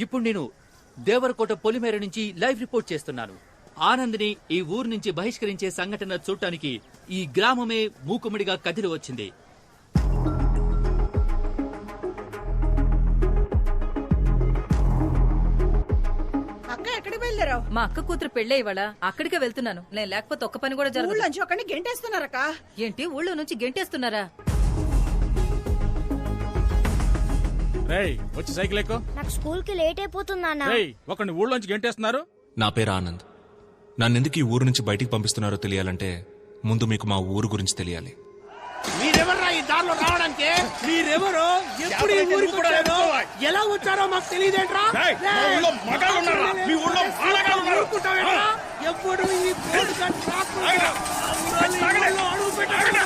ఇప్పుడు నేను దేవరకోట పొలిమేర నుంచి లైవ్ రిపోర్ట్ చేస్తున్నాను. ఆనంద్ని ఈ ఊరు నుంచి బహిష్కరించే సంఘటన చూడటానికి ఈ గ్రామమే మూకుమ్మడిగా కదిలి వచ్చింది. అక్క ఎక్కడికి వెళ్ళారావు? మా అక్క కూతురు పెళ్ళే ఇవాళ అక్కడికే వెళ్తున్నాను. నేను లేకపోతే ఒక్క పని కూడా జరగదు. ఊళ్ళోంచి ఒకరిని గెంటేస్తున్నారక్క. ఏంటి ఊళ్ళో నుంచి గెంటేస్తున్నారా? వచ్చి సైకిల్ ఎక్కు. నాకు స్కూల్ కి లేట్ అయిపోతుందన్నా. ఒకరిని ఊళ్ళోంచి గెంటేస్తున్నారు. నా పేరు ఆనంద్. నన్నెందుకు ఈ ఊరు నుంచి బయటికి పంపిస్తున్నారో తెలియాలంటే ముందు మీకు మా ఊరు గురించి తెలియాలి. మీరెవర్రా ఈ దారిలో రావడానికి? మీరెవరో, ఎప్పుడు ఈ ఊరికి వచ్చారో, ఎలా వచ్చారో మాకు తెలియదేంట్రా? ఎప్పుడు ఈ బోర్డు కట్టి రాకుండా అడుగు పెట్టారు.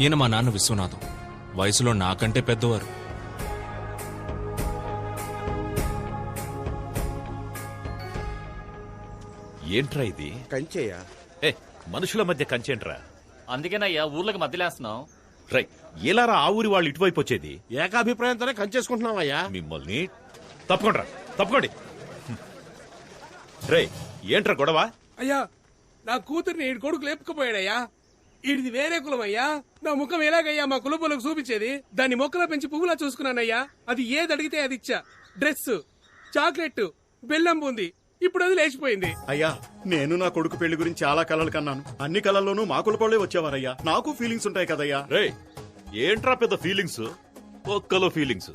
ఈయన మా నాన్న విశ్వనాథం. వయసులో నాకంటే పెద్దవారు. ఏంట్రా ఇది? కంచేయా? మనుషుల మధ్య కంచేంట్రా? అందుకేనయ్యా ఊర్లకు మధ్యలేస్తున్నాం. రై, ఎలారా ఆ ఊరి వాళ్ళు ఇటువైపు వచ్చేది? ఏకాభిప్రాయంతోనే కంచేసుకుంటున్నావయ్యా. మిమ్మల్ని తప్పకోండి. రై, ఏంట్రా గొడవ? అయ్యా, నా కూతుర్ని ఈ కొడుకు లేపుకుపోయాడయ్యా. ఇది వేరే కులం అయ్యా. నా ముఖం ఎలాగయ్యా మా కులపోలకు చూపించేది? దాన్ని మొక్కలో పెంచి పువ్వులా చూసుకున్నానయ్యా. అది ఏది అడిగితే అది ఇచ్చా. డ్రెస్, చాక్లెట్, బెల్లం బూంది. ఇప్పుడు అది లేచిపోయింది. అయ్యా, నేను నా కొడుకు పెళ్లి గురించి చాలా కలలు కన్నాను. అన్ని కలల్లోనూ మా కులపోళ్లే వచ్చేవారయ్యా. నాకు ఫీలింగ్స్ ఉంటాయి కదయ్యా. రే, ఏంట్రా పెద్ద ఫీలింగ్స్? ఒక్కలో ఫీలింగ్స్.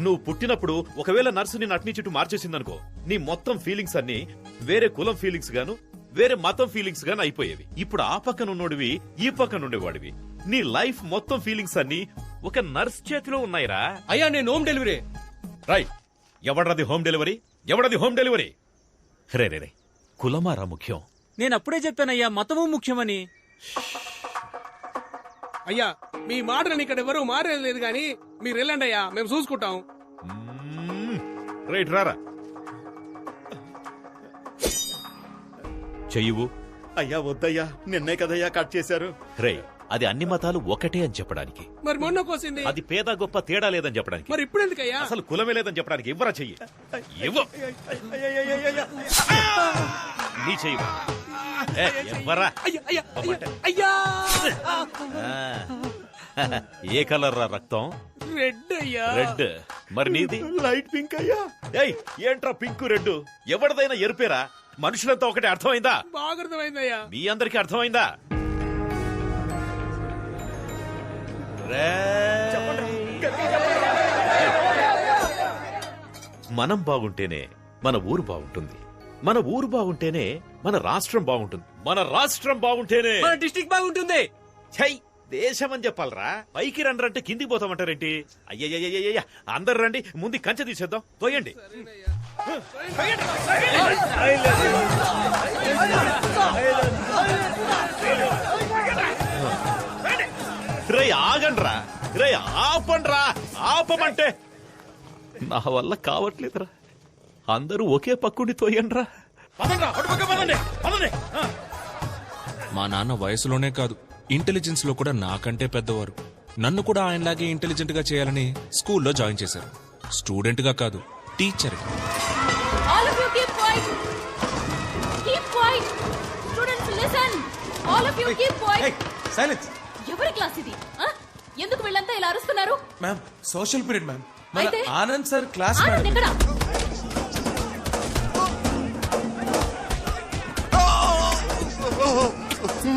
నువ్వు పుట్టినప్పుడు ఒకవేళ నర్సు ని నటిని చుట్టూ మార్చేసిందనుకో, నీ మొత్తం ఫీలింగ్స్ అన్ని వేరే కులం ఫీలింగ్స్ గాను, వేరే మతం ఫీలింగ్స్ గాను అయిపోయేవి. ఇప్పుడు ఆ పక్కన ఉన్నోడివి, ఈ పక్కన ఉండేవాడివి. నీ లైఫ్ మొత్తం ఫీలింగ్స్ అన్ని ఒక నర్స్ చేతిలో ఉన్నాయిరా. అయ్యా, నేను హోమ్ డెలివరీ. రై, ఎవడది హోమ్ డెలివరీ? ఎవడది హోమ్ డెలివరీ? రే, కులమారా ముఖ్యం. నేను అప్పుడే చెప్పానయ్యా, మతము ముఖ్యమని. అయ్యా, మీ మాటని ఇక్కడ ఎవరు మారేది గాని మీరు వెళ్ళండి అయ్యా, మేము చూసుకుంటాం. రైట్, రారా. చెయ్యవు. అయ్యా వద్దయ్యా, నిన్నే కదయ్యా కట్ చేశారు. రే, అది అన్ని మతాలు ఒకటే అని చెప్పడానికి. మరి మొన్న కోసింది అది పేద గొప్ప తేడా లేదని చెప్పడానికి. మరి ఇప్పుడు ఎందుకయ్యా? అసలు కులమే లేదని చెప్పడానికి. ఇవ్వరా చెయ్యి. నీ చెయ్యి ఎవ్వరా. ఏ కలర్ రా రక్తం? రెడ్ అయ్యా. రెడ్. మరి నీది? లైట్ పింక్ అయ్యా. ఏయ్, ఏంట్రా పింక్ రెడ్? ఎవరిదైనా ఎరుపేరా? మనుషులంతా ఒకటే. అర్థమైందా? బాగా అర్థమైందయ్యా. మీ అందరికీ అర్థమైందా? మనం బాగుంటేనే మన ఊరు బాగుంటుంది. మన ఊరు బాగుంటేనే మన రాష్ట్రం బాగుంటుంది. మన రాష్ట్రం బాగుంటేనే మన డిస్ట్రిక్ట్ బాగుంటుంది. ఛై, దేశం అని చెప్పాలరా. పైకి రండి కిందికి పోతామంటారేంటి? అయ్యయ్యయ్యయ్య, అందరు రండి, ముందు కంచె తీసేద్దాం. తోయండి. రే, ఆగండ్రా. రే, ఆపండ్రా. ఆపమంటే నా వల్ల కావట్లేదురా. అందరూ ఒకే పక్కుండి తోయండ్రా. మా నాన్న వయసులోనే కాదు, ఇంటెలిజెన్స్ లో కూడా నాకంటే పెద్దవారు. నన్ను కూడా ఆయనలాగే ఇంటెలిజెంట్ గా చేయాలని స్కూల్లో జాయిన్ చేశారు. స్టూడెంట్ గా కాదు, టీచర్. ఎవరి క్లాస్ ఇది? ఎందుకు వీళ్ళంతా ఇలా అరుస్తున్నారు? Ma'am, social period ma'am. అయితే ఆనంద్ సార్ క్లాస్. ఆనంద్ ఎక్కడ?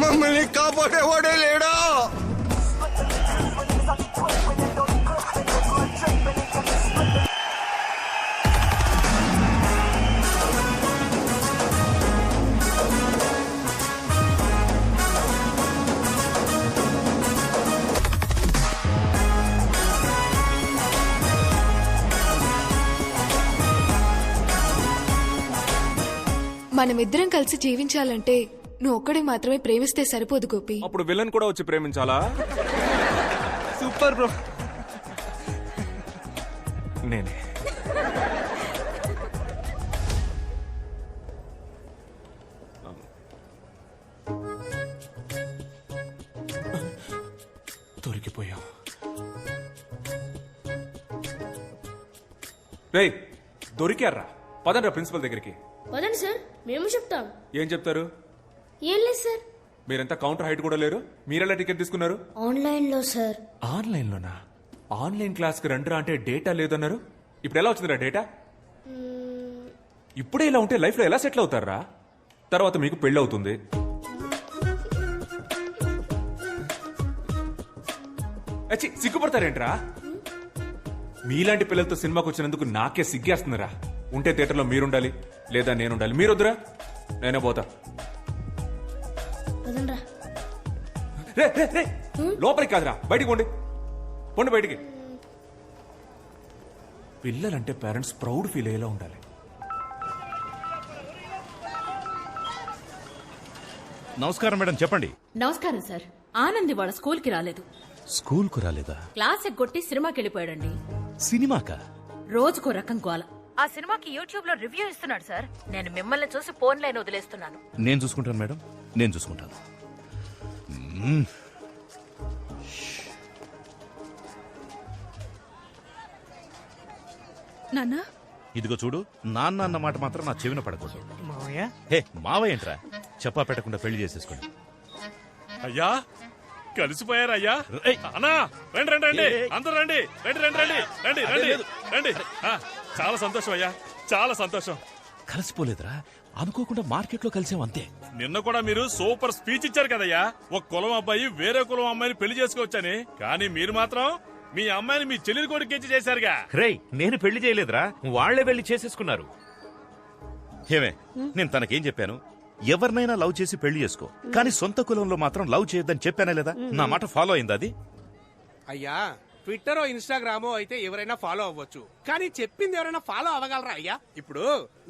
మమ్మల్ని కాపాడేవాడే లేడా? మనమిద్దరం కలిసి జీవించాలంటే నువ్వు ఒక్కడే మాత్రమే ప్రేమిస్తే సరిపోదు గోపి. అప్పుడు విలన్ కూడా వచ్చి ప్రేమించాలా? Super bro. నేనే. దొరికిపోయాం. రేయ్, దొరికారా? పదండ్రా ప్రిన్సిపల్ దగ్గరికి. వదండి సార్, మేము చెప్తాం. ఏం చెప్తారు? ఏం లేదు సార్. మీరంతా కౌంటర్ హైట్ కూడా లేరు. మీరెలా టికెట్ తీసుకున్నారు? ఆన్లైన్ లో సార్. ఆన్లైన్ లోనా? ఆన్లైన్ క్లాస్ కి రండిరా అంటే డేటా లేదన్నారు. ఇప్పుడు ఎలా వచ్చిందిరా డేటా? ఇప్పుడే ఇలా ఉంటే లైఫ్ లో ఎలా సెటిల్ అవుతారా? తర్వాత మీకు పెళ్లి అవుతుంది. సిగ్గుపడతారేంట్రా? మీలాంటి పిల్లలతో సినిమాకి వచ్చినందుకు నాకే సిగ్గేస్తుందిరా. ఉంటే థియేటర్లో మీరుండాలి, లేదా నేనుండాలి. మీరొద్దురా, నేనే పోతా. రే రే రే, లోపలికి కాదురా, బయటికి పోండి. పోండి బయటికి. పిల్లలంటే పేరెంట్స్ ప్రౌడ్ ఫీల్ అయ్యేలా ఉండాలి. నమస్కారం మేడం, చెప్పండి. నమస్కారం సార్. ఆనంద్ వాళ్ళ స్కూల్ కి రాలేదు. స్కూల్ కు రాలేదా? క్లాస్ ఎగ్గొట్టి సినిమాకి వెళ్ళిపోయాడండి. సినిమాకా? రోజుకో రకం గోల. ఆ సినిమాకి యూట్యూబ్ లో రివ్యూ ఇస్తున్నాడు సార్. నేను మిమ్మల్ని చూసి ఫోన్ లైన్ వదిలేస్తున్నాను. నేను చూసుకుంటాను మేడం, నేను చూసుకుంటాను. నాన్నా, ఇదిగో చూడు, నాన్న అన్న మాట మాత్రం నా చెవిన పడకూడదు. హే మావయ్య ఏంట్రా, చెప్పా పెట్టకుండా పెళ్లి చేసేసుకోండి. అయ్యా కలిసిపోయారయ్యా. అన్నా రండి రండి రండి, అందరూ రండి, రండి రండి రండి రండి రండి రండి. చాలా సంతోషం అయ్యా, చాలా సంతోషం. కలిసిపోలేదురా, అనుకోకుండా మార్కెట్ లో కలిసాం అంతే. నిన్న కూడా మీరు సూపర్ స్పీచ్ ఇచ్చారు కదయ్యా. ఒక కులం అబ్బాయి వేరే కులం అమ్మాయిని పెళ్లి చేసుకోవచ్చని. కానీ మీరు మాత్రం మీ అమ్మాయిని మీ చెల్లెలి కొడుకు ఇచ్చి చేశారుగా. రేయ్, నేను పెళ్లి చేయలేదురా, వాళ్లే వెళ్లి చేసేసుకున్నారు. ఏమే, నేను తనకేం చెప్పాను? ఎవరినైనా లవ్ చేసి పెళ్లి చేసుకో, కానీ సొంత కులంలో మాత్రం లవ్ చేయొద్దని చెప్పానే లేదా? నా మాట ఫాలో అయిందా అది? అయ్యా, ట్విట్టరో ఇన్స్టాగ్రామో అయితే ఎవరైనా ఫాలో అవ్వచ్చు, కానీ చెప్పింది ఎవరైనా ఫాలో అవ్వగలరా అయ్యా? ఇప్పుడు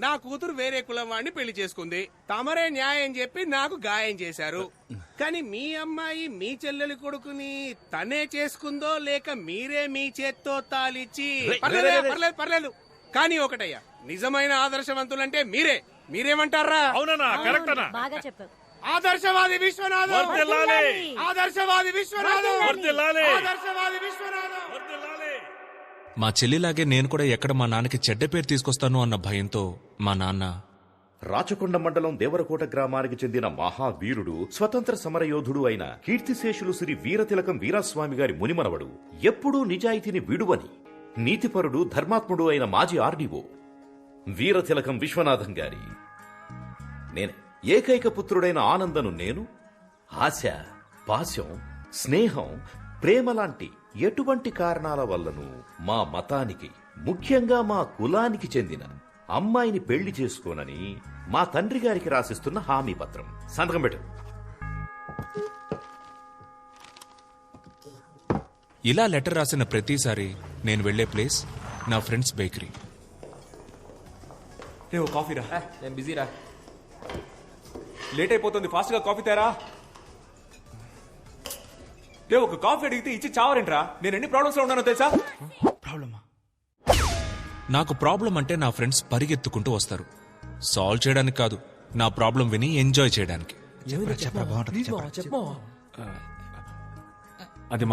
నా కూతురు వేరే కులం వాడిని పెళ్లి చేసుకుంది, తమరే న్యాయం చెప్పి నాకు గాయం చేశారు. కానీ మీ అమ్మాయి మీ చెల్లెలి కొడుకుని తనే చేసుకుందో లేక మీరే మీ చేత్తో తాలిచ్చి? పర్లేదు పర్లేదు, కానీ ఒకటయ్యా, నిజమైన ఆదర్శవంతులంటే మీరే. మీరేమంటారా? అవునన్నా, కరెక్ట్ అన్నా. బాగా చెప్పావు. ఆదర్శవాది విశ్వనాథం, వర్ధిల్లాలి. ఆదర్శవాది విశ్వనాథం, వర్ధిల్లాలి. ఆదర్శవాది విశ్వనాథం, వర్ధిల్లాలి. మా చెల్లిలాగే నేను కూడా ఎక్కడ మా నాన్నకి చెడ్డ పేరు తీసుకొస్తాను అన్న భయంతో మా నాన్న రాచకొండ మండలం దేవరకోట గ్రామానికి చెందిన మహావీరుడు, స్వతంత్ర సమరయోధుడు అయిన కీర్తిశేషులు శ్రీ వీరతిలకం వీరాస్వామి గారి మునిమనవడు, ఎప్పుడూ నిజాయితీని విడువని నీతిపరుడు, ధర్మాత్ముడు అయిన మాజీ ఆర్డీఓ వీరతిలకం విశ్వనాథం గారి నేనే ఏకైక పుత్రుడైన ఆనందను నేను ఆశ, పాశం, స్నేహం, ప్రేమ లాంటి ఎటువంటి కారణాల వల్లను మా మతానికి, ముఖ్యంగా మా కులానికి చెందిన అమ్మాయిని పెళ్లి చేసుకోనని మా తండ్రి గారికి రాసిస్తున్న హామీ పత్రం. సంతకం పెట్టు. ఇలా లెటర్ రాసిన ప్రతిసారి నేను వెళ్లే ప్లేస్ నా ఫ్రెండ్స్ బేకరీ. రే, ఓ కాఫీ రా. నేను బిజీరా. లేట్ అయిపోతుంది, ఫాస్ట్ గా కాఫీ తేరా. రే, ఒక కాఫీ అడిగితే ఇచ్చి చావరేంట్రా? నేను ఎన్ని ప్రాబ్లమ్స్ లో ఉన్నానో తెలుసా? ప్రాబ్లమా? నాకు ప్రాబ్లం అంటే నా ఫ్రెండ్స్ పరిగెత్తుకుంటూ వస్తారు. సాల్వ్ చేయడానికి కాదు, నా ప్రాబ్లం విని ఎంజాయ్ చేయడానికి. అది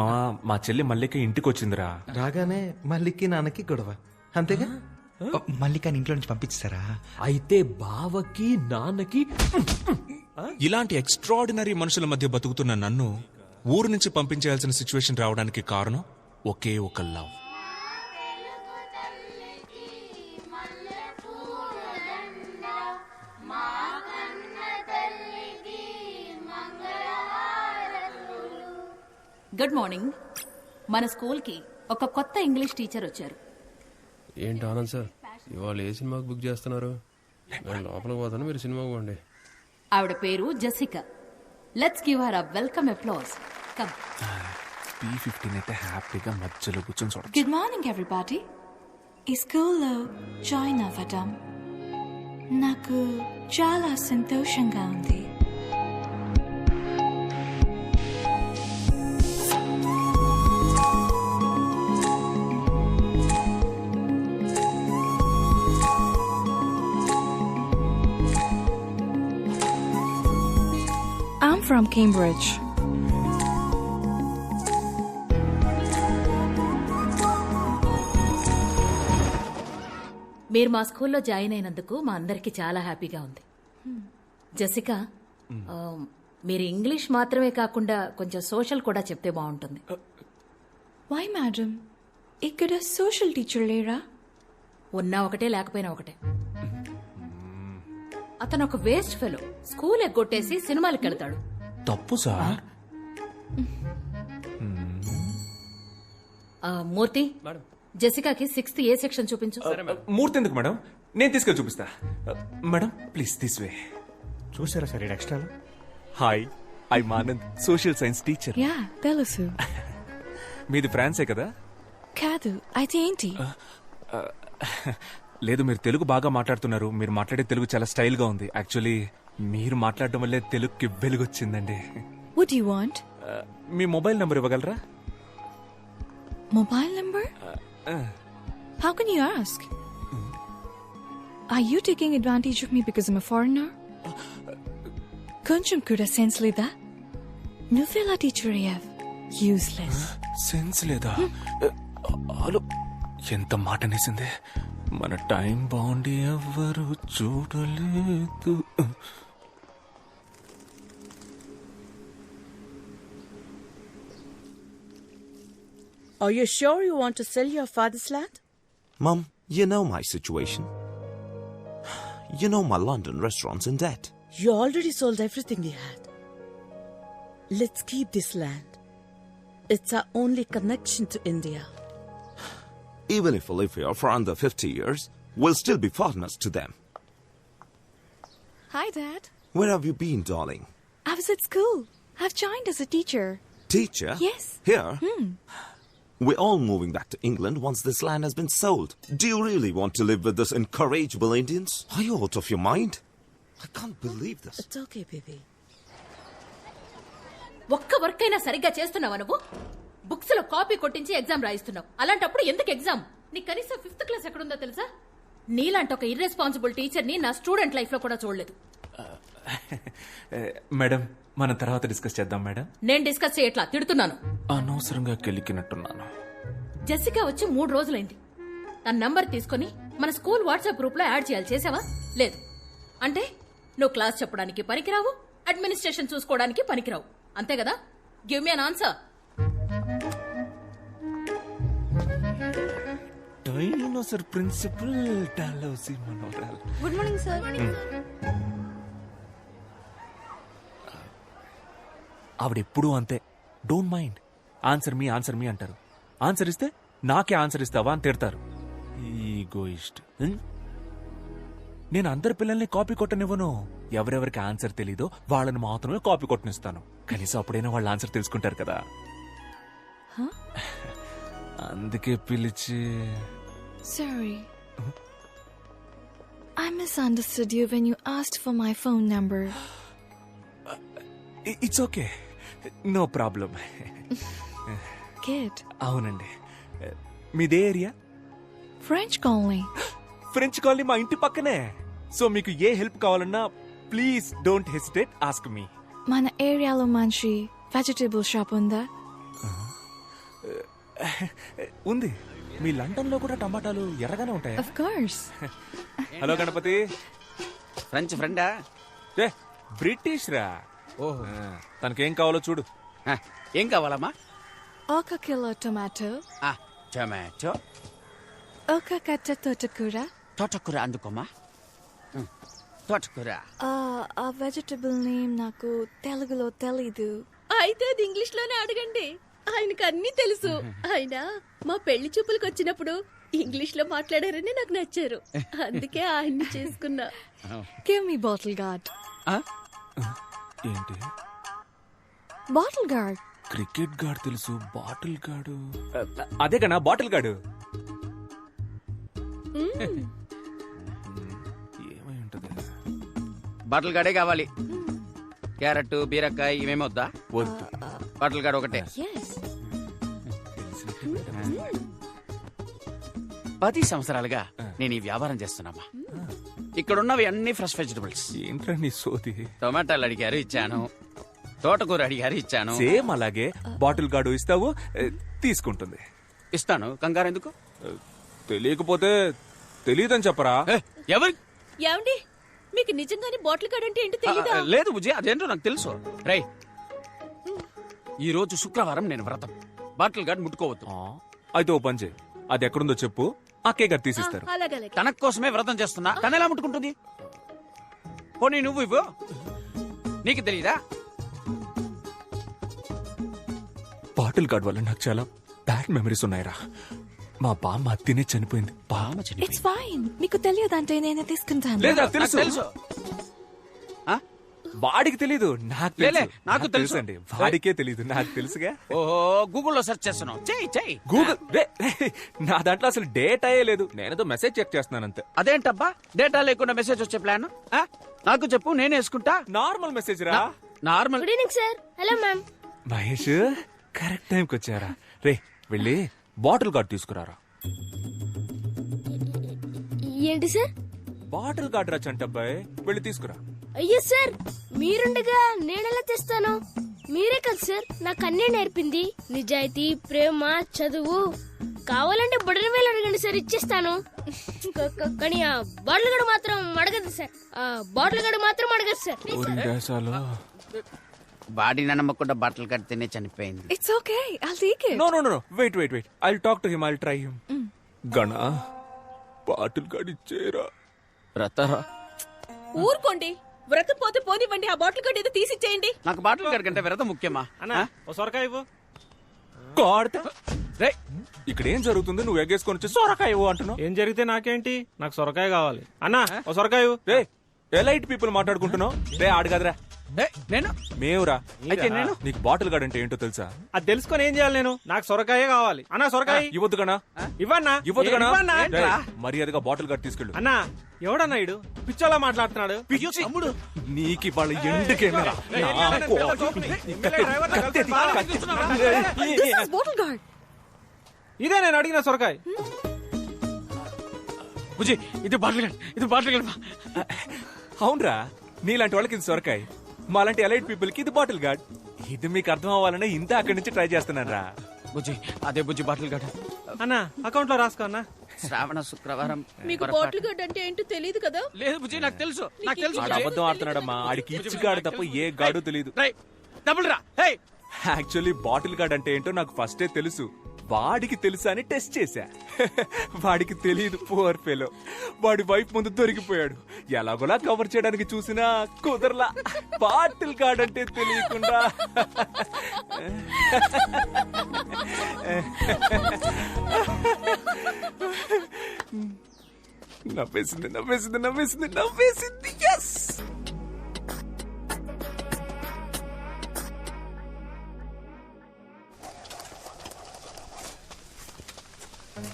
మా చెల్లి మల్లిక ఇంటికి వచ్చిందిరా. రాగానే మల్లికి నాన్నకి గొడవ, అంతేగా? మల్లికాని ఇంట్లో నుంచి పంపించారా? అయితే బావకి నాన్నకి. ఇలాంటి ఎక్స్ట్రాడినరీ మనుషుల మధ్య బతుకుతున్న నన్ను ఊరు నుంచి పంపించేయాల్సిన సిచ్యువేషన్ రావడానికి కారణం ఒకే ఒక లవ్. Good morning. మన స్కూల్ కి ఒక కొత్త ఇంగ్లీష్ టీచర్ వచ్చారు. ఏంటి ఆనంద్ సార్, ఇవాళ ఏ సినిమాకి బుక్ చేస్తున్నారు? నేను లోపలికి పోతాను, మీరు సినిమాకి పోండి. ఆవిడ పేరు Jessica. Let's give her a welcome applause. Come. P15 అయితే హ్యాపీగా మధ్యలో కూర్చొని చూడొచ్చు. Good morning everybody. ఈ స్కూల్లో జాయిన్ అవ్వడం నాకు చాలా సంతోషంగా ఉంది. Cambridge. మీరు మా స్కూల్లో జాయిన్ అయినందుకు మా అందరికి చాలా హ్యాపీగా ఉంది. జెసికా, మీరు ఇంగ్లీష్ మాత్రమే కాకుండా కొంచెం సోషల్ కూడా చెప్తే బాగుంటుంది. Why, madam? ఇక్కడ సోషల్ టీచర్ లేరా? ఉన్నా ఒకటే లేకపోయినా ఒకటే. అతను ఒక వేస్ట్ ఫెలో. స్కూల్ ఎగ్గొట్టేసి సినిమాలకు వెళ్తాడు. తప్పు సార్. మూర్తి, జెసికాకి 6th ఏ సెక్షన్ చూపించు. మూర్తి ఎందుకు మేడం? నేను తీసుకెళ్ళి చూపిస్తా. Madam please this way. చూసారా sir extra? Hi, I Anand, social science teacher. Yeah తెలుసు. మీది ఫ్రాన్సే కదా? కాదు, అయితే ఏంటి? లేదు, మీరు తెలుగు బాగా మాట్లాడుతున్నారు. మీరు మాట్లాడే తెలుగు చాలా స్టైల్ గా ఉంది. యాక్చువల్లీ మీరు మాట్లాడడం వల్లే తెలుగుకి వెలుగొచ్చిందండి. What do you want? Me mobile number ఇవ్వగలరా? Mobile number? How can you ask? Are you taking advantage of me because I'm a foreigner? కొంచెం కూడా సెన్స్ లేదా? నువ్వెలా టీచర్ అయ్యావ్? యూస్లెస్. సెన్స్ లేదా? హలో, ఎంత మాట అనేసింది. మన టైం బాగుండి ఎవ్వరు చూడలేదు. Are you sure you want to sell your father's land? Mum, you know my situation. You know my London restaurant's in debt. You already sold everything we had. Let's keep this land. It's our only connection to India. Even if we live here for under 50 years, we'll still be foreigners to them. Hi, Dad. Where have you been, darling? I was at school. I've joined as a teacher. Teacher? Yes. Here? We're all moving back to England once this land has been sold. Do you really want to live with those incorrigible Indians? Are you out of your mind? I can't believe this. It's okay, baby. ఒక్క work అయినా సరిగ్గా చేస్తున్నావా నువ్వు? Books లో copy కొట్టించి exam రాయిస్తున్నావు. అలాంటప్పుడు ఎందుకు exam? నీ కనీసం 5th క్లాస్ ఎక్కడుందో తెలుసా? నీలాంటి ఒక ఇర్రెస్పాన్సిబుల్ టీచర్ ని నా స్టూడెంట్ లైఫ్ లో కూడా చూడలేదు. మేడం, మనం తర్వాత డిస్కస్ చేద్దాం మేడం. నేను డిస్కస్ చేయట్లా, తిడుతున్నాను. అనవసరంగా కెలికినట్టున్నాను. జెసికా వచ్చి 3 రోజులైంది. తన నంబర్ తీసుకుని మన స్కూల్ వాట్సాప్ గ్రూప్ లో యాడ్ చేయాలి. చేసావా? లేదు. అంటే నువ్వు క్లాస్ చెప్పడానికి పనికిరావు, అడ్మినిస్ట్రేషన్ చూసుకోవడానికి పనికిరావు. అంతే కదా? Give me an answer. Dinosaur principal డాలౌసి మనోరల్. Good morning sir. ఆవిడెప్పుడూ అంతే. Don't mind. ఆన్సర్ మీ అంటారు. ఆన్సర్ ఇస్తే నాకే ఆన్సర్ ఇస్తావా అని తిడతారు. ఈగోయిస్ట్. నేను అందరి పిల్లల్ని కాపీ కొట్టనివ్వను. ఎవరెవరికి ఆన్సర్ తెలీదో వాళ్ళని మాత్రమే కాపీ కొట్టనిస్తాను. కనీసం అప్పుడైనా వాళ్ళ ఆన్సర్ తెలుసుకుంటారు కదా. అందుకే పిలిచి. Sorry. I misunderstood you when you asked for my phone number. It's okay, no problem. Good. అవునండి. మీదే area? French colony. French colony మా ఇంటి పక్కనే. సో మీకు ఏ హెల్ప్ కావాలన్నా please don't hesitate, ask me. మన ఏరియాలో మంచి వెజిటబుల్ షాప్ ఉందా? ఉంది. మీ లండన్ లో కూడా టమాటాలు ఎర్రగానే ఉంటాయి. Of course. Hello Ganapathi. French ఫ్రెండా? బ్రిటిష్ రా. ఓహో. తనకేం కావాలో చూడు. ఏం కావాలమ్మా? 1 కిలో టొమాటో. టొమాటో. 1 కట్ట తోటకూర. తోటకూర అందుకోమా. తోటకూర. ఆ వెజిటబుల్ నేమ్ నాకు తెలుగులో తెలీదు. అయితే అది ఇంగ్లీష్ లోనే అడగండి, ఆయనకు అన్ని తెలుసు. ఆయన మా పెళ్లి చూపులకు వచ్చినప్పుడు ఇంగ్లీష్ లో మాట్లాడారని నాకు నచ్చారు, అందుకే ఆయన్ని చేసుకున్నా. Give me bottle guard. ఏంటి? Bottle guard. క్రికెట్ గార్డ్ తెలుసు, బాటిల్ గార్డు అదే కన్నా బాటిల్ గార్డు. ఏమై ఉంటది? బాటిల్ గార్డే కావాలి. క్యారెట్, బీరకాయ ఇవేమీ వద్దా? వద్దు. బాటిల్ గార్డ్ ఒకటే. 10 సంవత్సరాలుగా నేను ఈ వ్యాపారం చేస్తున్నామా. ఇక్కడున్నవి అన్ని ఫ్రెష్ వెజిటబుల్స్. ఏంట్రా నీ సోది? టొమాటోలు అడిగారు, ఇచ్చాను. తోటకూర అడిగారు ఇచ్చాను. సేమ్ అలాగే బాటిల్ గార్డు ఇస్తావు, తీసుకుంటుంది. ఇస్తాను, కంగారు ఎందుకు? తెలియకపోతే తెలియదని చెప్పరా? ఎవరి ఏమండి మీకు నిజంగానే బాటిల్ గార్డ్ అంటే ఏంటో తెలీదా? లేదు బుజ్జి, అదేంటో నాకు తెలుసు. రై, ఈ రోజు శుక్రవారం నేను వ్రతం. బాటిల్ గార్డ్ ముట్టుకోవద్దు. అయితే ఓ పని చేయి, అది ఎక్కడుందో చెప్పు, అక్కే గారు తీసిస్తారు. అలాగే తన కోసమే వ్రతం చేస్తున్నా, తన ఎలా ముట్టుకుంటుంది? పోనీ నువ్వు ఇవ్వు, నీకు తెలీదా? బాటిల్ గార్డ్ వల్ల నాకు చాలా బ్యాడ్ మెమరీస్ ఉన్నాయిరా. మా బామ్మ తినే చనిపోయింది. బామ్మ It's fine. మీకు తెలియదంటే నేనే తీసుకుంటాను. లేదా తెలుసు. వాడికి తెలీదు, నాకు తెలుసు. నాకు తెలుసు అండి, వాడికే తెలీదు, నాకు తెలుసుగా. ఓహో, గూగుల్లో సెర్చ్ చేస్తున్నావు. చెయ్యి. గూగుల్ నా దాంట్లో అసలు డేటాయే లేదు, నేనేదో మెసేజ్ చెక్ చేస్తున్నాను అంతే. అదేంటబ్బా, డేటా లేకుండా మెసేజ్ వచ్చే ప్లాన్? నాకు చెప్పు, నేనే వేసుకుంటా. నార్మల్ మెసేజ్ రా. Normal. Good evening sir. Hello ma'am. Mahesh correct టైంకి వచ్చారా? రే వెళ్ళి బాటిల్ గార్డ్ తీసుకురారా. ఏంటి సార్? బాటిల్ గార్డ్ రా చంటబ్బాయ్, వెళ్ళి తీసుకురా. అయ్యో సార్, మీరుండగా నేనెలా తెస్తాను? మీరే కదా సార్ నాకు అన్నీ నేర్పింది. నిజాయితీ, ప్రేమ, చదువు. కావాలంటే బుడని వేలు అడగండి సార్, ఇచ్చేస్తాను. కానీ ఆ బాటిల్ గడు మాత్రం అడగదు సార్. బాడీని నమ్మకుండా బట్టలు కడితేనే చనిపోయింది. It's okay. I'll take it. No. Wait. I'll talk to him. I'll try him. గణా, bottle gourd ఇచ్చేరా. వ్రతరా? ఊరుకోండి, వ్రతం పోతే పోనివ్వండి. ఆ బాటిల్ గడు ఏదో తీసిచ్చేయండి. నాకు బాటిల్ గార్డ్ కంటే వ్రతం ముఖ్యమా? సొరకాయ ఇవ్వు. గాడ్ రే, ఇక్కడ ఏం జరుగుతుంది? నువ్వు ఎగ్గేసుకొని వచ్చి సొరకాయ ఇవ్వు అంటున్నావు. ఏం జరిగితే నాకేంటి? నాకు సొరకాయ కావాలి. అన్నా ఓ సొరకాయ ఇవ్వు. రే, ఎలైట్ పీపుల్ మాట్లాడుకుంటున్నావు. రే ఆడు కదరా, నేను మేవురా. అయితే నేను నీకు బాటిల్ గార్డ్ అంటే ఏంటో తెలుసా? అది తెలుసుకొని ఏం చేయాలి నేను? నాకు సొరకాయే కావాలి. అన్నా సొరకాయ ఇవ్వద్దు గణా. ఇవ్వన్నా. ఇవ్వద్దు గణా. మర్యాదగా బాటిల్ గార్డ్ తీసుకెళ్ళు. అన్నా, ఎవడన్నా ఇడు పిచ్చోలా మాట్లాడుతున్నాడు? తమ్ముడు, నీకు వాళ్ళ ఎండుకేమరా? Bottle guard. ఇదే నేను అడిగిన సొరకాయ. బుజ్జి, ఇది బాటిల్ గార్డ్. అవునరా, నీలాంటి వాళ్ళకి ఇది సొరకాయ, మాలాంటి ఎలైట్ పీపుల్ కి ఇది బాటిల్ గార్డ్. ఇది మీకు అర్థం అవ్వాలనే ఇంత అక్కడి నుంచి ట్రై చేస్తున్నాను రా. బుజ్జి, అదే బుజ్జి బాటిల్ గార్డ్. అన్నా అకౌంట్ లో రాసుకో అన్నా. శ్రావణ శుక్రవారం. మీకు బాటిల్ గడ్ అంటే ఏంటో తెలియదు కదా? లేదు బుజ్జి, నాకు తెలుసు. ఆడు అబద్ధం ఆడుతున్నాడమ్మా. ఆడికి ఇచ్చి గాడు తప్ప ఏ గాడు తెలియదు. డబుల్ రా. యాక్చువల్లీ బాటిల్ గార్డ్ అంటే ఏంటో నాకు ఫస్టే తెలుసు. వాడికి తెలుసా అని టెస్ట్ చేశా. వాడికి తెలియదు, పువర్ ఫెలో. వాడి వైఫ్ ముందు దొరికిపోయాడు. ఎలాగోలా కవర్ చేయడానికి చూసినా కుదరలా. బాటిల్ గార్డ్ అంటే తెలియకుండా. నవ్వేసింది. yes!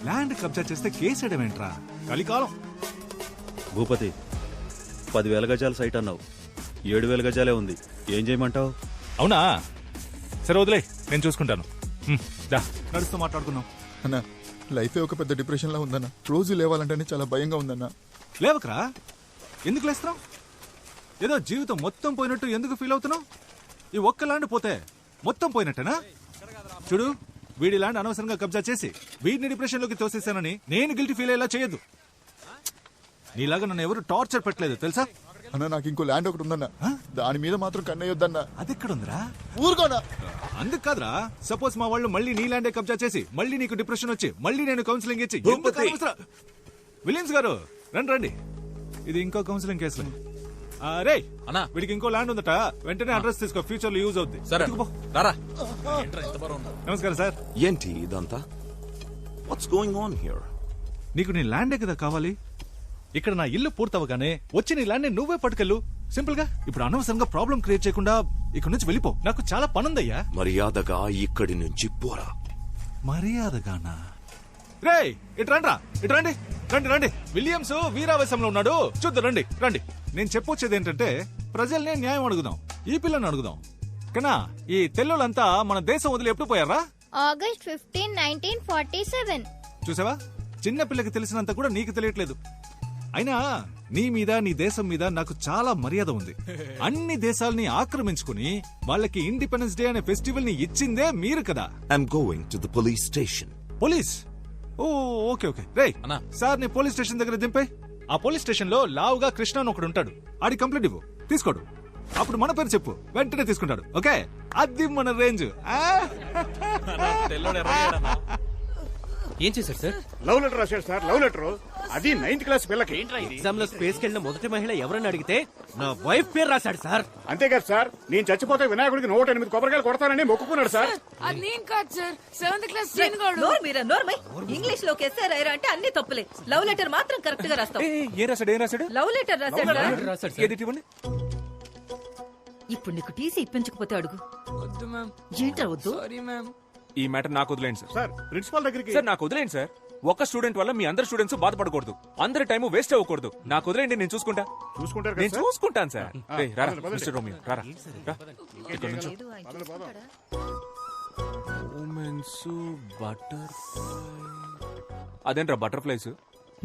ల్యాండ్ కబ్జా చేస్తే కేసేయడమేంట్రా? కలికాలం. భూపతి, 10,000 గజాల సైట్ అన్నావు, 7,000 గజాలే ఉంది. ఏం చేయమంటావు? అవునా, సరే వదిలే, నేను చూసుకుంటాను. నడుస్తూ మాట్లాడుకున్నాం. అన్నా, లైఫే ఒక పెద్ద డిప్రెషన్ లా ఉందన్న. రోజు లేవాలంటేనే చాలా భయంగా ఉందన్న. లేవకరా, ఎందుకు లేస్తున్నావు? ఏదో జీవితం మొత్తం పోయినట్టు ఎందుకు ఫీల్ అవుతున్నావు? ఈ ఒక్క ల్యాండ్ పోతే మొత్తం పోయినట్టేనా? చూడు, వీడి ల్యాండ్ అనవసరంగా కబ్జా చేసి వీడిని డిప్రెషన్ లోకి తోసేసానని నేను గిల్టీ ఫీల్ అయ్యేలా చేయొద్దు. నీలాగా నన్ను ఎవరు టార్చర్ పెట్టలేదు తెలుసా? అన్న, నాకు ఇంకో ల్యాండ్ ఒకటి ఉందన్న, దాని మీద మాత్రం కన్నయ్యొద్దన్నా. అది ఎక్కడుందిరా? ఊరుకోనా. అందుకు కాదురా, సపోజ్ మా వాళ్ళు మళ్ళీ నీ ల్యాండే కబ్జా చేసి మళ్ళీ నీకు డిప్రెషన్ వచ్చి మళ్ళీ నేను కౌన్సిలింగ్ ఇచ్చి. విలియమ్స్ గారు రండి, ఇది ఇంకో కౌన్సిలింగ్ కేసు. రే అన్నా, వీడికి ఇంకో ల్యాండ్ ఉందట, వెంటనే అడ్రస్ తీసుకో, ఫ్యూచర్ లో యూజ్ అవుద్ది. నమస్కారం సార్. ఏంటి ఇదంతా? What's going on here? నీకు నీ ల్యాండే కదా కావాలి. ఇక్కడ నా ఇల్లు పూర్తవగానే వచ్చి నీ ల్యాండ్ నువ్వే పట్టుకెళ్ళు. సింపుల్ గా. ఇప్పుడు అనవసరంగా ప్రాబ్లం క్రియేట్ చేయకుండా ఇక్కడ నుంచి వెళ్ళిపో. నాకు చాలా పనుందయ్యా. మర్యాదగా ఇక్కడి నుంచి పోరా. మర్యాదగానా? రే ఇటు రండి. రండి. విలియమ్స్ వీరావేశంలో ఉన్నాడు, చూద్దాం. రండి. నేను చెప్పొచ్చేది ఏంటంటే, ప్రజల్ని న్యాయం అడుగుదాం, ఈ పిల్లని అడుగుదాం. కన్నా ఈ తెల్లోళ్ళంతా మన దేశం వదిలి ఎప్పుడు పోయారా? ఆగస్ట్ 15, 1947. చూసావా, చిన్న పిల్లకి తెలిసినంత కూడా నీకు తెలియట్లేదు. అయినా నీ మీద నీ దేశం మీద నాకు చాలా మర్యాద ఉంది. అన్ని దేశాల్ని ఆక్రమించుకుని వాళ్ళకి ఇండిపెండెన్స్ డే అనే ఫెస్టివల్ ని ఇచ్చిందే మీరు కదా. I'm going to the police station. Police? Oh okay okay. రేయ్ సార్ ని పోలీస్ స్టేషన్ దగ్గర దింపే. ఆ పోలీస్ స్టేషన్ లో లావుగా కృష్ణ అని ఒకడు ఉంటాడు. ఆడి కంప్లైంట్ ఇవ్వు, తీసుకోడు. అప్పుడు మన పేరు చెప్పు, వెంటనే తీసుకుంటాడు. ఓకే, అది మన రేంజ్. ఏం చేశారు సార్? లవ్ లెటర్ రాశాడు సార్, లవ్ లెటర్. అది 9th క్లాస్ పిల్లకి. ఎగ్జామ్ లో స్పేస్ కెళ్ళిన మొదటి మహిళ ఎవరని అడిగితే నా వైఫ్ పేరు రాశాడు సార్. అంతేకాదు సార్, నేను చచ్చిపోతే వినాయకుడికి 108 కొబ్బరికాయలు కొడతానని మొక్కుకున్నాడు సార్. అది నేను కాదు సార్, 7th క్లాస్ సీనిగాడు. ఇంగ్లీష్ లో ఎస్ఏ రాయరా అంటే అన్ని తప్పులే. లవ్ లెటర్ మాత్రం కరెక్ట్ గా రాస్తావు. ఏం రాశాడు? లవ్ లెటర్ రాశాడు. ఏది ఇవ్వండి. ఇప్పుడు నీకు టీసీ ఇప్పించకపోతే అడుగు. వద్దు మ్యామ్. ఏంట్రా వద్దు? Sorry ma'am. ఈ మ్యాటర్ నాకు వదిలేండి సార్. సార్ ప్రిన్సిపాల్ దగ్గరికి. సార్ నాకు వదిలేండి సార్. ఒక స్టూడెంట్ వల్ల మీ అందరు స్టూడెంట్స్ బాధపడకూడదు. అందరి టైం వేస్ట్ అవ్వకూడదు. నాకు వదిలేండి, నేను చూసుకుంటా. చూసుకుంటారు నేను చూసుకుంటాను సార్. రారా మిస్టర్ రోమియో, రారా. ఇక్కడ నుంచి అదేంట్రా బటర్ఫ్లైస్?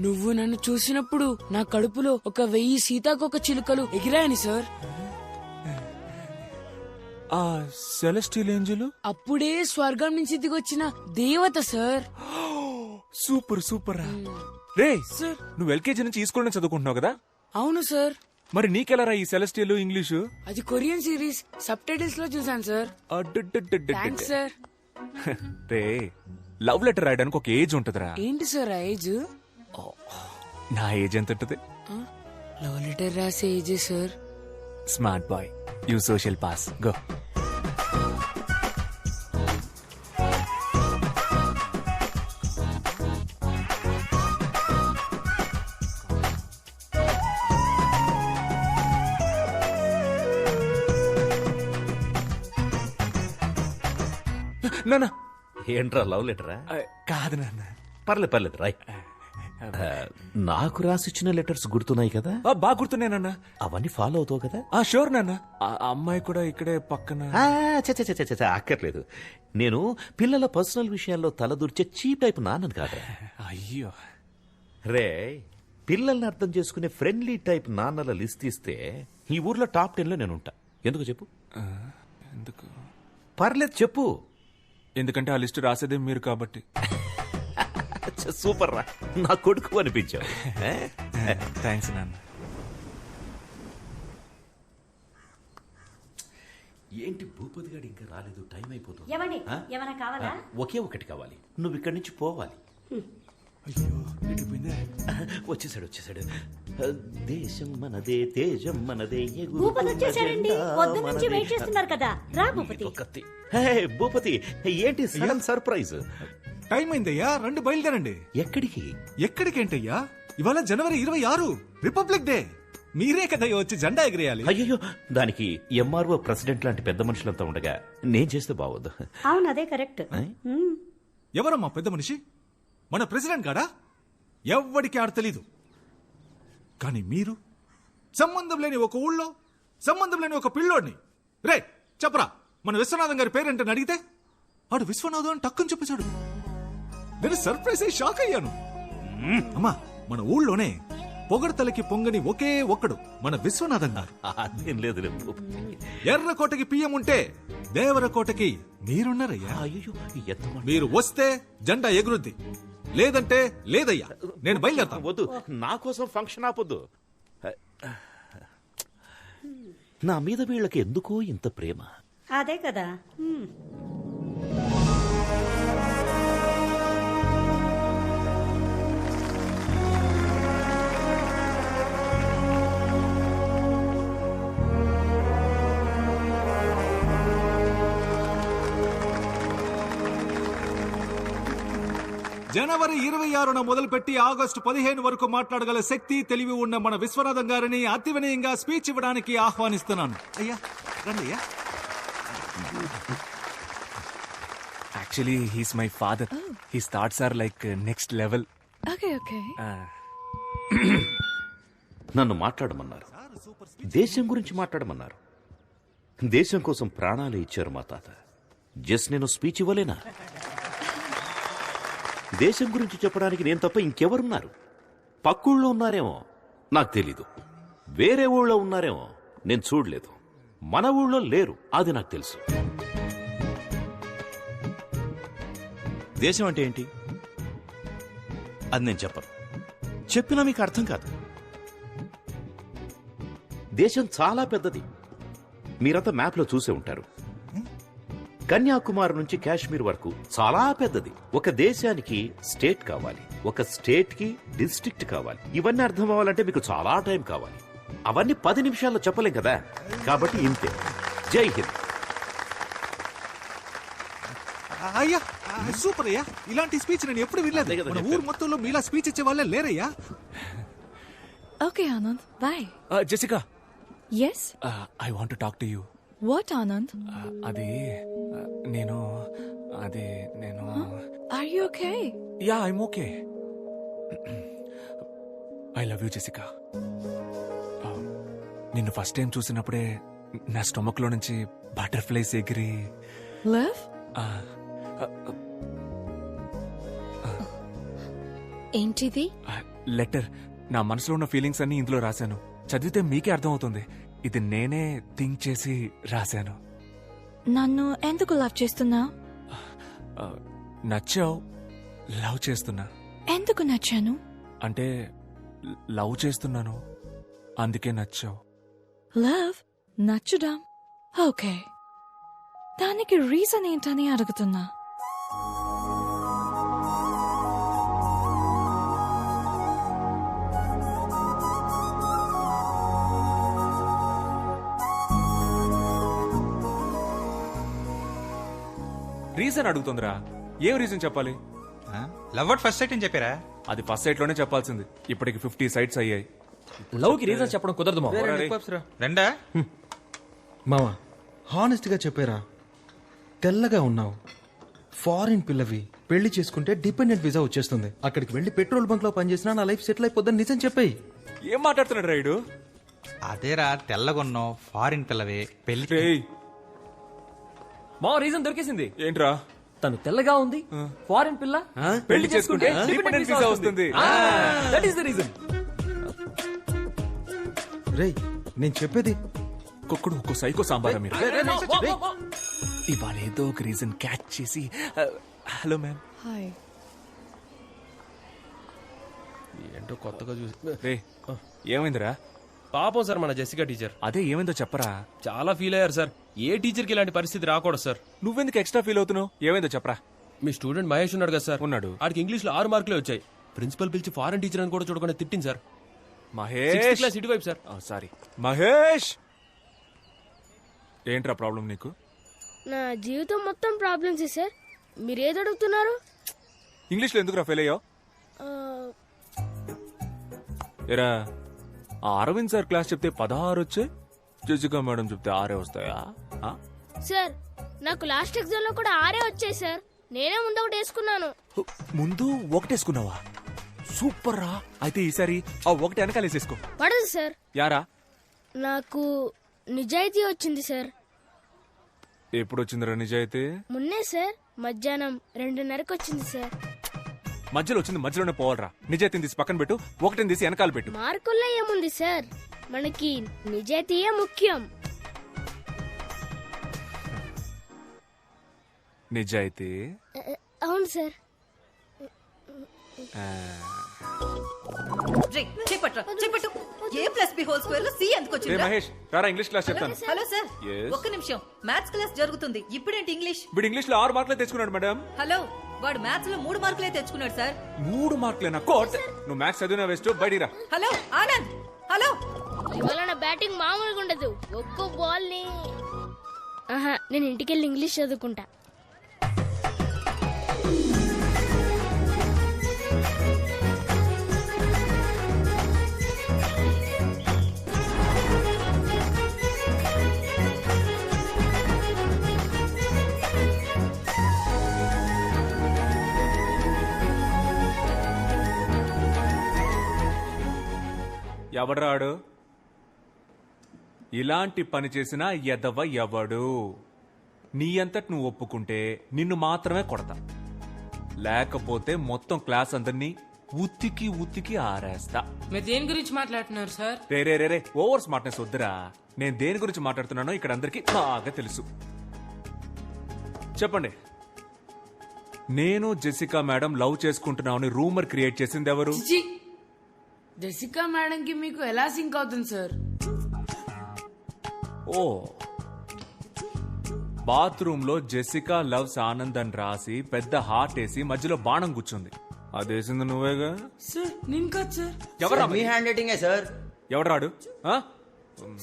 నువ్వు నన్ను చూసినప్పుడు నా కడుపులో 1000 సీతాకోక చిలుకలు ఎగిరాయని సార్. ఆ సెలెస్టియల్ ఏంజెల్ అప్పుడే స్వర్గం నుంచి దిగొచ్చిన దేవత సార్. Super super. రే సార్, నువ్వు ఎల్కేజీ నుంచి ఈ స్కూల్ నుంచి చదువుకుంటున్నావు కదా? అవును సార్. మరి నీకెలా రా ఈ సెలెస్టియల్ ఇంగ్లీషు? అది కొరియన్ సిరీస్ సబ్ టైటిల్స్ లో చూసాను సార్. Thanks sir. రే లవ్ లెటర్ రాయడానికి ఒక ఏజ్ ఉంటదిరా. ఏంటి సార్ ఆ ఏజ్? నా ఏజ్ ఎంత ఉంటది? లవ్ లెటర్ రాసే age sir. Smart boy, you social pass, go. నాన్న. ఏంట్రా లవ్ లెటరా? కాదు నాన్న. పర్లేదు రాయ్. నాకు రాసిచ్చిన లెటర్స్ గుర్తున్నాయి కదా? బాగా గుర్తున్నాయనన్నా. అవన్నీ ఫాలో అవుతావు కదా? షూర్ నాన్న. అమ్మాయి కూడా ఇక్కడే పక్కన. అక్కర్లేదు. నేను పిల్లల పర్సనల్ విషయాల్లో తలదూర్చే చీప్ టైప్ నాన్నను కాదు. అయ్యో రే, పిల్లల్ని అర్థం చేసుకునే ఫ్రెండ్లీ టైప్ నాన్నల లిస్ట్ ఇస్తే ఈ ఊర్లో టాప్ 10 లో నేను ఉంటా. ఎందుకు చెప్పు? ఎందుకు? పర్లేదు చెప్పు. ఎందుకంటే ఆ లిస్ట్ రాసేదే మీరు కాబట్టి. సూపర్ రా, నా కొడుకు అనిపించావు. థ్యాంక్స్ నాన్న. ఏంటి భూపతి గారు ఇంకా రాలేదు? టైం అయిపోతుంది. ఏమైనా కావాలా? ఒకే ఒకటి కావాలి. నువ్వు ఇక్కడి నుంచి పోవాలి. వచ్చేసాడు. దేశం మనదే, తేజం మనదే. భూపతి ఏంటి సడన్ సర్ప్రైజ్? టైం అయిందయ్యా, రండి బయలుదేరండి. ఎక్కడికేంటయ్యా? ఇవాళ జనవరి 26 రిపబ్లిక్ డే. మీరే కదా వచ్చి జెండా ఎగిరేయాలి. అయ్యో, దానికి ఎంఆర్ఓ ప్రెసిడెంట్ లాంటి పెద్ద మనుషులంతా ఉండగా నేను చేస్తే బాగోదు. అవును, అదే కరెక్ట్. ఎవరమ్మా పెద్ద మనిషి? మన ప్రెసిడెంట్ గాడా? ఎవ్వడికి ఆడ తెలీదు. కానీ మీరు సంబంధం లేని ఒక ఊళ్ళో సంబంధం లేని ఒక పిల్లోడిని, రే చెప్పరా మన విశ్వనాథం గారి పేరేంటని అడిగితే ఆడు విశ్వనాథం అని టక్కుని చెప్పేశాడు. నేను సర్ప్రైజ్ అయ్యి షాక్ అయ్యాను. అమ్మా, మన ఊళ్ళోనే పొగడతలకి పొంగని ఒకే ఒక్కడు మన విశ్వనాథం గారు. అదేం లేదు. ఎర్రకోటకి పియ్యం ఉంటే దేవరకోటకి మీరున్నారయ్యా. మీరు వస్తే జెండా ఎగురుద్ది, లేదంటే లేదయ్యా. నేను బయలుదేరతాను. వద్దు, నా కోసం ఫంక్షన్ ఆపొద్దు. నా మీద వీళ్ళకి ఎందుకో ఇంత ప్రేమ. అదే కదా. జనవరి 26న మొదలుపెట్టి ఆగస్టు 15 వరకు మాట్లాడగల శక్తి, తెలివి ఉన్న మన విశ్వనాథం గారిని అతి వినయంగా స్పీచ్ ఇవ్వడానికి ఆహ్వానిస్తున్నాను. అయ్యా రండి అయ్యా. Actually he's my father. His thoughts are like next level. నన్ను మాట్లాడమన్నారు, దేశం గురించి మాట్లాడమన్నారు. దేశం కోసం ప్రాణాలు ఇచ్చారు మా తాత. జస్ట్ నేను స్పీచ్ ఇవ్వలేనా? దేశం గురించి చెప్పడానికి నేను తప్ప ఇంకెవరున్నారు? పక్కుళ్ళో ఉన్నారేమో. నాకు తెలీదు. వేరే ఊళ్ళో ఉన్నారేమో, నేను చూడలేదు. మన ఊళ్ళో లేరు, అది నాకు తెలుసు. దేశం అంటే ఏంటి అది నేను చెప్పను. చెప్పినా మీకు అర్థం కాదు. దేశం చాలా పెద్దది. మీరంతా మ్యాప్లో చూసే ఉంటారు. కన్యాకుమారి నుంచి కాశ్మీర్ వరకు చాలా పెద్దది. ఒక దేశానికి స్టేట్ కావాలి, ఒక స్టేట్ కి డిస్ట్రిక్ట్ కావాలి. ఇవన్నీ అర్థం అవ్వాలంటే మీకు చాలా టైం కావాలి. అవన్నీ 10 నిమిషాల్లో చెప్పలేం కదా. కాబట్టి ఇంతే. జై హింద్. అయ్యా సూపర్ అయ్యా, ఇలాంటి స్పీచ్ నేను ఎప్పుడు వినలేదు. మన ఊరు మొత్తంలో మీలా స్పీచ్ ఇచ్చే వాళ్ళే లేరయ్యా. Okay, Anand. Bye. Jessica, Yes? I want to talk to you. What, Anand? అది నేను Are you okay? Yeah I'm okay. I love you Jessica. నిన్ను ఫస్ట్ టైం చూసినప్పుడే నా స్టొమక్ లో నుంచి బటర్ఫ్లైస్ ఎగిరి Love? ఏంటిది? లెటర్. నా మనసులో ఉన్న ఫీలింగ్స్ అన్ని ఇందులో రాశాను. చదివితే మీకే అర్థమవుతుంది. ఇది నేనే థింక్ చేసి రాశాను. నన్ను ఎందుకు లవ్ చేస్తున్నావు? నచ్చావు, లవ్ చేస్తున్నా. ఎందుకు నచ్చాను? అంటే లవ్ చేస్తున్నాను, అందుకే నచ్చావు. లవ్ నచ్చడం ఓకే, దానికి రీజన్ ఏంటని అడుగుతున్నా. రీజన్ అడుగుతుందిరా. ఏం రీజన్ చెప్పాలి? లవ్ అట్ ఫస్ట్ సైట్ అని చెప్పారా? అది ఫస్ట్ సైట్ లోనే చెప్పాల్సింది. ఇప్పటికి 50 సైట్స్ అయ్యాయి. లవ్ కి రీజన్ చెప్పడం కుదరదు మావా. రెండా మావా, హానెస్ట్ గా చెప్పారా? తెల్లగా ఉన్నావు, ఫారిన్ పిల్లవి, పెళ్లి చేసుకుంటే డిపెండెంట్ వీసా వచ్చేస్తుంది. అక్కడికి వెళ్లి పెట్రోల్ బంక్ లో పనిచేసినా నా లైఫ్ సెటిల్ అయిపోద్దని నిజం చెప్పాయి. ఏం మాట్లాడుతున్నాడు రైడు? అదేరా, తెల్లగొన్నావు, ఫారిన్ పిల్లవే, పెళ్లి. మా రీజన్ దొరికేసింది. ఏంట్రా? తను తెల్లగా ఉంది, ఫారిన్ పిల్ల, పెళ్లి చేసుకుంటే డిపెండెంట్ వీసా వస్తుంది. That is the reason. రేయ్, నేను చెప్పేది కుక్కుడు ఒక్కో సైకో సాంబారా మీరు. ఇవాళ ఏదో ఒక రీజన్ క్యాచ్ చేసి హలో మ్యామ్. హాయ్. ఏంటో కొత్తగా చూసి. రే, ఏమైందిరా? పాపం సార్ మన జెసికా టీచర్. అదే ఏమైందో చెప్పరా. చాలా ఫీల్ అయ్యారు సార్. ఏ టీచర్ కి ఇలాంటి పరిస్థితి రాకూడదు సార్. నువ్వెందుకు ఎక్స్ట్రా ఫీల్ అవుతున్నావు? ఏమైందో చెప్పరా. మీ స్టూడెంట్ మహేష్ ఉన్నాడు కదా సార్. ఉన్నాడు. ఆడికి ఇంగ్లీష్ లో 6 మార్కులే వచ్చాయి. ప్రిన్సిపల్ పిలిచి ఫారెన్ టీచర్ అని కూడా చూడకుండా తిట్టింది సార్. మహేష్ 6th క్లాస్ ఇటువైపు సార్. సారీ మహేష్. ఏంట్రా ప్రాబ్లం నీకు? నా జీవితం మొత్తం ప్రాబ్లమ్స్ సార్. మీరేది అడుగుతున్నారు? ఇంగ్లీష్లో ఎందుకురా ఫెయిల్ అయ్యావు? ఎరా, ఆ అరవింద్ సార్ క్లాస్ చెప్తే 16 వచ్చాయి, జెసికా మేడం చెప్తే 6 వస్తాయా? సార్, నాకు లాస్ట్ ఎగ్జామ్ లో కూడా 6 వచ్చాయి సార్. నేనే ముందు ఒకటి వేసుకున్నాను. ముందు ఒకటేసుకున్నావా? సూపర్ రా. అయితే ఈసారి ఆ ఒకటి వెనకాలేసేసుకో. పడదు సార్. యారా? నాకు నిజాయితీ వచ్చింది సార్. ఎప్పుడు వచ్చిందిరా నిజాయితీ? మొన్నే సార్, మధ్యాహ్నం 2:30కి వచ్చింది సార్. మధ్యలో వచ్చింది మధ్యలోనే పోవాలరా. నిజాయితీని తీసి పక్కన పెట్టు, ఒకటిని తీసి వెనకాల పెట్టు. మార్కుల్లో ఏముంది సార్, మనకి నిజాయితీయే ముఖ్యం. నిజాయితీ? అవును సార్. చెప్పట్టు. A+B² C ఎందుకు వచ్చింది? మహేష్ రారా, ఇంగ్లీష్ క్లాస్ చెప్తాను. Hello sir, Yes. ఒక్క నిమిషం. మ్యాథ్స్ క్లాస్ జరుగుతుంది. ఇప్పుడేంటి ఇంగ్లీష్? వీడు ఇంగ్లీష్ లో 6 మార్కులే తెచ్చుకున్నాడు మేడం. హలో, వాడు మ్యాథ్స్ లో 3 మార్కులే తెచ్చుకున్నాడు సార్. 3 మార్కులేనా? కోట్, నువ్వు మ్యాథ్స్ చదివినా వేస్ట్, బయటిరా. Hello Anand, hello. ఇవాళ నా బ్యాటింగ్ మామూలుగా ఉండదు. ఒక్కో బాల్ ని నేను ఇంటికెళ్ళి ఇంగ్లీష్ చదువుకుంటా. ఎవడ్రాడు? ఇలాంటి పని చేసిన ఎదవ ఎవడు? నీ అంతటి నువ్వు ఒప్పుకుంటే నిన్ను మాత్రమే కొడతా, లేకపోతే మొత్తం క్లాస్ అందరినీ ఉత్తికి ఉత్తికి ఆరేస్తా. మీరు దేని గురించి మాట్లాడుతున్నారు సార్? రే రే రే రే ఓవర్ స్మార్ట్నెస్ వద్దురా. నేను దేని గురించి మాట్లాడుతున్నానో ఇక్కడ అందరికీ బాగా తెలుసు. చెప్పండి, నేను జెసికా మేడం లవ్ చేసుకుంటున్నామని రూమర్ క్రియేట్ చేసింది ఎవరు? జెసికా మేడం కి మీకు ఎలా సింక్ అవుతుంది సార్? ఓ, బాత్రూమ్ లో జెసికా లవ్స్ ఆనంద్ అని రాసి పెద్ద హార్ట్ వేసి మధ్యలో బాణం కూర్చుంది. అదేసింది నువ్వేగా? సార్ నేను కాదు సార్. ఎవరా మీ హ్యాండ్ రైటింగే సార్. ఎవరాడు?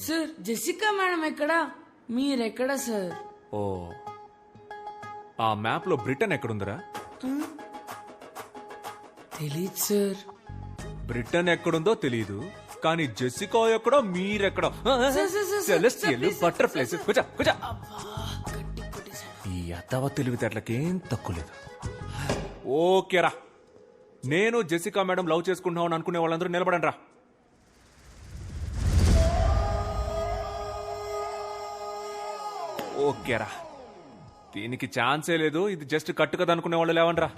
సార్ జెసికా మేడం ఎక్కడా, మీరెక్కడా సార్? ఓ, ఆ మ్యాప్ లో బ్రిటన్ ఎక్కడుందిరా? తెలీదు సార్. బ్రిటన్ ఎక్కడుందో తెలీదు, కానీ జెసికా ఎక్కడో మీరెక్కడో. Celestial butterflies. కూర్చో కూర్చో. ఈ అత్తవ తెలివితేటలకేం తక్కువ లేదు. ఓకేరా, నేను జెసికా మేడం లవ్ చేసుకుంటున్నామని అనుకునే వాళ్ళందరూ నిలబడండి రా. ఓకేరా, దీనికి ఛాన్సే లేదు, ఇది జస్ట్ కట్టు కదా అనుకునే వాళ్ళు లేవండి రా.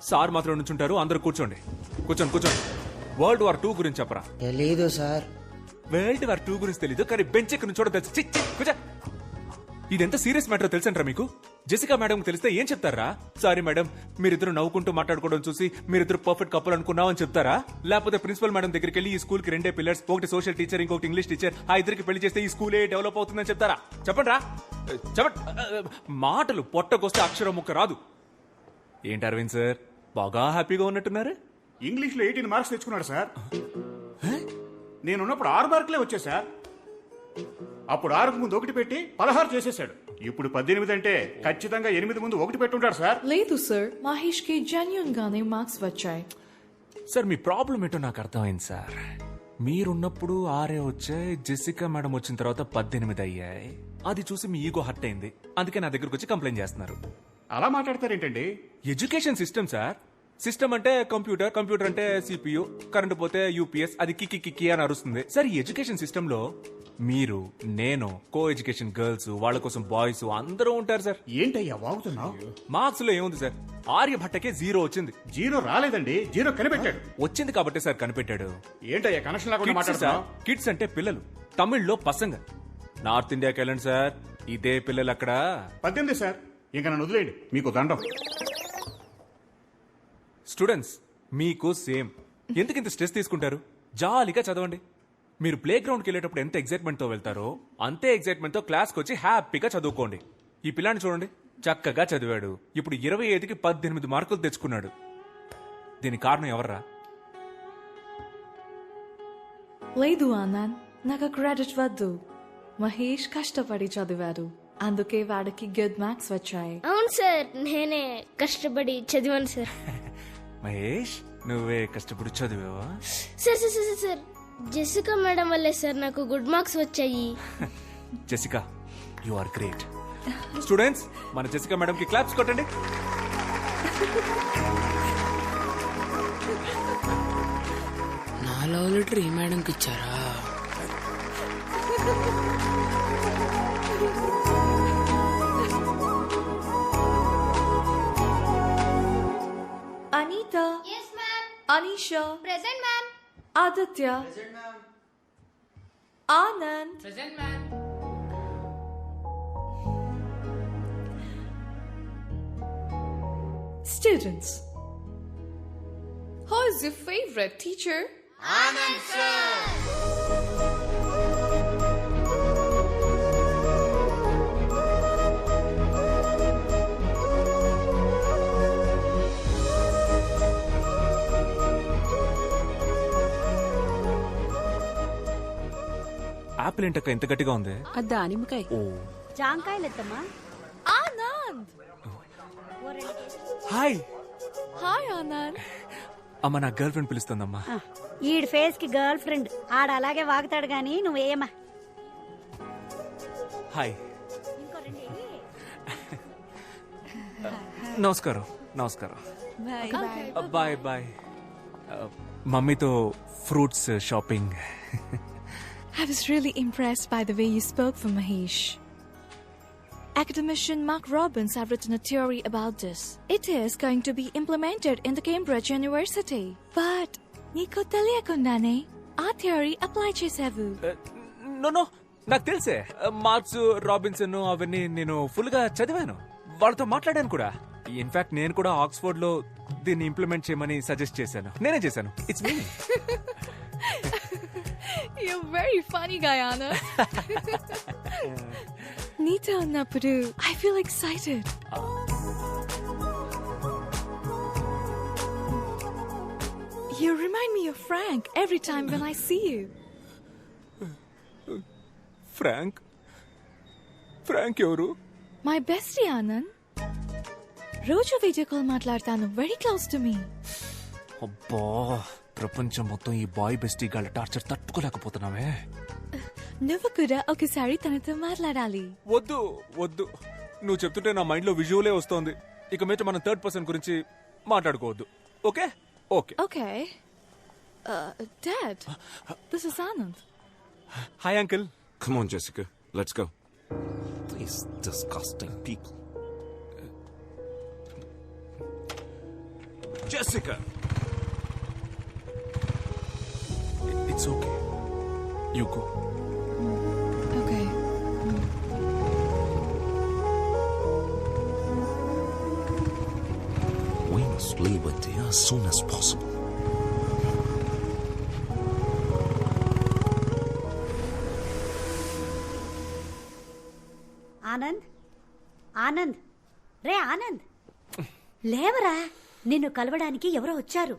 సార్ మాత్రం నుంచుంటారు, అందరూ కూర్చోండి. కూర్చోండి కూర్చోండి. వరల్డ్ వార్ 2 గురించి చెప్పరా? తెలీదు సార్. వరల్డ్ వార్ 2 గురించి తెలీదు, కానీ బెంచ్ ఎక్కడి నుంచో తెలుసు. కూర్చో. ఇదెంత సీరియస్ మ్యాటర్ తెలుసంటారా మీకు? జెసికా మేడం తెలిస్తే ఏం చెప్తారా? సారీ మేడం, మీరిద్దరు నవ్వుకుంటూ మాట్లాడుకోవడం చూసి మీరిద్దరు పర్ఫెక్ట్ కప్పులు అనుకున్నామని చెప్తారా? లేకపోతే ప్రిన్సిపల్ మేడం దగ్గరికి వెళ్ళి ఈ స్కూల్ కి 2 పిల్లర్స్, ఒకటి సోషల్ టీచర్, ఇంకొకటి ఇంగ్లీష్ టీచర్, ఆ ఇద్దరికి పెళ్లి చేస్తే ఈ స్కూలే డెవలప్ అవుతుందని చెప్తారా? చెప్పండి రా, చెప్పండి. మాటలు పొట్టకొస్తే అక్షరం ముక్క రాదు. ఏంటి అరవింద్ సార్, బాగా హ్యాపీగా ఉన్నట్టున్నారు? ఇంగ్లీష్ లో 18 మార్క్స్ తెచ్చుకున్నాడు సార్. నేనున్నప్పుడు 6 మార్కులే వచ్చాయి సార్. అప్పుడు 6కు ముందు 1 పెట్టి 16 చేసేసాడు. ఇప్పుడు 18 అంటే ఖచ్చితంగా 8 ముందు 1 పెట్టుంటాడు సార్. లేదు సార్, మహేష్ కి జెన్యూన్ గానే మార్క్స్ వచ్చాయి. సార్ మీ ప్రాబ్లం ఏంటో నాకు అర్థమైంది సార్. మీరున్నప్పుడు 6 వచ్చాయి, జెసికా మేడం వచ్చిన తర్వాత 18 అయ్యాయి. అది చూసి మీ ఈగో హర్ట్ అయింది, అందుకే నా దగ్గరకు వచ్చి కంప్లైంట్ చేస్తున్నారు. అలా మాట్లాడతారేంటండి? Education system sir. సిస్టమ్ అంటే కంప్యూటర్, కంప్యూటర్ అంటే సిపియు, కరెంట్ పోతే యూపీఎస్, అది కిక్కి కిక్కి అని అరుస్తుంది. సార్ ఈ ఎడ్యుకేషన్ సిస్టమ్ లో మీరు, నేను, కో ఎడ్యుకేషన్ గర్ల్స్, వాళ్ళ కోసం బాయ్స్ అందరూ ఉంటారు సార్. ఏంటయ్యా వాగుతున్నావు? మార్క్స్ లో ఏముంది సార్? ఆర్యభట్టకే 0 వచ్చింది. 0 రాలేదండి, 0 కనిపెట్టాడు. వచ్చింది కాబట్టి సార్ కనిపెట్టాడు. ఏంటయ్యా కనెక్షన్ లేకుండా మాట్లాడుతున్నావు? కిడ్స్ అంటే పిల్లలు, తమిళ్లో పసంగ. నార్త్ ఇండియాకి వెళ్ళండి సార్, ఇదే పిల్లలు అక్కడ. 18 సార్, ఇంకా నన్ను వదిలేయండి, మీకు దండం. స్టూడెంట్స్ మీకు సేమ్. ఎందుకు ఇంత స్ట్రెస్ తీసుకుంటారు? జాలీగా చదవండి. మీరు ప్లే గ్రౌండ్కి వెళ్ళేటప్పుడు ఎంత ఎగ్జైట్మెంట్ తో వెళ్తారో అంతే ఎగ్జైట్మెంట్ తో క్లాస్కి వచ్చి హ్యాపీగా చదువుకోండి. ఈ పిల్లాన్ని చూడండి, చక్కగా చదివాడు, ఇప్పుడు 25కి 18 మార్కులు తెచ్చుకున్నాడు. దీనికి కారణం ఎవర్రా? లేదు ఆనంద్, నాకు క్రెడిట్ వద్దు. మహేష్ కష్టపడి చదివాడు, అందుకే వాడికి గుడ్ మార్క్స్ వచ్చాయి. అవును సార్, నేనే కష్టపడి చదివాను సార్. మహేష్, నువ్వే కష్టపడి చదివావా? Sir sir sir sir, Jessica madam వల్లే సార్ నాకు గుడ్ మార్క్స్ వచ్చాయి. Jessica, you are great. Students, మన జెసికా మేడం కి క్లాప్స్ కొట్టండి. నా లవ్ లెటర్ ఈ మేడంకి ఇచ్చారా? Anita. Yes, ma'am. Anisha. Present, ma'am. Aditya. Present, ma'am. Anand. Present, ma'am. Students, who is your favorite teacher? Anand sir. Apple ఏంటక్క ఇంత గట్టిగా ఉంది? దానిమ్మకాయ. ఓ, జాంకాయలెత్తమ్మా. Anand. హాయ్. Hi, Anand. అమ్మ, నా గర్ల్ ఫ్రెండ్ పిలుస్తుందమ్మా. ఈడి ఫేస్ కి గర్ల్ ఫ్రెండ్ ఆడ అలాగే వాగుతాడు గాని నువ్వేమా. హాయ్. నమస్కారం. నమస్కారం. Bye bye. మమ్మీతో fruits shopping. I was really impressed by the way you spoke for Mahesh. Academician Mark Robbins have written a theory about this. It is going to be implemented in the Cambridge University. But నీకు తెలియకుండానే ఆ theory apply చేసావు. No నాకు తెలుసే. Marks, Robinson అవన్నీ నేను full గా చదివాను. వాళ్ళతో మాట్లాడాను కూడా. ఇన్ఫాక్ట్ నేను కూడా ఆక్స్ఫోర్డ్ లో దీన్ని ఇంప్లిమెంట్ చేయమని సజెస్ట్ చేశాను. నేనే చేశాను. It's me. You're very funny, Guyana. నీతో ఉన్నప్పుడు I feel excited. You remind me of Frank every time when I see you. Frank ఎవరు? My bestie, Anand. రోజు వీడియో కాల్ మాట్లాడతాను. Very close to me. అబ్బా, ప్రపంచం మొత్తం ఈ బాయ్ బెస్టీ గాళ్ళ టార్చర్ తట్టుకోలేకపోతున్నావే. నువ్వు కూడా ఒకసారి తనతో మాట్లాడాలి. వద్దు. నువ్వు చెప్తుంటే నా మైండ్ లో విజువలే వస్తోంది. ఇక మీద మనం థర్డ్ పర్సన్ గురించి మాట్లాడుకోవద్దు. Okay? Okay. Dad, this is Anand. Hi, Uncle. Come on, Jessica. Let's go. These disgusting people. Jessica! It's okay. You go. Okay. We must leave India as soon as possible. Anand రే ఆనంద్, లేవరా. నిన్ను కలవడానికి ఎవరో వచ్చారు.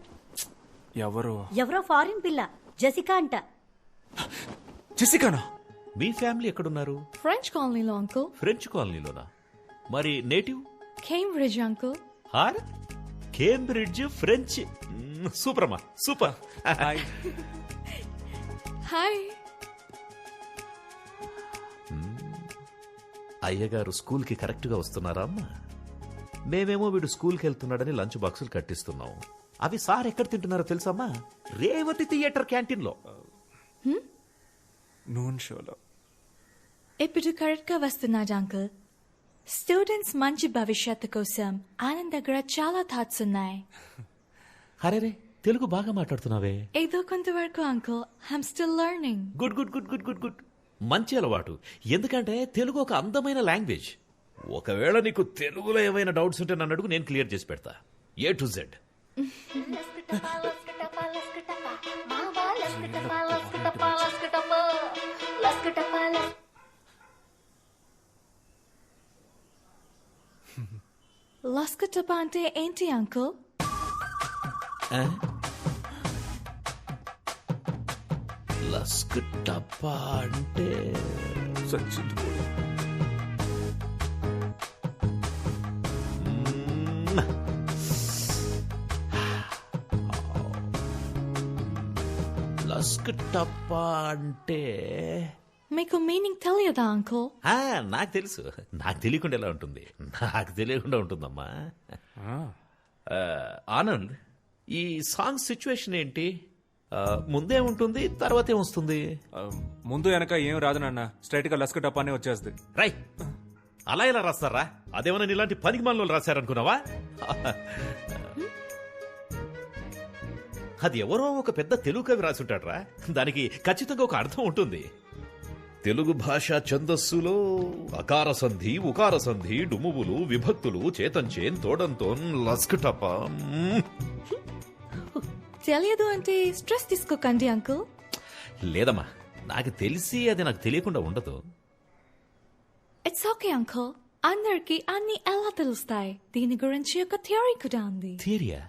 ఎవరో foreign పిల్ల, Jessica అంట. జెసికానా? మీ family ఎక్కడున్నారు? French colony లో అంకుల్. ఫ్రెంచ్ కాలనీలోనా? మరి native? Cambridge uncle. Cambridge French. Super అమ్మా, సూపర్. హాయ్. అయ్యగారు స్కూల్ కి కరెక్ట్ గా వస్తున్నారా అమ్మా? మేమేమో వీడు స్కూల్ కి వెళ్తున్నాడని లంచ్ బాక్సులు కట్టిస్తున్నాం. అవి సార్ ఎక్కడ తింటున్నారో తెలుసమ్మా? రేవతి థియేటర్ క్యాంటీన్ లో. నూన్ షోలో. ఇప్పుడు కరెక్ట్ గా వస్తున్నాడు అంకుల్. స్టూడెంట్స్ మంచి భవిష్యత్తు కోసం ఆనంద్ దగ్గర చాలా థాట్స్ ఉన్నాయి. అరే, తెలుగు బాగా మాట్లాడుతున్నావే. ఏదో కొంతవరకు uncle. I'm still learning. Good good good good good good. మంచి అలవాటు. ఎందుకంటే తెలుగు ఒక అందమైన లాంగ్వేజ్. ఒకవేళ నీకు తెలుగులో ఏమైనా డౌట్స్ ఉంటే నన్ను అడుగు, నేను క్లియర్ చేసి పెడతా. A to Z. లస్కటప అంటే ఏంటి అంకుల్? లస్కటప అంటే లస్కటప అంటే మీకు మీనింగ్ తెలియదా అంకుల్? నాకు తెలుసు. నాకు తెలియకుండా ఎలా ఉంటుంది? నాకు తెలియకుండా ఉంటుందమ్మా. ఆనంద్, ఈ సాంగ్ సిచ్యువేషన్ ఏంటి? ముందే ఉంటుంది, తర్వాత ఏమొస్తుంది? ముందు వెనక ఏం రాదు నాన్న, స్ట్రైట్ గా లస్కటప్ అనే వచ్చేస్తుంది. రై, అలా ఎలా రాస్తారా? అదేమన్నా ఇలాంటి పనికి మనలో రాశారనుకున్నావా? అది ఎవరో ఒక పెద్ద తెలుగు కవి రాసుంటాడ్రా. దానికి ఖచ్చితంగా ఒక అర్థం ఉంటుంది. తెలుగు భాష ఛందస్సులో అకార సంధి, ఉకార సంధి, డుమువులు, విభక్తులు, చేతంచేన్, తోడంతోన్, లస్కటప. తెలియదు అంటే స్ట్రెస్ తీసుకోకండి అంకుల్. లేదమ్మా, నాకు తెలిసి అది నాకు తెలియకుండా ఉండదు. It's okay uncle. అందరికి అన్ని ఎలా తెలుస్తాయి? దీని గురించి ఒక థియరీ కూడా ఉంది. థియరీయా?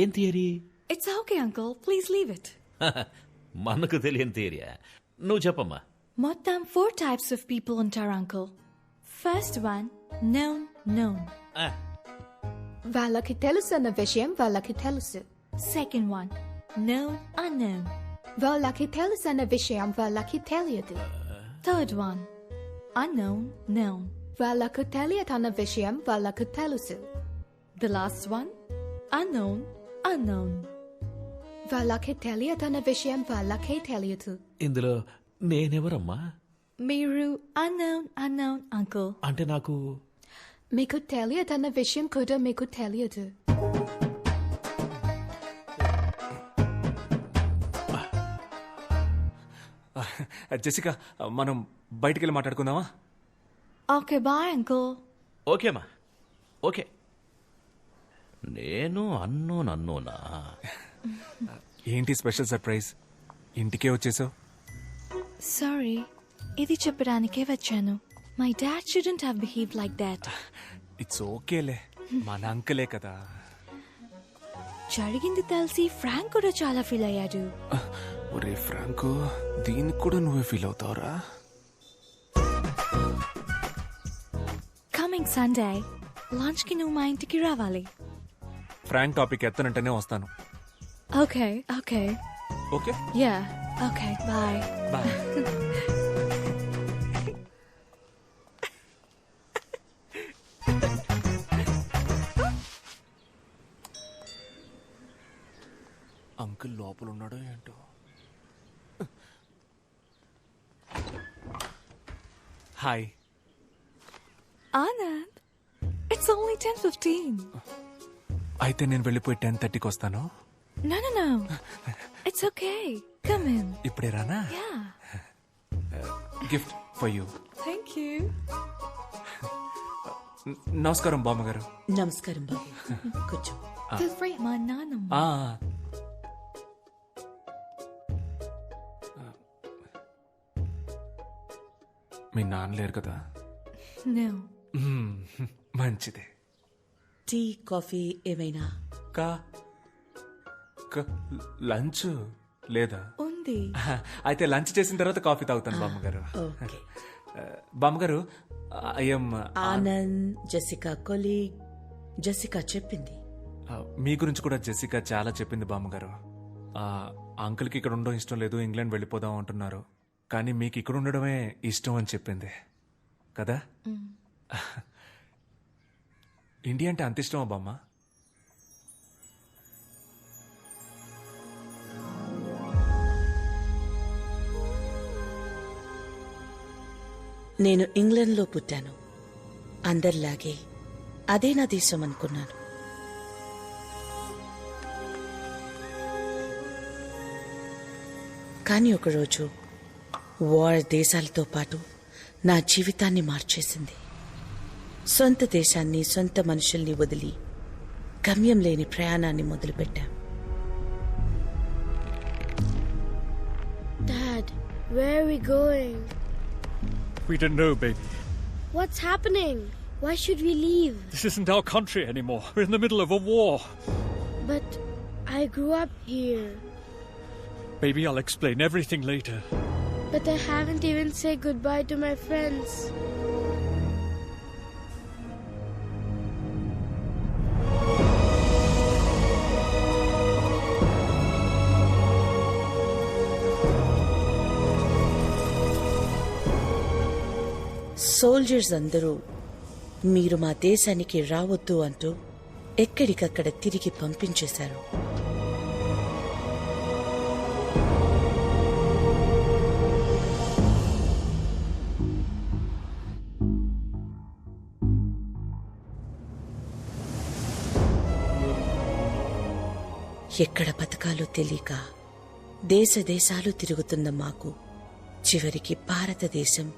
ఏం theory? It's okay uncle, please leave it. మనకు తెలియని థియరీయా? నువ్వు చెప్పమ్మా. మొత్తం 4 types of people ఉంటారు అంకుల్. First one, known. వాళ్ళకి తెలుసు అన్న విషయం వాళ్ళకి తెలుసు. Second one, unknown. వాళ్ళకి తెలుసు అన్న విషయం వాళ్ళకి తెలియదు. Third one, known. వాళ్ళకు తెలియదు అన్న విషయం వాళ్ళకు తెలుసు. The last one, unknown. వాళ్ళకి తెలియదు అన్న విషయం వాళ్ళకే తెలియదు. ఇందులో నేనెవరమ్మా? Miru unknown uncle. అంటే నాకు మీకు తెలియదన్న విషయం కూడా మీకు తెలియదు. జెసికా, మనం బయటికి వెళ్ళి మాట్లాడుకుందామా? Okay, bye uncle. ఓకేమా, ఓకే. నేను అన్నోనా? ఏంటి స్పెషల్ సర్ప్రైజ్? ఇంటికే వచ్చేసావు? Sorry, ఇది చెప్పడానికే వచ్చాను. My dad shouldn't have behaved like that. It's ఓకేలే, మన అంకలే కదా. జరిగింది తెలిసి ఫ్రాంక్ కూడా చాలా ఫీల్ అయ్యాడు. ఒరే ఫ్రాంకు, దీనికి కూడా నువ్వే ఫీల్ అవుతావురా? కమింగ్ సండే లంచ్ కి నువ్వు మా ఇంటికి రావాలి. ఫ్రాంక్ టాపిక్ ఎత్తనంటేనే వస్తాను. Okay okay okay yeah okay bye bye. Uncle లోపల ఉన్నాడో ఏంటో. Hi Anand, it's only 10:15. అయితే నేను వెళ్ళిపోయి 10:30కి వస్తాను. No, no, no. It's okay. Come in. ఇప్పుడే రానా? Yeah. Gift for you. Thank you. నమస్కారం బామ్మగారు. నమస్కారం బాబు. కూర్చో. Feel free. మా నాన్నమ్మ. మీ నాన్న లేరు కదా? No. మంచిదే. టీ కాఫీ ఏమైనా? లంచ్ లేదా? ఉంది. అయితే లంచ్ చేసిన తర్వాత కాఫీ తాగుతాను బామ్మగారు. బామ్మగారు, I'm Anand, Jessica colleague. Jessica చెప్పింది. మీ గురించి కూడా జెసికా చాలా చెప్పింది బామ్మగారు. అంకుల్కి ఇక్కడ ఉండడం ఇష్టం లేదు, ఇంగ్లాండ్ వెళ్ళిపోదాం అంటున్నారు. కానీ మీకు ఇక్కడ ఉండడమే ఇష్టం అని చెప్పింది కదా? ఇండియా అంటే అంత ఇష్టమా బామ్మ? నేను ఇంగ్లాండ్లో పుట్టాను. అందరిలాగే అదే నా దేశం అనుకున్నాను. కానీ ఒకరోజు వార్ దేశాలతో పాటు నా జీవితాన్ని మార్చేసింది. సొంత దేశాన్ని, సొంత మనుషుల్ని వదిలి గమ్యం లేని ప్రయాణాన్ని మొదలుపెట్టాం. Dad, where are we going? We don't know, baby. What's happening? Why should we leave? This isn't our country anymore. We're in the middle of a war. But I grew up here. Baby, I'll explain everything later. But I haven't even said goodbye to my friends. Soldiers అందరూ మీరు మా దేశానికి రావద్దు అంటూ ఎక్కడికక్కడ తిరిగి పంపించేశారు. ఎక్కడ బతకాలో తెలియక దేశాలు తిరుగుతున్న మాకు చివరికి భారతదేశం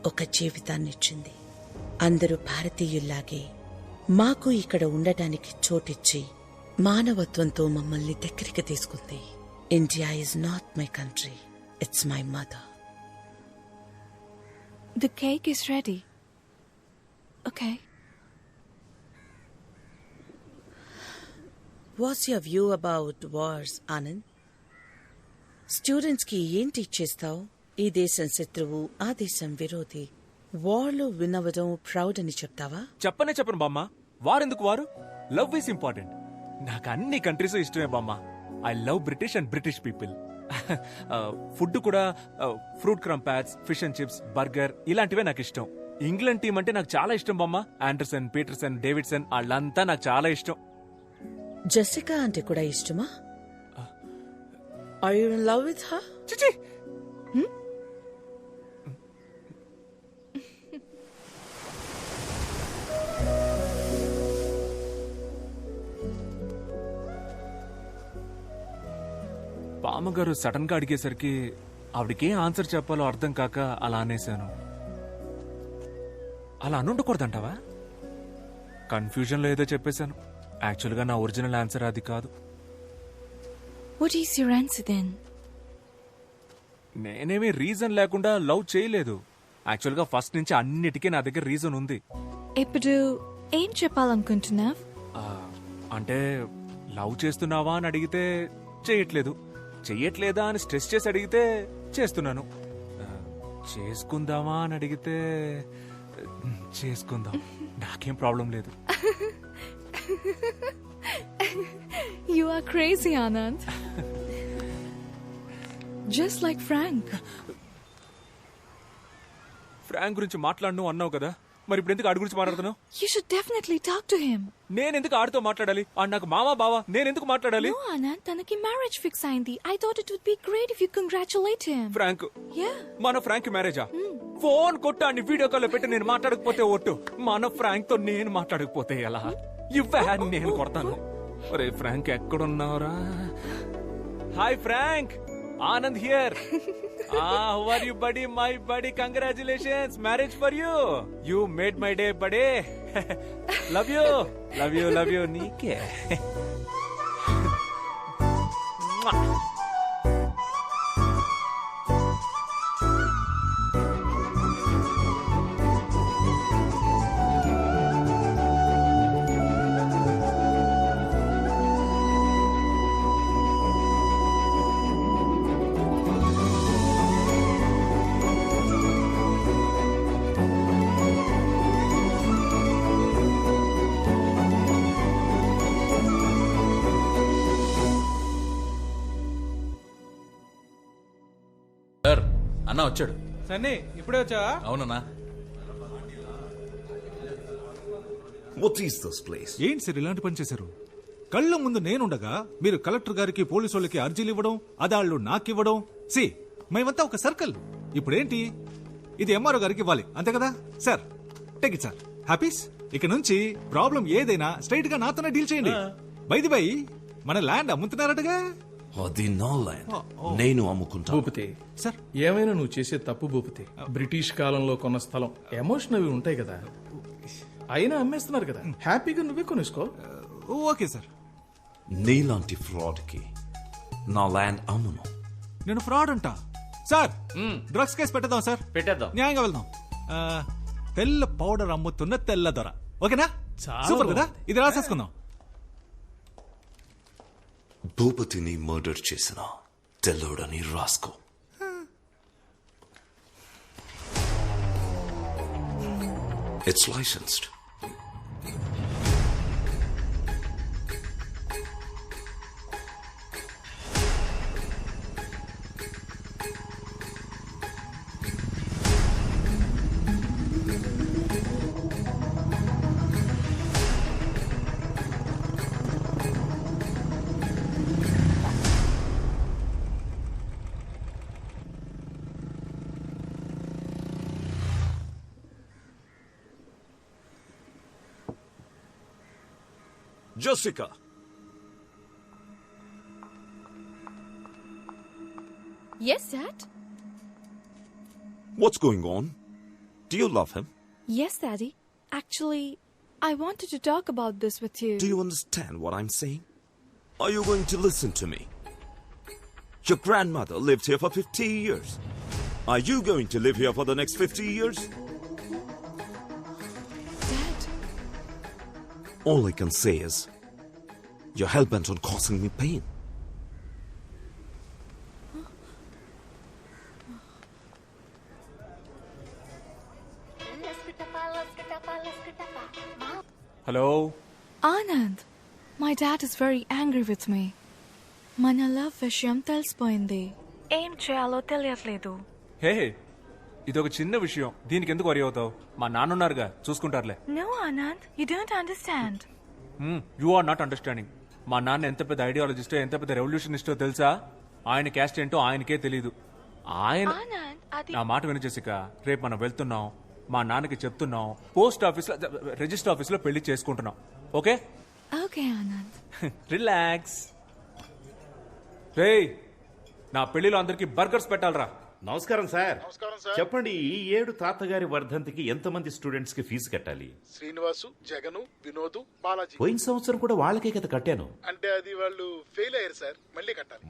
ఒక జీవితాన్నిచ్చింది. అందరూ భారతీయుల్లాగే మాకు ఇక్కడ ఉండటానికి చోటిచ్చి మానవత్వంతో మమ్మల్ని దగ్గరికి తీసుకుంది. India is not my country, it's my mother. The cake is ready. Okay. What's your view about wars, Anand? Students కి ఏం టీచ్ చేస్తావు? ఈ దేశం శత్రువు, ఆ దేశం విరోధి. వార్లో వినవడం ప్రౌడ్ అని చెప్తావా? చెప్పను బామ్మ. వారెందుకు వారు? Love is important. నాకు అన్ని కంట్రీస్ ఇష్టమే బామ్మ. I love British and British people. Food కూడా fruit crumpets, fish and chips, burger ఇలాంటివే నాకు ఇష్టం. ఇంగ్లాండ్ టీం అంటే నాకు చాలా ఇష్టం బామ్మ. ఆండర్సన్, పీటర్సన్, డేవిడ్సన్ వాళ్ళంతా నాకు చాలా ఇష్టం. జెసికా అంటే కూడా ఇష్టమా? Are you in love with her? చిచి, మామగారు సడన్ గా అడిగేసరికి ఆవిడకేం ఆన్సర్ చెప్పాలో అర్థం కాక అలా అనేశాను. అలా అనుండకూడదంటావా? కన్ఫ్యూజన్ లో ఏదో చెప్పేశాను. యాక్చువల్ గా నా ఒరిజినల్ ఆన్సర్ అది కాదు. What is your answer then? నేనేమీ రీజన్ లేకుండా లవ్ చేయలేదు. యాక్చువల్ గా ఫస్ట్ నుంచి అన్నిటికీ నా దగ్గర రీజన్ ఉంది. ఇప్పుడు ఏం చెప్పాలనుకుంటున్నావ్? అంటే లవ్ చేస్తున్నావా అని అడిగితే చేయట్లేదు, చెయ్యట్లేదా అని స్ట్రెస్ చేసి అడిగితే చేస్తున్నాను, చేసుకుందామా అని అడిగితే చేసుకుందాం. నాకేం ప్రాబ్లం లేదు. You are crazy, Anand. Just like Frank. Frank గురించి మాట్లాడను అన్నావు కదా, మరి ఇప్పుడు ఎందుకు ఆడి గురించి మాట్లాడుతున్నావు? You should definitely talk to him. నేనెందుకు ఆడితో మాట్లాడాలి? ఆడు నాకు మావా బావా, నేనెందుకు మాట్లాడాలి? No, Anand, తనకి మ్యారేజ్ ఫిక్స్ అయింది. I thought it would be great if you congratulate him. Frank? Yeah. మన ఫ్రాంక్ మ్యారేజా? ఫోన్ కొట్టాన్ని వీడియో కాల్ పెట్టి నేను మాట్లాడకపోతే ఒట్టు, మన ఫ్రాంక్ తో నేను మాట్లాడకపోతే ఎలా? ఇవ్వే నేను కొడతాను. ఒరే ఫ్రాంక్ ఎక్కడున్నావురా? Hi Frank, Anand here. How are you, buddy? My buddy, congratulations, marriage for you. You made my day, buddy. Love you, love you, love you. నీకే. అన్నా వచ్చాడు. సన్నీ ఇప్పుడే వచ్చావా? అవునన్నా. What is this place? ఏంటి సార్ ఇలాంటి పని చేశారు? కళ్ళ ముందు నేనుండగా మీరు కలెక్టర్ గారికి పోలీసు వాళ్ళకి అర్జీలు ఇవ్వడం, అదాళ్ళు నాకివ్వడం. సి మేమంతా ఒక సర్కిల్. ఇప్పుడేంటి ఇది ఎంఆర్ఓ గారికి ఇవ్వాలి అంతే కదా sir? Take it sir. Happies. ఇక నుంచి ప్రాబ్లం ఏదైనా స్ట్రైట్ గా నాతోనే డీల్ చేయండి. బైది బై మన ల్యాండ్ అమ్ముతున్నారటగా? అది నా ల్యాండ్, నేను అమ్ముకుంటా. భూపతి సార్, ఏమైనా నువ్వు చేసే తప్పు భూపతి. బ్రిటిష్ కాలంలో కొన్న స్థలం, ఎమోషన్ అవి ఉంటాయి కదా. అయినా అమ్మేస్తున్నారు కదా, హ్యాపీగా నువ్వే కొనేసుకో. Okay sir. నీలాంటి ఫ్రాడ్ కి నా ల్యాండ్ అమ్మును. నేను ఫ్రాడ్ అంటా సార్? డ్రగ్స్ కేసు పెట్టేద్దాం సార్. పెట్టేద్దాం. న్యాయంగా వెళ్దాం. తెల్ల పౌడర్ అమ్ముతున్న తెల్ల దొర. ఓకేనా? సూపర్ కదా. ఇది రాసేసుకుందాం. భూపతిని మర్డర్ చేసిన తెల్లోడని రాసుకో. It's licensed. Jessica. Yes, Dad? What's going on? Do you love him? Yes, Daddy. Actually, I wanted to talk about this with you. Do you understand what I'm saying? Are you going to listen to me? Your grandmother lived here for 50 years. Are you going to live here for the next 50 years? Dad. All I can say is, you're hell-bent on causing me pain. Hello? Anand, my dad is very angry with me. మన love విషయం తెలిసిపోయింది. ఏం చేయాలో తెలియట్లేదు. హే, ఇదొక చిన్న విషయం, దీనికి ఎందుకు వరి అవుతావు? మా నాన్నున్నారుగా, చూసుకుంటారులే. No, Anand, you don't understand. You are not understanding. మా నాన్న ఎంత పెద్ద ఐడియాలజిస్టో, ఎంత పెద్ద రెవల్యూషనిస్టో తెలుసా? ఆయన క్యాస్ట్ ఏంటో ఆయనకే తెలీదు. ఆయన నా మాట వినిచేసిక, రేపు మనం వెళ్తున్నాం, మా నాన్నకి చెప్తున్నాం, పోస్ట్ ఆఫీస్ లో, రిజిస్టర్ ఆఫీస్ లో పెళ్లి చేసుకుంటున్నాం. ఓకే? ఓకే ఆనంద్. రిలాక్స్. రేయ్, నా పెళ్లిలో అందరికి బర్గర్స్ పెట్టాలరా. నమస్కారం సార్. చెప్పండి, ఈ ఏడు తాతగారి వర్ధంతికి ఎంతమంది స్టూడెంట్స్ కి ఫీజు కట్టాలి? శ్రీనివాసు, జగను, వినోదు, బాలాజీ. పోయిన సంవత్సరం కూడా వాళ్ళకే కదా కట్టాను. అంటే అది వాళ్ళు ఫెయిల్ అయ్యారు సార్, మళ్ళీ కట్టాలి.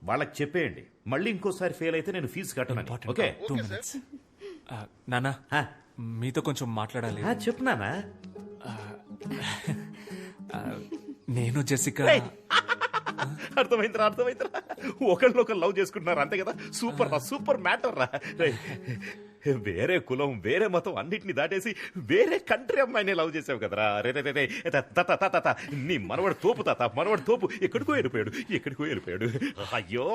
వాళ్ళకి చెప్పేయండి, మళ్ళీ ఇంకోసారి ఫెయిల్ అయితే నేను ఫీజు కట్టను. ఓకే? నానా, మీతో కొంచెం మాట్లాడాలి. చెప్పు నానా. నేను జెసికా. అర్థమైందిరా. ఒకళ్ళొకరు లవ్ చేసుకుంటున్నారు అంతే కదా. సూపర్ మ్యాటర్ రా. వేరే కులం, వేరే మతం అన్నిటిని దాటేసి వేరే కంట్రీ అమ్మాయిని లవ్ చేసావు కదరా. రే నీ మనవడు తోపు ఎక్కడికో వెళ్ళిపోయాడు. అయ్యో,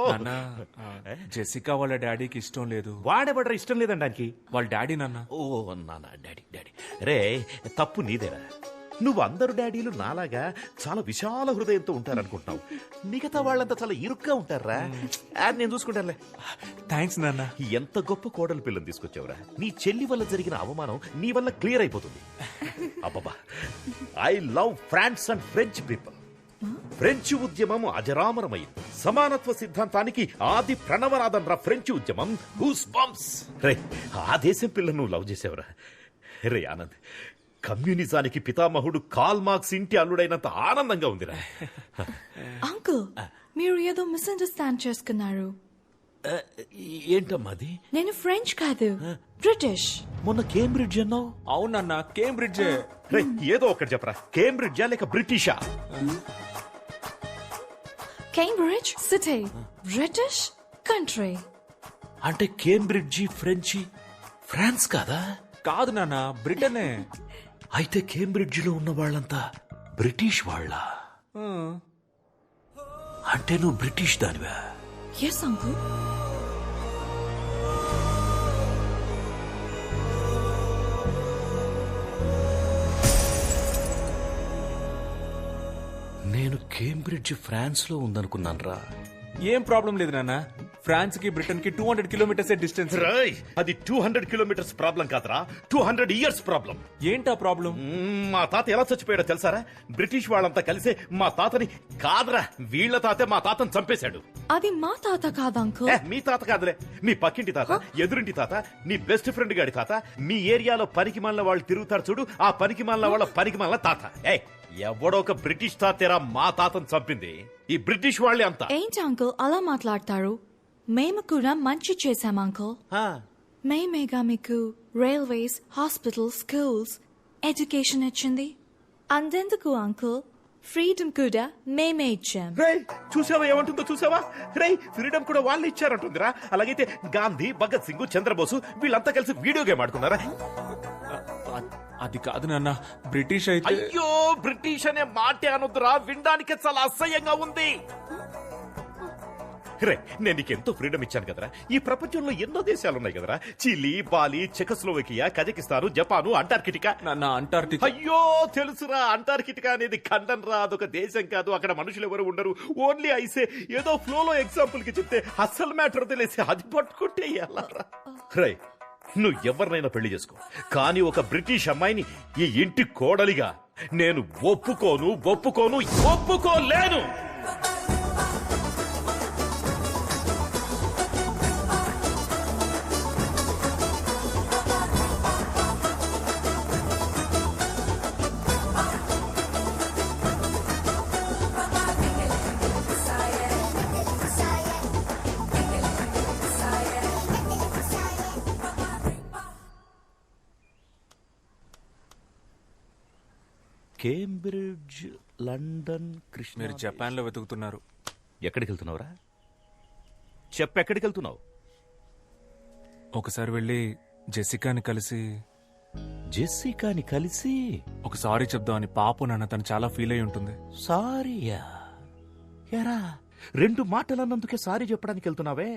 జెసికా వాళ్ళ డాడీకి ఇష్టం లేదు. వాడేబడ్రా ఇష్టం లేదండి దానికి. వాళ్ళ డాడీ నాన్న. ఓ నాన్న, డాడీ. రే, తప్పు నీదేరా. నువ్వు అందరు డాడీలు నాలాగా చాలా విశాల హృదయంతో ఉంటారనుకుంటున్నావు. మిగతా వాళ్ళంతా చాలా ఇరుగ్గా ఉంటారా. నేను చూసుకుంటానులే. థ్యాంక్స్ నాన్న. ఎంత గొప్ప కోడలు పిల్లని తీసుకొచ్చావురా. నీ చెల్లి వల్ల జరిగిన అవమానం నీ వల్ల క్లియర్ అయిపోతుంది. అబ్బబ్బా, I love France and French people. French ఉద్యమం అజరామరమైంది. సమానత్వ సిద్ధాంతానికి ఆది ప్రణవనాదం రా ఫ్రెంచ్ ఉద్యమం. Goose bumps. రే, ఆ దేశం పిల్లను నువ్వు లవ్ చేసావురా. రే ఆనంద్, కమ్యూనిజానికి పితామహుడు కాల్ మార్క్స్ ఇంటి అల్లుడైనంత ఆనందంగా ఉందిరా. అంకుల్, మీరు ఏదో మిస్అండర్స్టాండ్ చేసుకున్నారు. ఏంటమ్మా అది? నేను ఫ్రెంచ్ కాదు, బ్రిటిష్. మొన్న కేంబ్రిడ్జ్ అన్నావు. అవునన్నా, కేంబ్రిడ్జ్. ఏదో ఒకటి చెప్పరా. కేంబ్రిడ్జా లేక బ్రిటిషా? Cambridge city, British country. అంటే కేంబ్రిడ్జి ఫ్రెంచి, ఫ్రాన్స్ కాదా? కాదు నాన్న, బ్రిటనే. అయితే కేంబ్రిడ్జిలో ఉన్న వాళ్ళంతా బ్రిటిష్ వాళ్ళ? అంటే నువ్వు బ్రిటిష్ దానివా? Yes uncle. నేను కేంబ్రిడ్జ్ ఫ్రాన్స్ లో ఉందనుకున్నాను రా. ఏం ప్రాబ్లం లేదు నాన్న. ఫ్రాన్స్ కి బ్రిటన్ కి 200 కిలోమీటర్స్ డిస్టెన్స్. అది 200 కిలోమీటర్స్ ప్రాబ్లం కాదురా, 200 ఇయర్స్ ప్రాబ్లం. ఏంటా ప్రాబ్లం? మా తాత ఎలా చచ్చిపోయాడో తెలుసారా? బ్రిటిష్ వాళ్ళంతా కలిసే మా తాతని కాదురా, వీళ్ల తాతే మా తాతని చంపేశాడు. అది మా తాత కాదు అంకుల్. మీ తాత కాదులే, మీ పక్కింటి తాత, ఎదురింటి తాత, నీ బెస్ట్ ఫ్రెండ్ గాడి తాత. మీ ఏరియాలో పనికి మాలిన వాళ్ళు తిరుగుతారు చూడు, ఆ పనికి మాలిన వాళ్ళ పనికి మాలిన తాత. ఎవడో ఒక బ్రిటిష్ తాతేరా మా తాతను చంపింది. ఈ బ్రిటిష్ వాళ్ళే అంతా. ఏంటి అంకుల్ అలా మాట్లాడతారు? మేము కూడా మంచి చేశాం అంకుల్. మేమేగా మీకు రైల్వేస్, హాస్పిటల్స్, స్కూల్స్, ఎడ్యుకేషన్ ఇచ్చింది. అంతెందుకు అంకుల్, ఫ్రీడమ్ కూడా మేమే ఇచ్చాం. చూసావా ఏమంటుందో? చూసావా? ఫ్రీడమ్ కూడా వాళ్ళు ఇచ్చారంటుందిరా. అలాగైతే గాంధీ, భగత్ సింగ్, చంద్రబోసు వీళ్ళంతా కలిసి వీడియో గేమ్ ఆడుకున్నారా? అది కాదు నాన్న, బ్రిటిష్ అయితే. అయ్యో, బ్రిటిష్ అనే మాటే అనొద్దురా, వినడానికి చాలా అసహ్యంగా ఉంది. నేను నీకు ఎంతో ఫ్రీడమ్ ఇచ్చాను కదరా. ఈ ప్రపంచంలో ఎన్నో దేశాలు ఉన్నాయి కదరా. Chile, Bali, Czechoslovakia, Kazakhstan, Japan, Antarctica. Antarctica. అయ్యో తెలుసురా, అంటార్కిటికా అనేది ఖండం రా, అదొక దేశం కాదు. అక్కడ మనుషులు ఎవరు ఉండరు. ఓన్లీ ఐసే. ఏదో ఫ్లోలో ఎగ్జాంపుల్ కి చెప్తే అస్సలు మ్యాటర్ తెలిసి అది పట్టుకుంటే ఎలా రా. నువ్వు ఎవరినైనా పెళ్లి చేసుకో, కానీ ఒక బ్రిటిష్ అమ్మాయిని ఈ ఇంటి కోడలిగా నేను ఒప్పుకోలేను. Cambridge, London, Krishna. మీరు జపాన్ లో వెతుకుతున్నారు. ఎక్కడికి వెళ్తున్నావురా? చెప్పెక్కడికి వెళ్తున్నావు? ఒకసారి వెళ్ళి జెసికాని కలిసి ఒక సారీ చెప్దామని. పాపం నాన్న, తను చాలా ఫీల్ అయి ఉంటుంది. సారీయా? ఎరా, 2 మాటలు అన్నందుకే సారీ చెప్పడానికి వెళ్తున్నావే?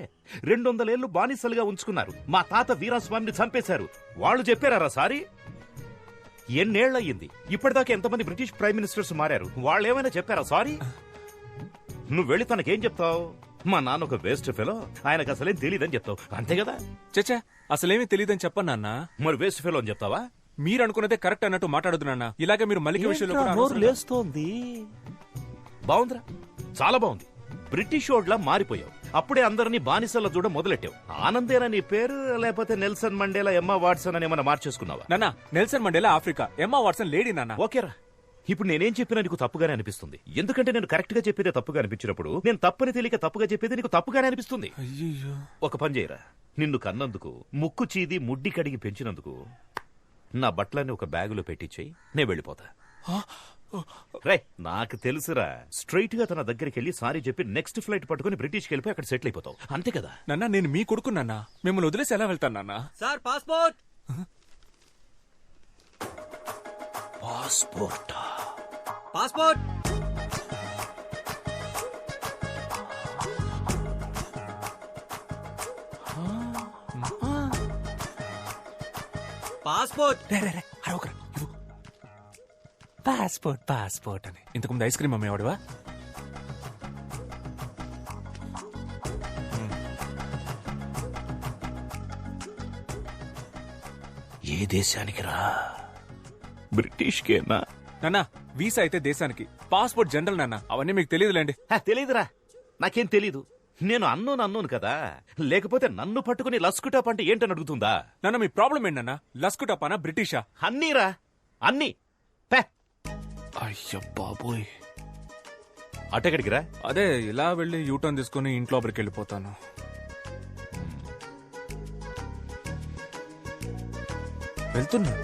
200 ఏళ్లు బానిసలుగా ఉంచుకున్నారు. మా తాత వీరాస్వామిని చంపేశారు. వాళ్ళు చెప్పారా సారీ? ఎన్నేళ్లయ్యింది? ఇప్పటిదాకా ఎంతమంది బ్రిటిష్ ప్రైమ్ మినిస్టర్స్ మారారు. వాళ్ళు ఏమైనా చెప్పారా సారీ? నువ్వు వెళ్ళి తనకేం చెప్తావు? మా నాన్న ఒక వేస్ట్ ఫెలో, ఆయనకు అసలేం తెలియదని చెప్తావు, అంతే కదా? చచ్చా, అసలేమీ తెలియదని చెప్పను నాన్న. మరి వేస్ట్ ఫెలో అని చెప్తావా? మీరు అనుకున్నదే కరెక్ట్ అన్నట్టు మాట్లాడదు నాన్న. ఇలాగే మీరు మల్లిక విషయంలో నోరు లేస్తోంది. బాగుందిరా, చాలా బాగుంది. బ్రిటిష్ ఓడ్లా మారిపోయావు. అప్పుడే అందరినీ బానిసల చూడ మొదలెట్టావు. ఆనందేనా నీ పేరు, లేకపోతే నెల్సన్ మండేలా, ఎమ్మా వాట్సన్ అని ఏమన్నా మార్చేసుకున్నావా? నాన్న, Nelson Mandela Africa, Emma Watson lady నాన్న. ఓకేరా, ఇప్పుడు నేనేం చెప్పినా నీకు తప్పుగానే అనిపిస్తుంది. ఎందుకంటే నేను కరెక్ట్ గా చెప్పేదే తప్పుగా అనిపించినప్పుడు నేను తప్పని తెలియక తప్పుగా చెప్పేది నీకు తప్పుగానే అనిపిస్తుంది. ఒక పని చేయరా, నిన్ను కన్నందుకు, ముక్కు చీది ముడ్డి కడిగి పెంచినందుకు నా బట్టలన్నీ ఒక బ్యాగులో పెట్టించేయి, నేను వెళ్ళిపోతా. రే, నాకు తెలుసురా, స్ట్రైట్ గా తన దగ్గరికి వెళ్ళి సారీ చెప్పి నెక్స్ట్ ఫ్లైట్ పట్టుకుని బ్రిటిష్కి వెళ్ళిపోయి అక్కడ సెటిల్ అయిపోతావు, అంతే కదా? నాన్న, నేను మీ కొడుకు నాన్న, మిమ్మల్ని వదిలేసి ఎలా వెళ్తాను నాన్న? Sir passport. Passport passport passport. Passport passport అని ఇంతకుముందు ఐస్ క్రీమ్ అమ్మేవాడువా? ఏ దేశానికి రా? బ్రిటిష్కేనా? నాన్న, వీసా అయితే దేశానికి, పాస్పోర్ట్ జనరల్ నాన్న, అవన్నీ మీకు తెలియదులేండి. తెలీదురా, నాకేం తెలీదు. నేను అన్నోను కదా, లేకపోతే నన్ను పట్టుకుని లస్కుటాప్ అంటే ఏంటని అడుగుతుందా? నాన్న, మీ ప్రాబ్లం ఏంటన్నా? లస్కుటాపానా, బ్రిటిషా? అన్నీరా, అన్నీ. అయ్యో బాబోయ్, అటెక్కడికి రా? అదే ఇలా వెళ్ళి యూటర్న్ తీసుకుని ఇంట్లోపలికి వెళ్ళిపోతాను. వెళ్తున్నా.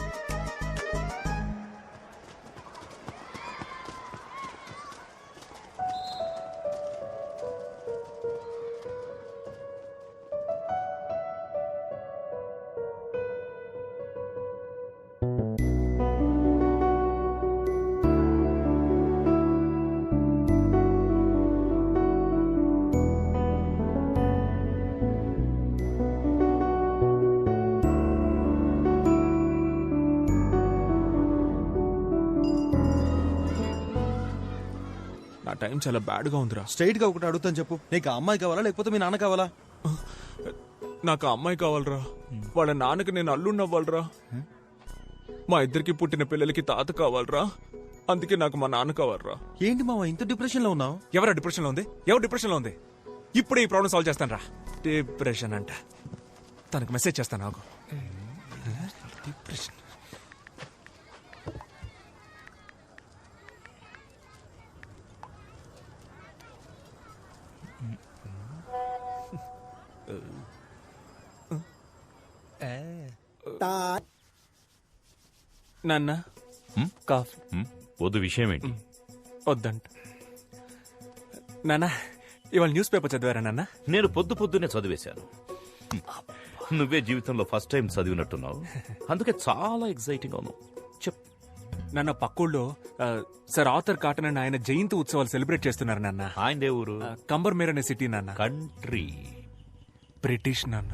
నా టైం చాలా బ్యాడ్ గా ఉందిరా. స్ట్రైట్ గా ఒకటి అడుగుతాను చెప్పు, నీకు ఆ అమ్మాయి కావాలా లేకపోతే మీ నాన్న కావాలా? నాకు ఆ అమ్మాయి కావాలరా. వాళ్ళ నాన్నకి నేను అల్లుడిని అవ్వాలరా. మా ఇద్దరికి పుట్టిన పిల్లలకి తాత కావాలరా. అందుకే నాకు మా నాన్న కావాలరా. ఏంటి మావా ఇంత డిప్రెషన్ లో ఉన్నావు? ఎవరా డిప్రెషన్ లో ఉంది? ఎవరు డిప్రెషన్ లో ఉంది? ఇప్పుడే ఈ ప్రాబ్లం సాల్వ్ చేస్తాను రా. డిప్రెషన్ అంట, తనకు మెసేజ్ చేస్తాను నాకు. డిప్రెషన్. నాన్న, కాఫీ వద్దు. విషయం ఏంటి? వద్దంట. నాన్న, ఇవాళ న్యూస్ పేపర్ చదివారా నాన్న? నేను పొద్దున్నే చదివేశాను. నువ్వే జీవితంలో ఫస్ట్ టైం చదివినట్టున్నావు, అందుకే చాలా ఎక్సైటింగ్ అవును. చెప్ నాన్న, పక్కూళ్ళో సర్ ఆర్థర్ కాటన్ అని ఆయన జయంతి ఉత్సవాలు సెలబ్రేట్ చేస్తున్నారు నాన్న. ఆయనదే ఊరు? కంబర్మేర్ అనే సిటీ నాన్న. కంట్రీ బ్రిటిష్ నాన్న.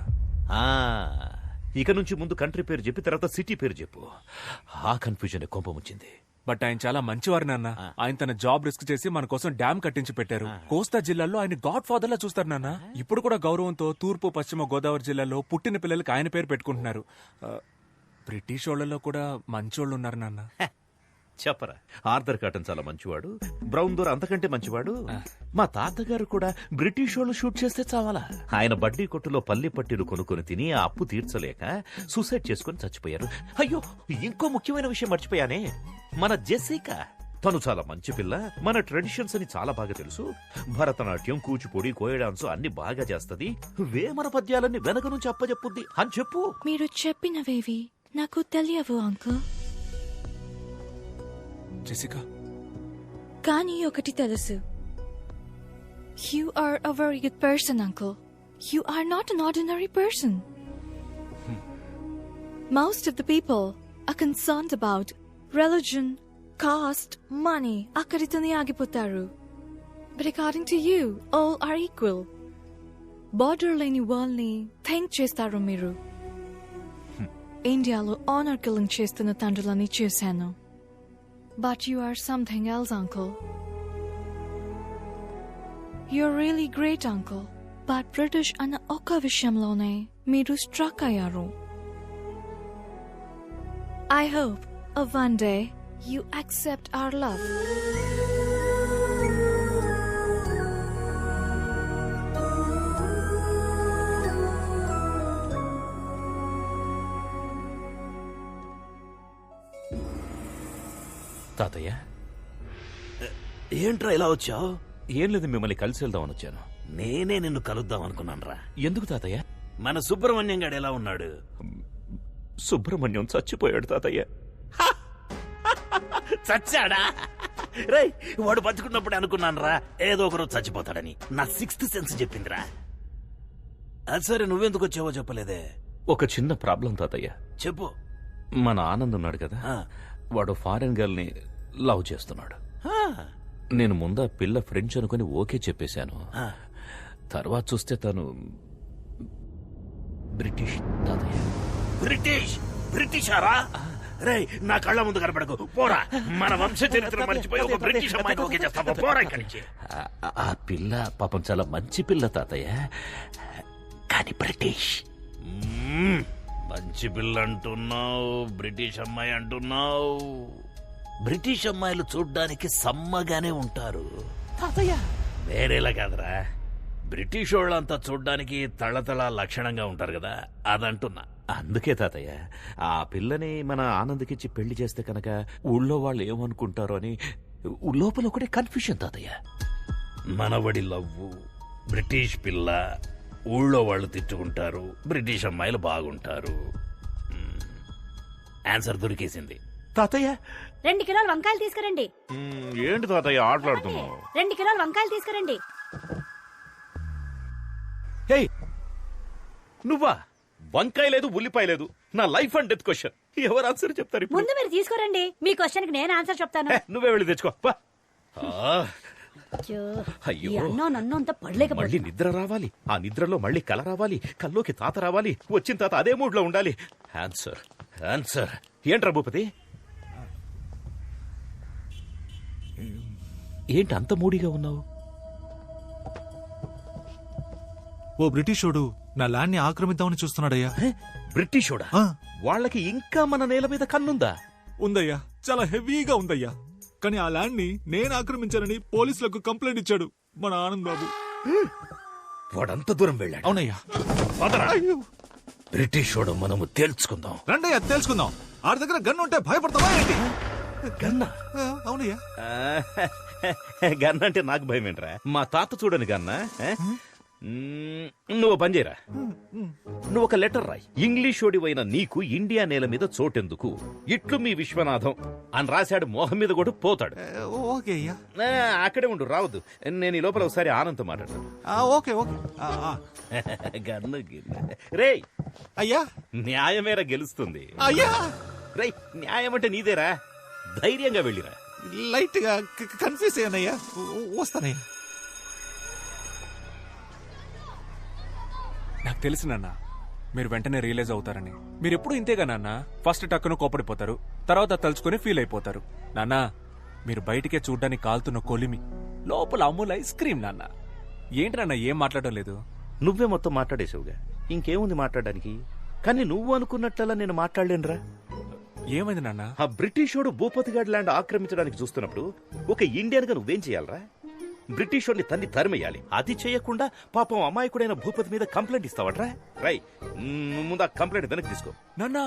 ఇక నుంచి ముందు కంట్రీ పేరు చెప్పి తర్వాత సిటీ పేరు చెప్పు. ఆ కన్ఫ్యూజన్ కోపం వచ్చింది. బట్ ఆయన చాలా మంచివారు నాన్న. ఆయన తన జాబ్ రిస్క్ చేసి మన కోసం డ్యామ్ కట్టించి పెట్టారు. కోస్తా జిల్లాలో ఆయన గాడ్ ఫాదర్ లా చూస్తారు నాన్న. ఇప్పుడు కూడా గౌరవంతో తూర్పు పశ్చిమ గోదావరి జిల్లాలో పుట్టిన పిల్లలకి ఆయన పేరు పెట్టుకుంటున్నారు. బ్రిటిష్ వాళ్ళలో కూడా మంచోళ్ళు ఉన్నారు నాన్న. చెప్పరా, ఆర్థర్ కాటన్ చాలా మంచివాడు, బ్రౌన్ దోర్ అంతకంటే మంచివాడు. మా తాతగారు కూడా బ్రిటిష్ వాళ్ళు షూట్ చేస్తే చావాలా. ఆయన బడ్డీ కొట్టులో పల్లి పట్టీలు కొనుక్కొని తిని ఆ అప్పు తీర్చలేక సూసైడ్ చేసుకుని చచ్చిపోయారు. అయ్యో, ఇంకో ముఖ్యమైన విషయం మర్చిపోయానే, మన జెసికా. తను చాలా మంచి పిల్ల, మన ట్రెడిషన్స్ అని చాలా బాగా తెలుసు. భరతనాట్యం, కూచిపూడి, కోయ డాన్స్ అన్ని బాగా చేస్తది. వేమన పద్యాలన్నీ వెనక నుంచి అప్పచెప్పుద్ది అని చెప్పు. మీరు చెప్పినవేవి నాకు తెలియవు అంకుల్. జెసికా, కానీ ఒకటి తెలుసు. You are a very good person, uncle. You are not an ordinary person. Most of the people are concerned about religion, caste, money. Akkaritone agipotaru. But according to you, all are equal. Border leni world ni think chestaru miru. India lo honor killing chestunna tandrulani chusanu. But you are something else, uncle. You're really great, uncle. But British ana oka vishamlone meeru struck ayaru. I hope one day you accept our love. తాతయ్య ఏంట్రా ఇలా వచ్చావు? ఏం లేదు, మిమ్మల్ని కలిసి వెళ్దామని వచ్చాను. నేనే నిన్ను కలుద్దాం అనుకున్నానురా. ఎందుకు తాతయ్య? మన సుబ్రహ్మణ్యం గాడు ఎలా ఉన్నాడు? సుబ్రహ్మణ్యం చచ్చిపోయాడు తాతయ్య. చచ్చాడా? రేయ్, వాడు బతుకున్నప్పుడు అనుకున్నానురా ఏదో ఒకరోజు చచ్చిపోతాడని. నా 6th సెన్స్ చెప్పిందిరా. అది సరే, నువ్వెందుకు వచ్చావో చెప్పలేదే. ఒక చిన్న ప్రాబ్లం తాతయ్య. చెప్పు. మన ఆనంద్ ఉన్నాడు కదా, వాడు ఫారెన్ గర్ల్ ని లవ్ చేస్తున్నాడు. నేను ముందా పిల్ల ఫ్రెండ్స్ అనుకుని ఓకే చెప్పేశాను. తర్వాత చూస్తే తను బ్రిటిష్ తాతయ్య. బ్రిటిషారా? రే, నా కళ్ళ ముందు కనపడకు, పోరా. మన వంశ చరిత్ర మర్చిపోయి ఒక బ్రిటిష్ అమ్మాయిని ఓకే చేస్తావా? పోరా ఇక్కడి నుంచి. ఆ పిల్ల పాపం చాలా మంచి పిల్ల తాతయ్య, కానీ బ్రిటిష్. మంచి పిల్ల అంటున్నావు, బ్రిటిష్ అమ్మాయి అంటున్నావు. బ్రిటిష్ అమ్మాయిలు చూడ్డానికి సమ్మగానే ఉంటారు తాతయ్య, వేరేలా కాదురా. బ్రిటిష్ వాళ్ళంతా చూడ్డానికి తళతళ లక్షణంగా ఉంటారు కదా, అదంటున్నా. అందుకే తాతయ్య, ఆ పిల్లని మన ఆనంద్కిచ్చి పెళ్లి చేస్తే కనుక ఊళ్ళో వాళ్ళు ఏమనుకుంటారో అని లోపల ఒకటే కన్ఫ్యూషన్ తాతయ్య. మనవడి లవ్వు, బ్రిటిష్ పిల్ల, ఊళ్ళో వాళ్ళు తిట్టుకుంటారు, బ్రిటిష్ అమ్మాయిలు బాగుంటారు. ఆన్సర్ దొరికేసింది తాతయ్య. 2 కిలోల వంకాయలు తీసుకురండి. ఏంటి తాతయ్య ఆటలాడుతున్నావు? 2 కిలోల వంకాయలు తీసుకురండి. నువ్వా? వంకాయ లేదు, ఉల్లిపాయ లేదు. నా లైఫ్ అండ్ డెత్ క్వశ్చన్. ఎవరు ఆన్సర్ చెప్తారు ఇప్పుడు? ముందు మీరు తీసుకురండి, మీ క్వశ్చన్ కి నేను ఆన్సర్ చెప్తాను. నువ్వే వెళ్ళి తెచ్చుకో. అయ్యో, నన్ను అంత పడలేక మళ్ళీ నిద్ర రావాలి, ఆ నిద్రలో మళ్ళీ కల రావాలి, కల్లోకి తాత రావాలి, వచ్చిన తాత అదే మూడ్ లో ఉండాలి. Answer answer. ఏంట్రా భూపతి, ఏంటి అంత మూడీగా ఉన్నావు? ఓ బ్రిటిషోడు నా ల్యాండ్ ని ఆక్రమిద్దామని చూస్తున్నాడయ్యా. బ్రిటిషోడా? వాళ్ళకి ఇంకా మన నేల మీద కన్నుందా? ఉందయ్యా, చాలా హెవీగా ఉందయ్యా. కానీ ఆ ల్యాండ్ ని నేను ఆక్రమించానని పోలీసులకు కంప్లైంట్ ఇచ్చాడు మన ఆనంద్ బాబు. వాడంత దూరం వెళ్ళాడు? అవునయ్యా. బ్రిటిషోడు మనము తేల్చుకుందాం. రండయ్యా, తేల్చుకుందాం. ఆడి దగ్గర గన్ ఉంటే భయపడతావా ఏంటి? గన్నా? అవునయ్యా. గన్న అంటే నాకు భయం ఏంట్రా? మా తాత చూడని గన్నా. నువ్వు పని చేయరా, నువ్వు ఒక లెటర్ రాయి. ఇంగ్లీషోడివైన నీకు ఇండియా నేల మీద చోటెందుకు, ఇట్లు మీ విశ్వనాథం అని రాశాడు. మోహం మీద కూడా పోతాడు. ఓకే అయ్యా. అక్కడే ఉండు, రావద్దు. నేను ఈ లోపల ఒకసారి ఆనంద్ మాట్లాడతాను. Okay okay. గన్ను రే అయ్యా, న్యాయమేరా గెలుస్తుంది. అయ్యా రే, న్యాయం అంటే నీదేరా, ధైర్యంగా వెళ్ళిరా. లైట్ గా కన్ఫ్యూజ్ అయ్యానయ్యా, వస్తానయ్యా. నాకు తెలుసు నాన్న, మీరు వెంటనే రియలైజ్ అవుతారని. మీరు ఎప్పుడు ఇంతేగా నాన్న, ఫస్ట్ టక్కును కోపడిపోతారు, తర్వాత తలుచుకొని ఫీల్ అయిపోతారు. నాన్న, మీరు బయటికే చూడ్డానికి కాలుతున్న కొలిమి, లోపల అమూల్ ఐస్ క్రీమ్. నాన్న ఏంటి నాన్న ఏం మాట్లాడడం లేదు? నువ్వే మొత్తం మాట్లాడేసావుగా, ఇంకేముంది మాట్లాడడానికి? కానీ నువ్వు అనుకున్నట్లలా నేను మాట్లాడలేనురా. ఏమైంది నాన్న? ఆ బ్రిటిషోడు భూపతిగాడ్ ల్యాండ్ ఆక్రమించడానికి చూస్తున్నప్పుడు ఒక ఇండియన్ గా నువ్వేం చేయాలరా? బ్రిటిషోడిని తన్ని తరిమేయాలి. అది చేయకుండా పాపం అమాయకుడైన భూపతి మీద కంప్లైంట్ ఇస్తావట్రా? రై, ముందు ఆ కంప్లైంట్ వెనక్కి తీసుకో. నాన్న,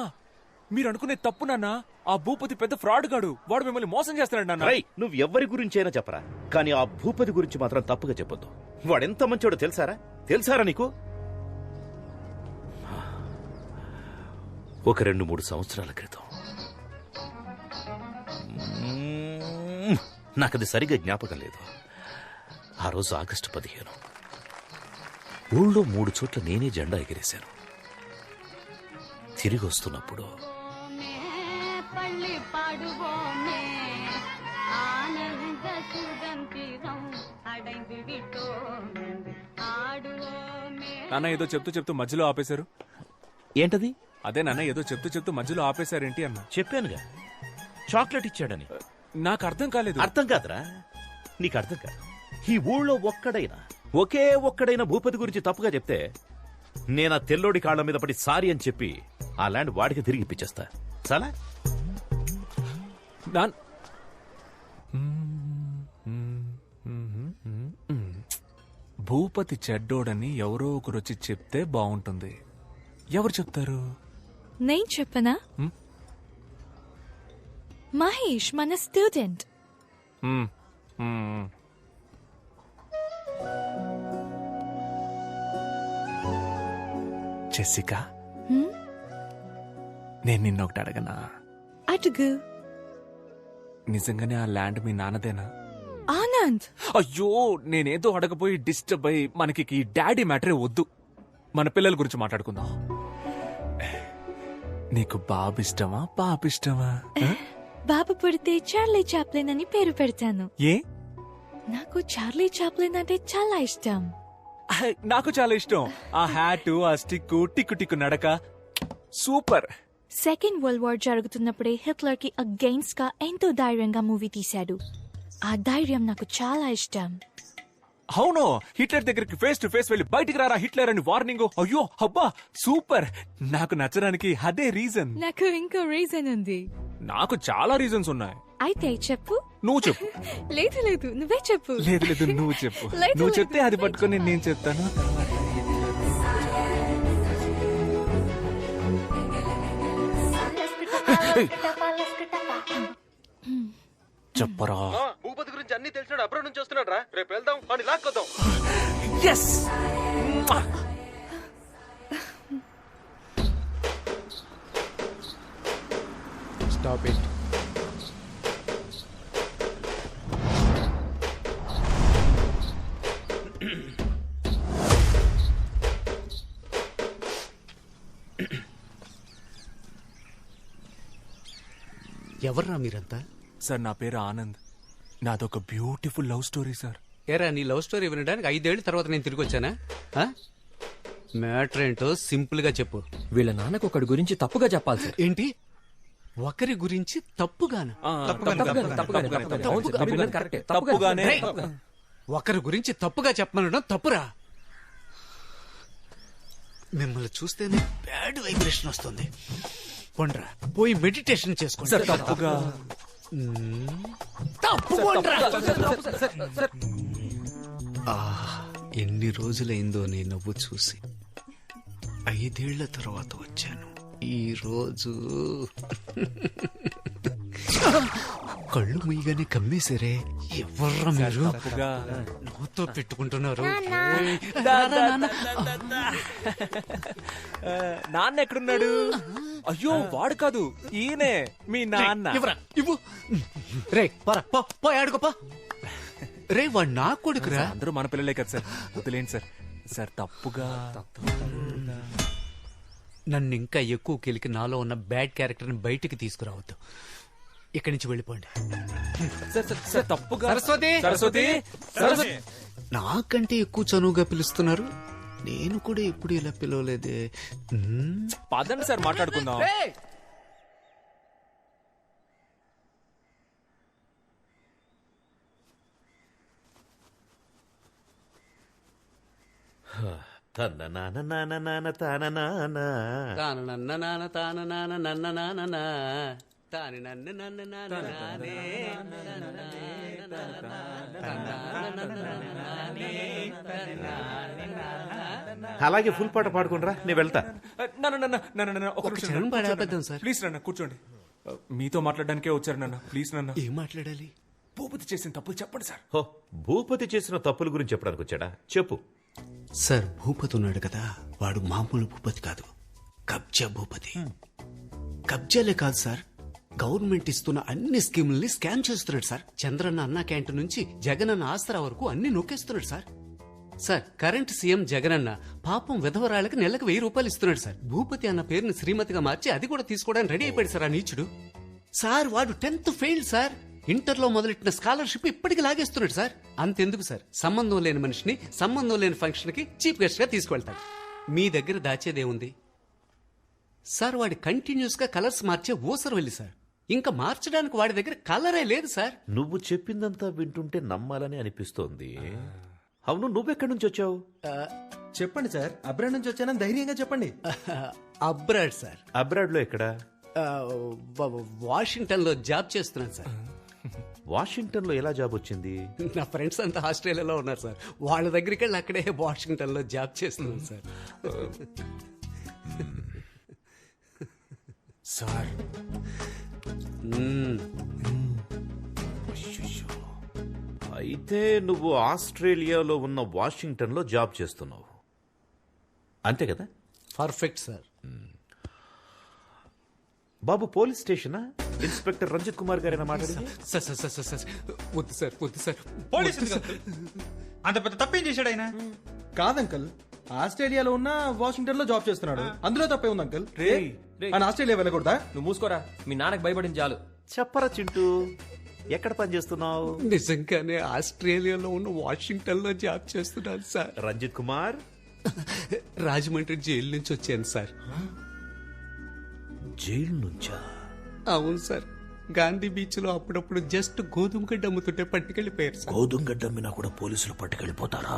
మీరు అనుకునే తప్పు నాన్న. ఆ భూపతి పెద్ద ఫ్రాడ్ గాడు, వాడు మిమ్మల్ని మోసం చేస్తున్నాడు నాన్న. రై, నువ్వు ఎవరి గురించైనా చెప్పరా, కానీ ఆ భూపతి గురించి మాత్రం తప్పుగా చెప్పొద్దు. వాడెంత మంచోడో తెలుసారా నీకు? ఒక 2-3 సంవత్సరాల క్రితం, నాకది సరిగా జ్ఞాపకం లేదు. ఆ రోజు ఆగస్టు 15, ఊళ్ళో 3 చోట్ల నేనే జెండా ఎగిరేశాను. తిరిగి వస్తున్నప్పుడు నాన్న ఏదో చెప్తూ మధ్యలో ఆపేశారు. ఏంటది? అదే నాన్న, ఏదో చెప్తూ మధ్యలో ఆపేశారేంటి అన్న. చెప్పానుగా, చాక్లెట్ ఇచ్చాడని. నాకు అర్థం కాలేదు. అర్థం కాదురా, నీకు అర్థం కాదు. ఈ ఊళ్ళో ఒకే ఒక్కడైనా భూపతి గురించి తప్పుగా చెప్తే నేను ఆ తెల్లోడి కాళ్ళ మీద పడి సారీ అని చెప్పి ఆ ల్యాండ్ వాడికి తిరిగి ఇప్పించేస్తా. చాలా భూపతి చెడ్డోడని ఎవరో ఒకరు వచ్చి చెప్తే బాగుంటుంది. ఎవరు చెప్తారు? నేను చెప్పనా? మహేష్ మన స్టూడెంట్. జెసికా, నేను నిన్నొకటి అడగనా? అడుగు. నిజంగానే ఆ ల్యాండ్ మీ నాన్నదేనా? ఆనంద్, అయ్యో, నేనేదో అడగపోయి డిస్టర్బ్ అయ్యి మనకి ఈ డాడీ మ్యాటరే వద్దు. మన పిల్లల గురించి మాట్లాడుకుందాం. నీకు బాబు ఇష్టమా పాప ఇష్టమా? బాబు పుడితే చార్లీ చాప్లిన్ అని పేరు పెడతాను. ఏ? నాకు చార్లీ చాప్లిన్ అంటే చాలా ఇష్టం. నాకు చాలా ఇష్టం. ఆ హ్యాట్, ఆ స్టిక్, టిక్కు టిక్కు నడక సూపర్. సెకండ్ వరల్డ్ వార్ జరుగుతున్నప్పుడే హిట్లర్ కి అగెయిన్స్ట్ గా ఎంతో ధైర్యంగా మూవీ తీశాడు. ఆ ధైర్యం నాకు చాలా ఇష్టం. అవును, హిట్లర్ దగ్గరికి ఫేస్ టు ఫేస్ వెళ్ళి బయటికి రారా హిట్లర్ అని వార్నింగ్. అయ్యో అబ్బా సూపర్. నాకు నచ్చడానికి అదే రీజన్. నాకు ఇంకో రీజన్ ఉంది. నాకు చాలా రీజన్స్ ఉన్నాయి. అయితే చెప్పు. నువ్వు చెప్పు. లేదు లేదు, నువ్వే చెప్పు. లేదు లేదు, నువ్వు చెప్పు. లేదు, నువ్వు లేదు, చెప్తే అది పట్టుకొని నేను చెప్తాను. చెప్పరా. భూపతి గురించి అన్ని తెలిసినాడు, అబ్రాడ్ నుంచి వస్తున్నాడు రా. రేపు వెళ్దాం, వాడిని లాక్కొద్దాం. ఎస్. Stop it. ఎవర్రా మీరంతా? సార్, నా పేరు ఆనంద్. నాదొక బ్యూటిఫుల్ లవ్ స్టోరీ సార్. ఏరా, నీ లవ్ స్టోరీ వినడానికి 5 ఏళ్ల తర్వాత నేను తిరిగి వచ్చానా? మ్యాటర్ ఏంటో సింపుల్ గా చెప్పు. వీళ్ళ నాన్నకు ఒకటి గురించి తప్పుగా చెప్పాలి సార్. ఏంటి? ఒకరి గురించి తప్పుగానా? ఒకరి గురించి తప్పుగా చెప్పమనడం తప్పురా. మిమ్మల్ని చూస్తేనే బ్యాడ్ వైబ్రేషన్ వస్తుంది. కొండ్రా, పోయి మెడిటేషన్ చేసుకోండి. తప్పుగా ఎన్ని రోజులైందో నీ నవ్వు చూసి. 5 ఏళ్ల తర్వాత వచ్చాను. ఈ రోజు కళ్ళు ముయ్యగానే కమ్మేశారే. ఎవర్రా మీరు? నవ్వుతో పెట్టుకుంటున్నారు. నాన్న ఎక్కడున్నాడు? అయ్యో, వాడు కాదు, ఈయనే మీ నాన్న. ఇవ్వు. రే పో ఆడుకోపా. రే, వాడు నా కొడుకురా. అందరూ మన పిల్లలే కదా సార్, వదిలేండి సార్. సార్, తప్పుగా నన్ను ఇంకా ఎక్కువ కెలికి నాలో ఉన్న బ్యాడ్ క్యారెక్టర్ ని బయటికి తీసుకురావద్దు. ఇక్కడి నుంచి వెళ్ళిపోండి. తప్పుగా. సరస్వతి, సరస్వతి, సరస్వతి. నాకంటే ఎక్కువ చనువుగా పిలుస్తున్నారు. నేను కూడా ఎప్పుడు ఇలా పిలవలేదే. పదండి సార్, మాట్లాడుకుందాం. తన నాన్న నాన్న నాన్న తాన నాన్న తాన నన్న నాన్న తాన నాన్న నన్న నాన్న తాని నన్ను నన్ను నానే. అలాగే ఫుల్ పాట పాడుకుంటారా, నేను వెళ్తా. ప్లీజ్ నాన్న, కూర్చోండి. మీతో మాట్లాడడానికే వచ్చారు నాన్న. ప్లీజ్ నాన్న. ఏం మాట్లాడాలి? భూపతి చేసిన తప్పులు చెప్పండి సార్. హో, భూపతి చేసిన తప్పుల గురించి చెప్పడానికి వచ్చాడా? చెప్పు. సార్, భూపతి ఉన్నాడు కదా, వాడు మామూలు భూపతి కాదు, కబ్జా భూపతి. కబ్జాలే కాదు సార్, గవర్నమెంట్ ఇస్తున్న అన్ని స్కీముల్ని స్కామ్ చేస్తున్నాడు సార్. చంద్రన్న అన్న క్యాంటీన్ నుంచి జగనన్న ఆసరా వరకు అన్ని నొక్కేస్తున్నాడు sir. Sir, current CM Jagananna పాపం విధవరాళ్ళకి నెలకు 1000 రూపాయలు ఇస్తున్నాడు సార్. భూపతి అన్న పేరుని శ్రీమతిగా మార్చి అది కూడా తీసుకోవడానికి రెడీ అయిపోయాడు సార్ ఆ నీచుడు. సార్, వాడు 10th ఫెయిల్ సార్. ఇంటర్లో మొదలెట్టిన స్కాలర్షిప్ ఇప్పటికి లాగేస్తున్నాడు సార్. అంతెందుకు సార్, సంబంధం లేని మనిషిని సంబంధం లేని ఫంక్షన్ కి చీఫ్ గెస్ట్ గా తీసుకువెళ్తాడు. మీ దగ్గర దాచేదేముంది సార్? వాడి కంటిన్యూస్ గా కలర్స్ మార్చే ఊసరు వెళ్ళి సార్. ఇంకా మార్చడానికి వాడి దగ్గర కలరే లేదు సార్. నువ్వు చెప్పిందంతా వింటుంటే నమ్మాలని అనిపిస్తోంది. అవును, నువ్వెక్కడి నుంచి వచ్చావు? చెప్పండి సార్. అబ్రాడ్ నుంచి వచ్చానని ధైర్యంగా చెప్పండి. Abroad sir. అబ్రాడ్ లో ఎక్కడ? వాషింగ్టన్ లో జాబ్ చేస్తున్నాను సార్. వాషింగ్టన్ లో ఎలా జాబ్ వచ్చింది? నా ఫ్రెండ్స్ అంతా ఆస్ట్రేలియాలో ఉన్నారు సార్. వాళ్ళ దగ్గరికి వెళ్ళి అక్కడే వాషింగ్టన్ లో జాబ్ చేస్తున్నాను సార్. సార్, అయితే నువ్వు ఆస్ట్రేలియాలో ఉన్న వాషింగ్టన్ లో జాబ్ చేస్తున్నావు అంతే కదా? Perfect sir. బాబు పోలీస్ స్టేషనా? ఇన్స్పెక్టర్ రంజిత్ కుమార్ గారేనా మాట్లాడింది? సార్ సార్ సార్ సార్ వద్దు సార్ వద్దు సార్. అంత పెద్ద తప్పేం చేశాడు ఆయన? కాదంకల్, ఆస్ట్రేలియాలో ఉన్న వాషింగ్టన్ లో జాబ్ చేస్తున్నాడు, అందులో తప్పే ఉంది అంకల్. ఆయన ఆస్ట్రేలియా వెళ్ళకూడదా? నువ్వు మూసుకోరా, మీ నాన్నకు భయపడింది చాలు. చెప్పరా చింటూ, ఎక్కడ పని చేస్తున్నావు? నిజంగానే ఆస్ట్రేలియాలో ఉన్న వాషింగ్టన్ లో జాబ్ చేస్తున్నాను సార్. రంజిత్ కుమార్, రాజమండ్రి జైలు నుంచి వచ్చాను సార్. జైలు నుంచా? అవును సార్. గాంధీ బీచ్ లో అప్పుడప్పుడు జస్ట్ గోధుమ గడ్డ అమ్ముతుంటే పట్టుకెళ్ళిపోయారు సార్. గోధుమ గడ్డ అమ్మినా కూడా పోలీసులు పట్టుకెళ్ళిపోతారా?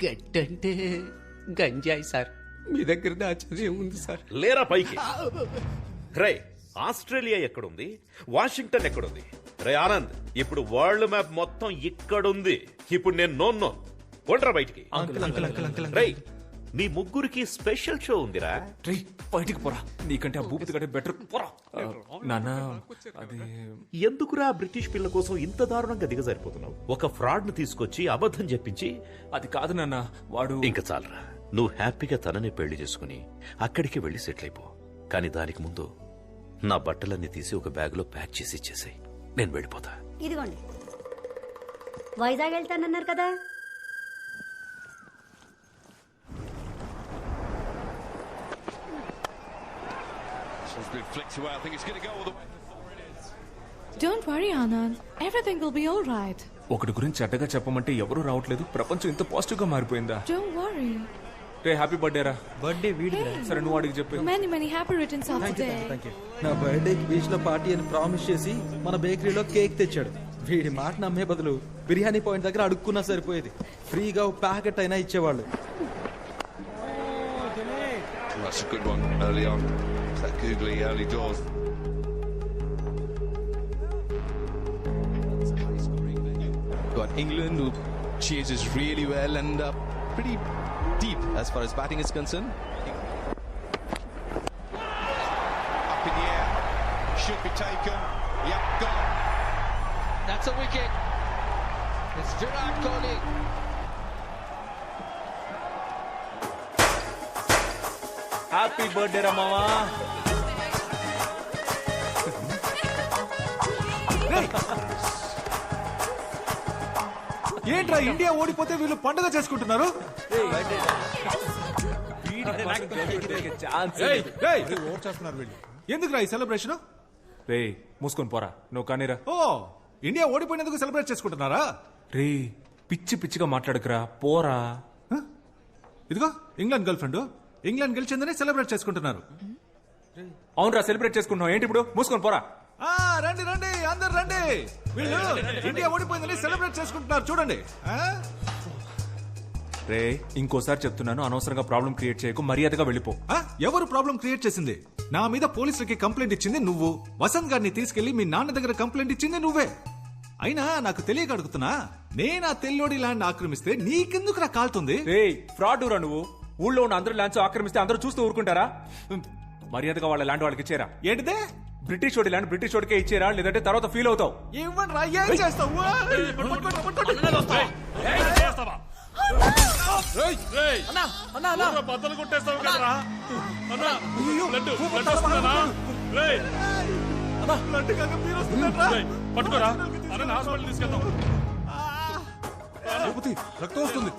గడ్డంటే గంజాయి సార్. మీ దగ్గర దాచేది ఏముంది సార్? లేరా పైకి. రే, ఆస్ట్రేలియా ఎక్కడుంది, వాషింగ్టన్ ఎక్కడుంది? రే ఆనంద్, ఇప్పుడు వరల్డ్ మ్యాప్ మొత్తం ఇక్కడుంది. ఇప్పుడు నేను నో కొండ్రా బయటికి. రే, మీ ముగ్గురికి స్పెషల్ షో ఉందిరా. రే, బయటికి పోరా, నీకంటే ఆ భూపతి కంటే బెటర్. పోరా నాన్న. అది ఎందుకురా బ్రిటిష్ పిల్ల కోసం ఇంత దారుణంగా దిగజారిపోతున్నావు? ఒక ఫ్రాడ్ ను తీసుకొచ్చి అబద్ధం చెప్పించి. అది కాదు నాన్న, వాడు. ఇంకా చాలరా, నువ్వు హ్యాపీగా తనని పెళ్లి చేసుకుని అక్కడికి వెళ్లి సెటిల్ అయిపో. కానీ దానికి ముందు నా బట్టలన్నీ తీసి ఒక బ్యాగ్ లో ప్యాక్ చేసి ఇచ్చేసాయి. నేను వెళ్ళిపోతా. ఇదిగోండి. వైజాగ్ వెళ్తానన్నారు కదా. Don't worry, Anand. Everything will be all right. ఒకటి గురించి చెడ్డగా చెప్పమంటే ఎవరూ రావట్లేదు. ప్రపంచం ఇంత పాజిటివ్ గా మారిపోయిందా? Don't worry. Ray, happy birthday రా. బర్త్డే వీడిదిరా. సరే, నువ్వు అడిగి చెప్పు. Many happy returns of the day. నా బర్త్డేకి బీచ్ లో పార్టీ అని ప్రామిస్ చేసి మన బేకరీలో కేక్ తెచ్చాడు. వీడి మాట నమ్మే బదులు బిర్యానీ పాయింట్ దగ్గర అడుక్కున్నా సరిపోయేది. ఫ్రీగా ప్యాకెట్ అయినా ఇచ్చేవాళ్ళు. That's a good one early on. That googly early doors. Got England, who chases really well and pretty deep as far as batting is concerned. Up in the air, should be taken. Yep, gone. That's a wicket. It's Virat Kohli. Happy birthday రా మావా. ఏంట్రా, India ఓడిపోతే వీళ్ళు పండుగ చేసుకుంటున్నారు? ఎందుకురా ఈ celebration? రే, మూసుకొని పోరా. నువ్వు కానీరా. ఓ, ఇండియా ఓడిపోయినందుకు సెలబ్రేట్ చేసుకుంటున్నారా? రే, పిచ్చి పిచ్చిగా మాట్లాడకురా, పోరా. ఇదిగో ఇంగ్లాండ్ గర్ల్ ఫ్రెండ్, ఇంగ్లాండ్ గెలిచిందని సెలబ్రేట్ చేసుకుంటున్నారు. అవునరా, సెలబ్రేట్ చేసుకుంటున్నావు ఏంటి ఇప్పుడు? మూసుకొని పోరా. రండి రండి, అందరు రండి. వీళ్ళు ఇండియా ఓడిపోయిందని సెలబ్రేట్ చేసుకుంటున్నారు, చూడండి. రే, ఇంకోసారి చెప్తున్నాను, అనవసరంగా ప్రాబ్లం క్రియేట్ చేయకు, మర్యాదగా వెళ్ళిపో. ఎవరు ప్రాబ్లం క్రియేట్ చేసింది? నా మీద పోలీసులకి కంప్లైంట్ ఇచ్చింది నువ్వు. వసంత్ గారిని తీసుకెళ్లి మీ నాన్న దగ్గర కంప్లైంట్ ఇచ్చింది నువ్వే. అయినా నాకు తెలియక అడుగుతున్నా, నేను ఆ తెల్లోడి ల్యాండ్ ఆక్రమిస్తే నీకెందుకు రా కాలుతుంది? రే, ఫ్రాడ్ రా నువ్వు. ఊళ్ళో ఉన్న అందరూ ల్యాండ్స్ ఆక్రమిస్తే అందరూ చూస్తూ ఊరుకుంటారా? మర్యాదగా వాళ్ళ ల్యాండ్ వాళ్ళకి ఇచ్చేరా. ఏంటిదే? బ్రిటిష్ వాడి ల్యాండ్ బ్రిటిష్ వాడికే ఇచ్చేరా, లేదంటే తర్వాత ఫీల్ అవుతావు. ఇవ్వండి రా, ఏం చేస్తావు? బద్దలు కొట్టేస్తావు కదరా. పట్టుకోరా, అన్న హాస్పిటల్ తీసుకెళ్తాం. రక్తం వస్తుంది.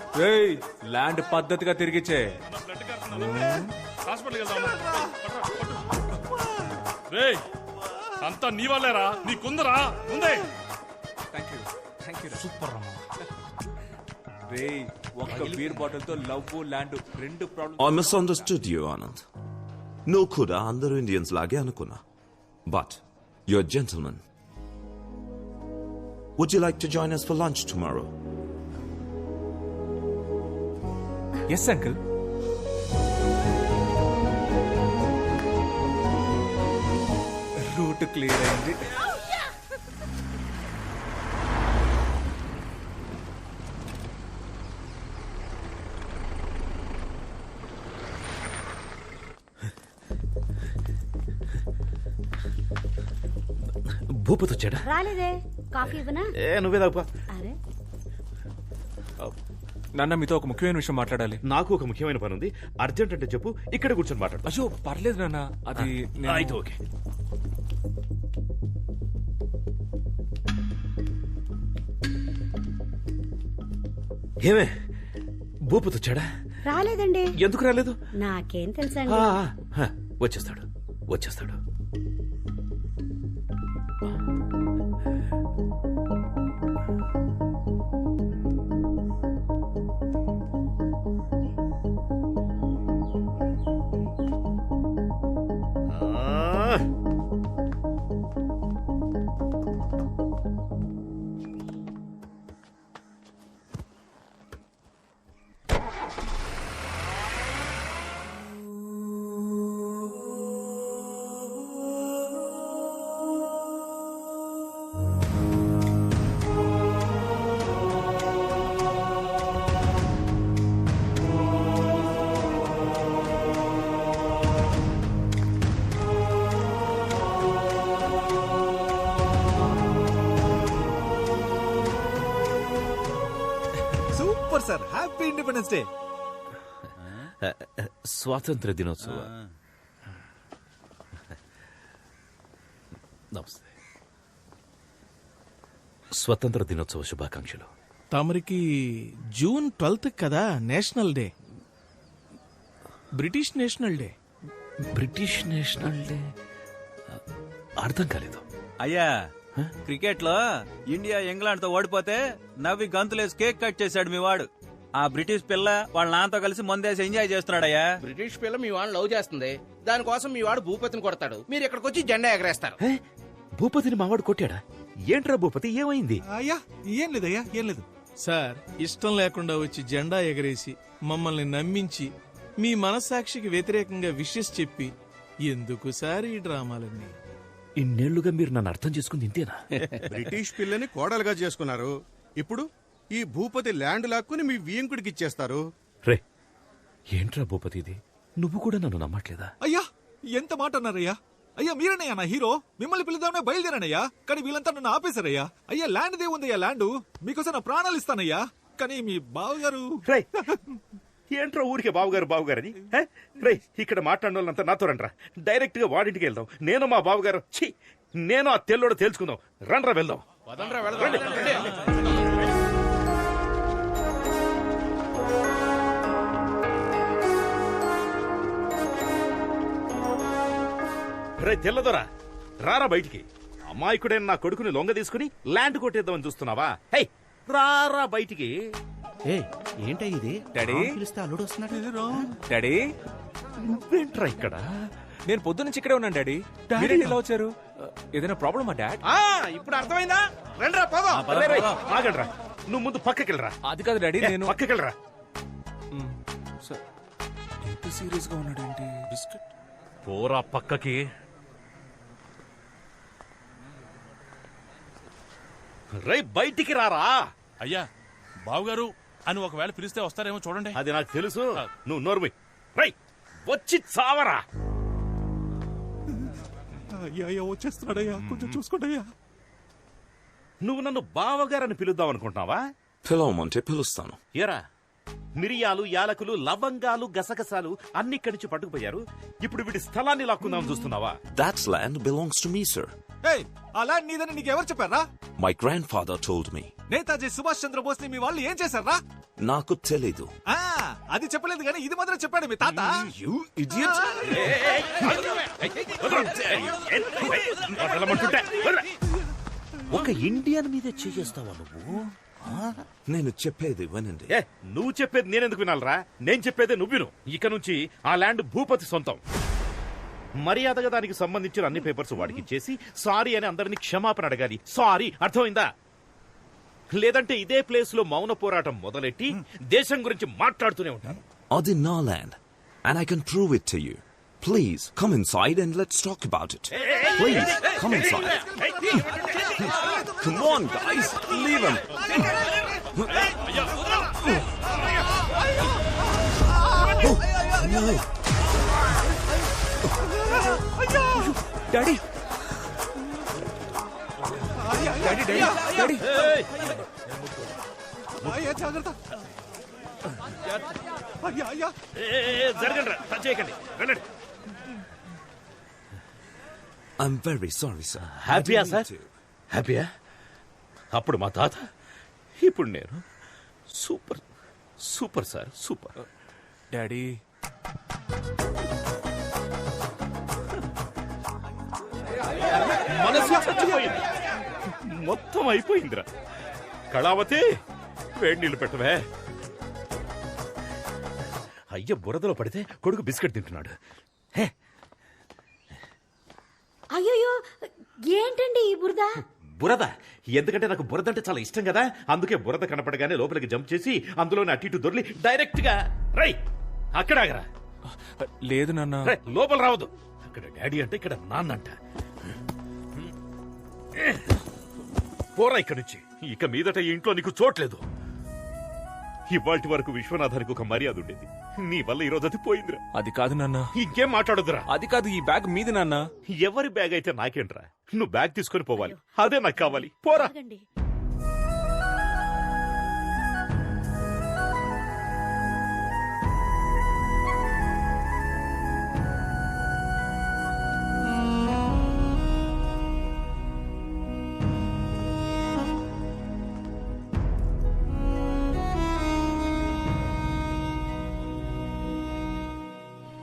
ల్యాండ్ పద్ధతిగా తిరిగిచ్చే. హాస్పిటల్కి వెళ్దాం. రేయ్, అంతా నీ వాళ్ళేరా, నీకుందరా ఉందే. సూపర్ రా. రే, ఒక్క బీర్ బాటిల్ తో లవ్ ల్యాండ్ రెండు problem. I misunderstood you, Anand. No kuda andaru Indians lage anukuna. But you're a gentleman. Would you like to join us for lunch tomorrow? Yes, uncle. Route clear అయింది. భూపతి వచ్చాడా? రాలేదే. Coffee ఇవ్వనా? నువ్వే తాగుపా. అరే నాన్న మీతో ఒక ముఖ్యమైన విషయం మాట్లాడాలి. నాకు ఒక ముఖ్యమైన పని ఉంది, అర్జెంట్ అంటే చెప్పు, ఇక్కడ కూర్చొని మాట్లాడు. అయ్యో పర్లేదు నాన్న, అది అయితే ఓకే. ఏమే భూపతి వచ్చాడా? రాలేదండి. ఎందుకు రాలేదు? నాకేం తెలుసండి. వచ్చేస్తాడు వచ్చేస్తాడు. Super sir, happy independence day. స్వాతంత్ర దినోత్సవ నమస్తే. స్వతంత్ర దినోత్సవ శుభాకాంక్షలు. తమరికి జూన్ 12 కదా national day, British national day. British national day అర్థం కాలేదు. అయ్యా, క్రికెట్ లో ఇండియా ఇంగ్లాండ్ తో ఓడిపోతే నవ్వి గంతులేసి కేక్ కట్ చేశాడు మీ వాడు. ఆ బ్రిటిష్ పిల్ల వాళ్ళ నాన్నతో కలిసి మందేసి ఎంజాయ్ చేస్తున్నాడయ్యా. బ్రిటిష్ పిల్ల మీ వాడు లవ్ చేస్తుంది, దానికోసం మీ వాడు భూపతిని కొడతాడు, మీరు ఇక్కడికి వచ్చి జెండా ఎగరేస్తారు. భూపతిని మావాడు కొట్టాడా? ఏంట్రా భూపతి, ఏమైంది? అయ్యా ఏం లేదయ్యా, ఏం లేదు సార్. ఇష్టం లేకుండా వచ్చి జెండా ఎగరేసి మమ్మల్ని నమ్మించి మీ మనస్సాక్షికి వ్యతిరేకంగా విషెస్ చెప్పి ఎందుకు సార్ ఈ డ్రామాలన్నీ? ఇన్నేళ్లుగా మీరు నన్ను అర్థం చేసుకుంది ఇంతేనా? బ్రిటిష్ పిల్లని కోడలుగా చేసుకున్నారు, ఇప్పుడు ఈ భూపతి ల్యాండ్ లాక్కుని మీ వియంకుడికి ఇచ్చేస్తారు. రే ఏంట్రా భూపతి ఇది, నువ్వు కూడా నన్ను నమ్మట్లేదా? అయ్యా ఎంత మాట అన్నారయ్యా. అయ్యా మీరనయ్యా నా హీరో, మిమ్మల్ని పిలుద్దామనే బయలుదేరానయ్యా, కానీ వీళ్ళంతా నన్ను ఆపేశారయ్యా. అయ్యా ల్యాండ్ దే ఉందయ్యా, ల్యాండ్ మీకోసం నా ప్రాణాలు ఇస్తానయ్యా, కానీ మీ బావగారు. ఏంట్రా ఊరికే బావగారు బావగారని? రే ఇక్కడ మాట్లాడిన వాళ్ళంతా నాతో రండ్రా, డైరెక్ట్ గా వాడింటికి వెళ్దాం. నేను మా బావగారు నేను ఆ తెల్లోడు తేల్చుకుందాం. రండ్రా వెళ్దాం. రే తెల్లదొరా, రారా బయటికి. అమాయకుడైన నా కొడుకుని లొంగ తీసుకుని ల్యాండ్ కొట్టేద్దామని చూస్తున్నావా? హై రారా బయటికి. ఏంటా ఇది? డాడీ పిలిస్తే అల్లుడు వస్తున్నాడు. డాడీ నువ్వేంట్రా ఇక్కడ? నేను పొద్దు నుంచి ఇక్కడే ఉన్నాను డాడీ. మీరేంటి ఇలా వచ్చారు? ఏదైనా ప్రాబ్లమా డాడ్? ఇప్పుడు అర్థమైందా? రండ్రా పోదాం. ఆగండ్రా, నువ్వు ముందు పక్కకెళ్ళరా. అది కాదు డాడీ, నేను పక్కకెళ్ళరా. ఎంత సీరియస్ గా ఉన్నాడు ఏంటి? బిస్కెట్ పోరా పక్కకి. రై బయటికి రారా. అయ్యా బావగారు అని ఒకవేళ పిలిస్తే వస్తారేమో చూడండి. అది నాకు తెలుసు, నువ్వు నోర్మై. రై వచ్చి చావరా. అయ్యా వచ్చేస్తున్నాడయ్యా, కొంచెం చూసుకోండియ్యా. నువ్వు నన్ను బావగారని పిలుద్దాం అనుకుంటున్నావా? పిలవమంటే పిలుస్తాను. ఎరా మిరియాలు, యాలకులు, లవంగాలు, గసగసాలు అన్ని ఇక్కడి నుంచి పట్టుకుపోయారు. ఇప్పుడు వీడి స్థలాన్ని లాక్కుందాం చూస్తున్నావా? That land belongs to me, sir. ఆ ల్యాండ్ నీదని నీకెవరు చెప్పారా? My grandfather told me. Netaji Subhash Chandrabose ని మీ వాళ్ళు ఏం చేశారా? నాకు తెలీదు. అది చెప్పలేదు కానీ ఇది మాత్రం చెప్పాడు మీ తాత. You idiot! ఒక ఇండియన్ మీదే చేస్తావా నువ్వు? నేను చెప్పేది వినండి. నువ్వు చెప్పేది నేనెందుకు వినాలరా? నేను చెప్పేదే నువ్వు విను. ఇక నుంచి ఆ ల్యాండ్ భూపతి సొంతం. మర్యాదగా దానికి సంబంధించిన అన్ని పేపర్స్ వాడికి ఇచ్చేసి సారీ అని అందరినీ క్షమాపణ అడగాలి. సారీ, అర్థమైందా? లేదంటే ఇదే ప్లేస్ లో మౌన పోరాటం మొదలెట్టి దేశం గురించి మాట్లాడుతూనే ఉంటాను. అది నా land and I can prove it to you. Please come inside and let's talk about it. Please come inside. Come on guys, leave him. Daddy జాగ్రత్త. జరగండి, టచ్ చేయకండి, రండి. I'm very sorry, sir. హ్యాపీయా సార్? హ్యాపీయా? అప్పుడు మా తాత, ఇప్పుడు నేను. Super super sir, super. Daddy మనసు చచ్చిపోయింది, మొత్తం అయిపోయిందిరా. కళావతి, వేడి నీళ్ళు పెట్టవే. అయ్య బురదలో పడితే కొడుకు బిస్కెట్ తింటున్నాడు. అయ్యో ఏంటండి ఈ బురద? బురద ఎందుకంటే నాకు బురద అంటే చాలా ఇష్టం కదా, అందుకే బురద కనపడగానే లోపలికి జంప్ చేసి అందులోనే అటు ఇటు దొర్లి డైరెక్ట్ గా రై అక్కడ ఆగరా. లేదు నాన్న, లోపల రావద్దు. అక్కడ డాడీ అంటే ఇక్కడ నాన్న అంట. పోరా ఇక్కడి నుంచి, ఇక మీదట ఈ ఇంట్లో నీకు చోట్లేదు. ఇవాల్టి వరకు విశ్వనాథానికి ఒక మర్యాద ఉండేది, నీ వల్ల ఈ రోజు అది పోయిందిరా. అది కాదు నాన్న. ఇంకేం మాట్లాడొద్దురా. అది కాదు, ఈ బ్యాగ్ మీది నాన్న. ఎవరి బ్యాగ్ అయితే నాకేంట్రా, నువ్వు బ్యాగ్ తీసుకొని పోవాలి, అదే నాకు కావాలి. పోరా.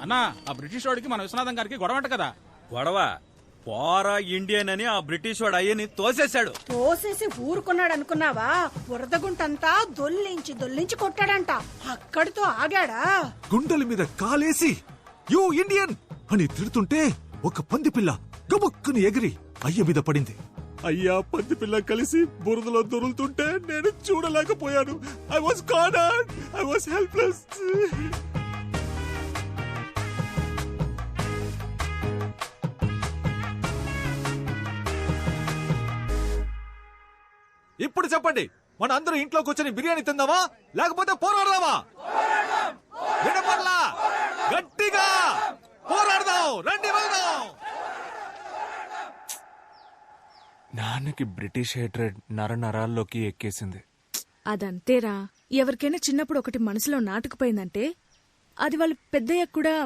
అన్నా, ఆ బ్రిటిష్ వాడికి మన విశ్వనాథం గారికి గొడవంట కదా. గొడవ పోరా ఇండియన్ అని ఆ బ్రిటిష్ వాడు అయ్యని తోసేశాడు. తోసేసి ఊరుకున్నాడు అనుకున్నావా? బురదగుంటంతా దొల్లించి కొట్టాడంట. అక్కడితో ఆగాడా? గుండెల మీద కాలేసి యూ ఇండియన్ అని తిడుతుంటే ఒక పంది పిల్ల గబుక్కుని ఎగిరి అయ్య మీద పడింది. అయ్యా పంది పిల్ల కలిసి బురదలో దొరులుతుంటే నేను చూడలేకపోయాను. I was cornered, I was helpless. ఇప్పుడు చెప్పండి, మన అందరూ ఇంట్లో కూర్చొని బిర్యానీ తిందామా లేకపోతే పోరాడదామా? వినపడలా? గట్టిగా పోరాడదాం, రండి వెళ్దాం. నాన్నకి బ్రిటిష్ హేట్రెడ్ నరాల్లోకి ఎక్కేసింది. అదంతేరా, ఎవరికైనా చిన్నప్పుడు ఒకటి మనసులో నాటుకుపోయిందంటే అది వాళ్ళు పెద్దయ్యాక కూడా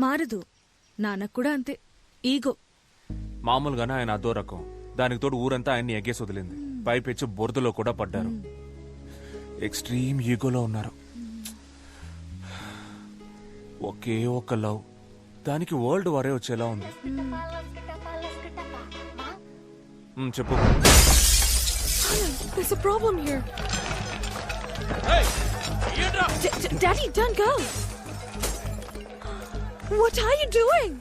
మారదు. నాన్నకు కూడా అంతే, ఈగో. మామూలుగానే ఆయన అదో రకం, దానికి తోడు ఊరంతా ఆయన్ని ఎగ్గేసి వదిలింది. పైపెచ్చి బురదలో కూడా పడ్డారు. ఎక్స్ట్రీమ్ ఈగోలో ఉన్నారు. ఒకే ఒక్క లవ్, దానికి వరల్డ్ వారే వచ్చేలా ఉంది. చెప్పు. There's a problem here. Daddy, don't go. What are you doing?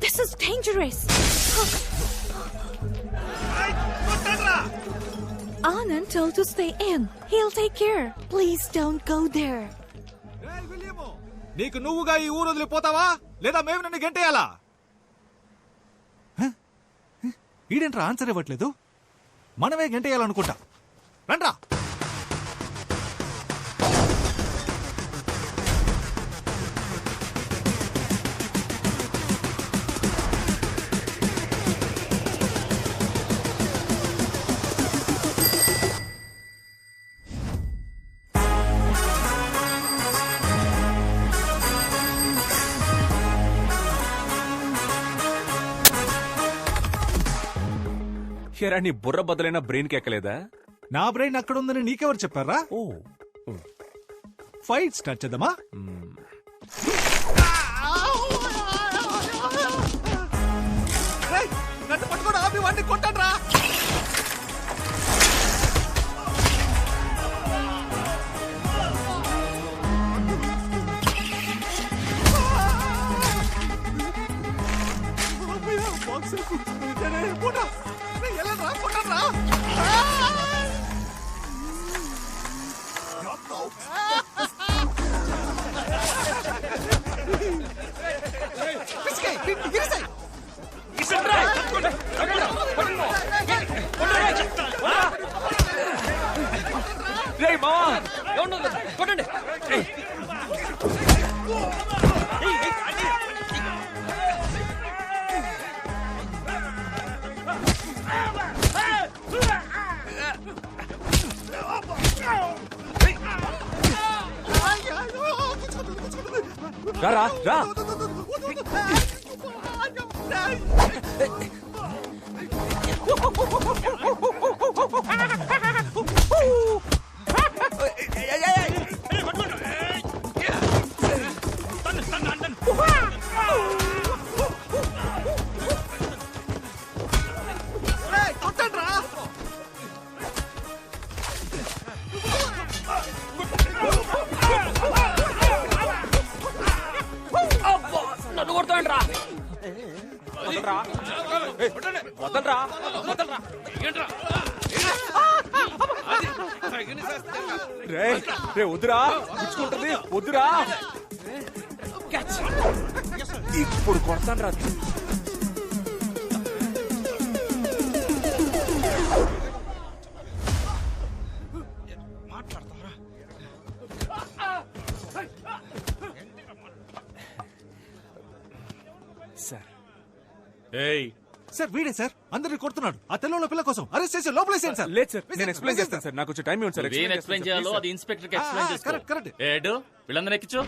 This is dangerous. Anand told to stay in. He'll take care. Please don't go there. నీకు నువ్వుగా ఈ ఊరు వదిలిపోతావా లేదా మేము నన్ను గంటేయాలా? ఈడేంట్రా ఆన్సర్ ఇవ్వట్లేదు? మనమే గంటేయాలనుకుంటా. రండ్రా. ఎరా, నీ బుర్ర బదులైన బ్రెయిన్ కి ఎక్కలేదా? నా బ్రెయిన్ అక్కడ ఉందని నీకెవరు చెప్పారా? ఫైట్ స్టార్ట్ చేద్దామా? నన్ను పట్టుకోడు, ఆపి వాడిని కొట్టండ్రా. రా రా నన్ను కొడతాండ్రా వదలరా వదలరా రే రే వద్దురా పుచ్చుకుంటుంది వద్దురా ఇప్పుడు కొడతాండ్రా సార్ సార్ వీడే సార్ అందరిని కొడుతున్నాడు. ఆ తెల్లంలో పిల్ల కోసం అరెస్ట్ చేసి లోపలేసేయండి సార్. లేదు సార్ నేను ఎక్స్ప్లెయిన్ చేస్తాను సార్. నాకు కొంచెం టైం ఇవ్వండి సార్. ఏం ఎక్స్ప్లెయిన్ చేయాలో అది ఇన్స్పెక్టర్ కి ఎక్స్ప్లెయిన్ చేసుకో. Correct correct. ఏడు వీళ్ళందరూ ఎక్కించు.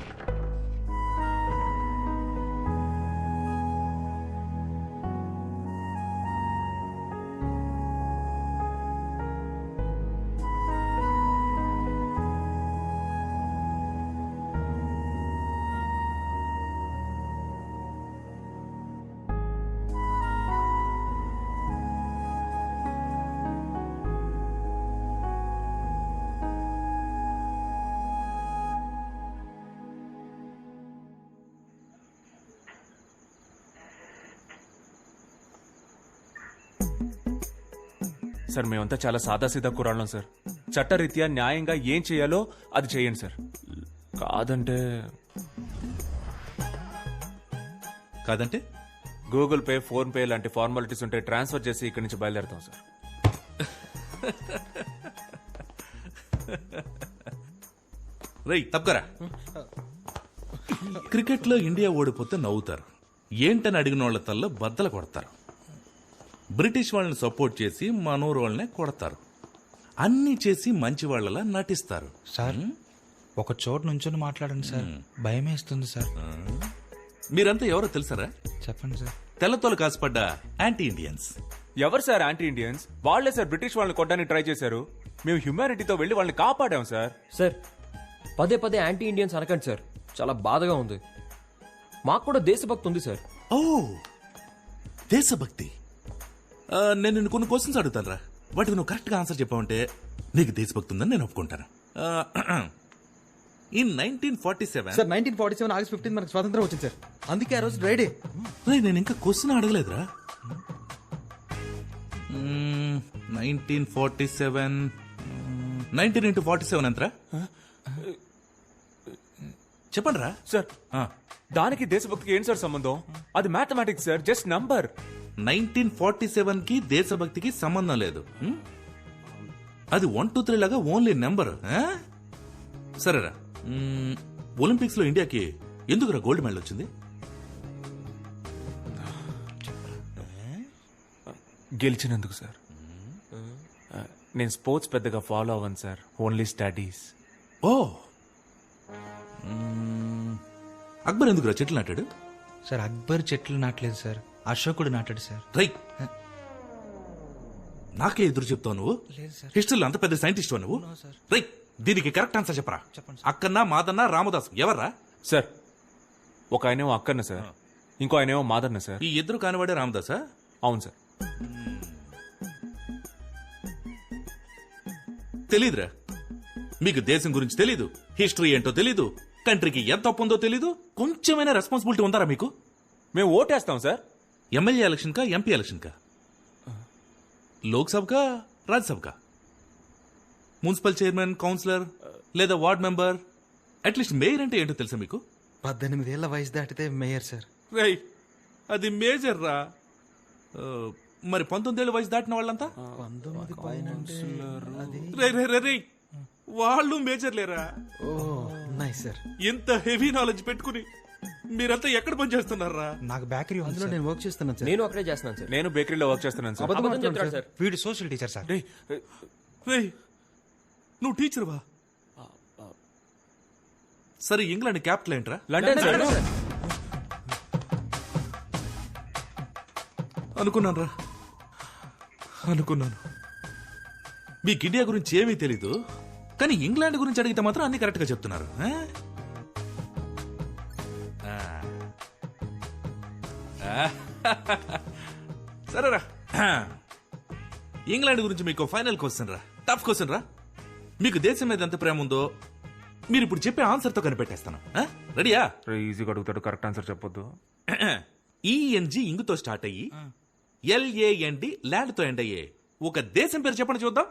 సార్ మేమంతా చాలా సాదాసీదా కురాళ్ళం సార్. చట్టరీత్యా న్యాయంగా ఏం చేయాలో అది చేయండి సార్. కాదంటే గూగుల్ పే, ఫోన్ పే లాంటి ఫార్మాలిటీస్ ఉంటే ట్రాన్స్ఫర్ చేసి ఇక్కడి నుంచి బయలుదేరుతాం సార్. రై తప్పకరా. క్రికెట్ లో ఇండియా ఓడిపోతే నవ్వుతారు, ఏంటని అడిగిన వాళ్ళ తల్ల బద్దలు కొడతారు. బ్రిటిష్ వాళ్ళని సపోర్ట్ చేసి మనూరు వాళ్ళనే కొడతారు. అన్ని చేసి మంచి వాళ్ళలా నటిస్తారు. సార్ ఒక చోటు నుంచొని మాట్లాడండి సార్, భయం వేస్తుంది సార్. మీరంతా ఎవరో తెలుసారా? చెప్పండి సార్. తెల్లతోలు కాసుపడ్డ యాంటీ ఇండియన్స్. ఎవరు సార్ యాంటీ ఇండియన్స్? వాళ్లే సార్ బ్రిటిష్ వాళ్ళని కొట్టడానికి ట్రై చేశారు. మేము హ్యూమానిటీతో వెళ్లి వాళ్ళని కాపాడాం సార్. సార్ పదే పదే యాంటీ ఇండియన్స్ అనకండి సార్, చాలా బాధగా ఉంది. మాకు కూడా దేశభక్తి ఉంది సార్. ఓ దేశభక్తి. నేను నిన్ను కొన్ని క్వశ్చన్స్ అడుగుతాను. వాటికి నువ్వు కరెక్ట్ గా ఆన్సర్ చెప్పావంటే నీకు దేశభక్తి ఉందని నేను ఒప్పుకుంటాను. ఇన్ 1947 సార్ 1947 ఆగస్ట్ 15 మనకు స్వాతంత్రం వచ్చింది సార్. అందుకే ఆ రోజు డ్రైడే. నేను ఇంకా క్వశ్చన్ అడగలేదురా. 1947 19 into 47 ఎంతరా? చెప్పండి రా సార్. దానికి దేశభక్తికి ఏంటి సార్ సంబంధం? అది మ్యాథమెటిక్స్ సార్, జస్ట్ నంబర్. 1947 కి దేశభక్తికి సంబంధం లేదు. అది 1 2 3 లాగా ఓన్లీ నెంబర్. సరేరా, ఒలింపిక్స్ లో ఇండియాకి ఎందుకురా గోల్డ్ మెడల్ వచ్చింది? గెలిచినందుకు సార్. నేను స్పోర్ట్స్ పెద్దగా ఫాలో అవ్వను సార్, ఓన్లీ స్టడీస్. ఓ అక్బర్ ఎందుకురా చెట్లు నాటాడు? సార్ అక్బర్ చెట్లు నాటలేదు సార్, అశోకుడు నాటాడు సార్. రైట్. నాకే ఎదురు చెప్తావు నువ్వు? హిస్టరీలో అంత పెద్ద సైంటిస్ట్ నువ్వు? రైట్. దీనికి కరెక్ట్ ఆన్సర్ చెప్పరా. అక్కన్న, మాదన్న, రామదాసు ఎవర్రా? సార్ ఒక ఆయనేమో అక్కన్న సార్, ఇంకో ఆయనేమో మాదన్న సార్. ఈ ఇద్దరు కానివాడే రామదాసా? అవును సార్. తెలీదురా మీకు, దేశం గురించి తెలీదు, హిస్టరీ ఏంటో తెలీదు, కంట్రీకి ఎంత తప్పు ఉందో తెలీదు. కొంచెమైనా రెస్పాన్సిబిలిటీ ఉందారా మీకు? మేము ఓటేస్తాం సార్. ఎమ్మెల్యే ఎలక్షన్ కా, ఎంపీ ఎలక్షన్ కా, లోక్సభ కా, రాజ్యసభ కా, మున్సిపల్ చైర్మన్, కౌన్సిలర్ లేదా వార్డ్ మెంబర్, అట్లీస్ట్ మేయర్ అంటే ఏంటో తెలుసా మీకు? 18 ఏళ్ల వయసు దాటితే మేయర్ సార్. రైట్, అది మేజర్ రా. మరి 19 ఏళ్ల వయసు దాటిన వాళ్ళంతా 19 పైన వాళ్ళు మేజర్ లేరా? ఓ నైస్ సార్. ఎంత హెవీ నాలెడ్జ్ పెట్టుకుని మీరంతా ఎక్కడ పని చేస్తున్నారా? నాకు బేకరీ అందులో నేను వర్క్ చేస్తున్నాను సార్. నేను అక్కడే చేస్తున్నాను సార్. నేను బేకరీలో వర్క్ చేస్తున్నాను సార్. అబద్ధం చెప్తాడు సార్. వీడు సోషల్ టీచర్ సార్. నువ్వు టీచర్వా? సరే ఇంగ్లాండ్ క్యాపిటల్ ఏంట్రా? London sir. అనుకున్నాను. మీకు ఇండియా గురించి ఏమీ తెలీదు, కానీ ఇంగ్లాండ్ గురించి అడిగితే మాత్రం అన్ని కరెక్ట్ గా చెప్తున్నారు. సరేరా, ఇంగ్లాండ్ గురించి మీకు ఫైనల్ క్వశ్చన్ రా, టఫ్ క్వశ్చన్ రా. మీకు దేశం మీద ఎంత ప్రేమ ఉందో మీరు ఇప్పుడు చెప్పే ఆన్సర్ తో కనిపెట్టేస్తాను. రెడీయా? ఈజీగా అడుగుతాడు, కరెక్ట్ ఆన్సర్ చెప్పొద్దు. ఈఎన్జి ఇంగుతో స్టార్ట్ అయ్యి ఎల్ఏఎన్డి ల్యాండ్ తో ఎండ్ అయ్యే ఒక దేశం పేరు చెప్పండి చూద్దాం.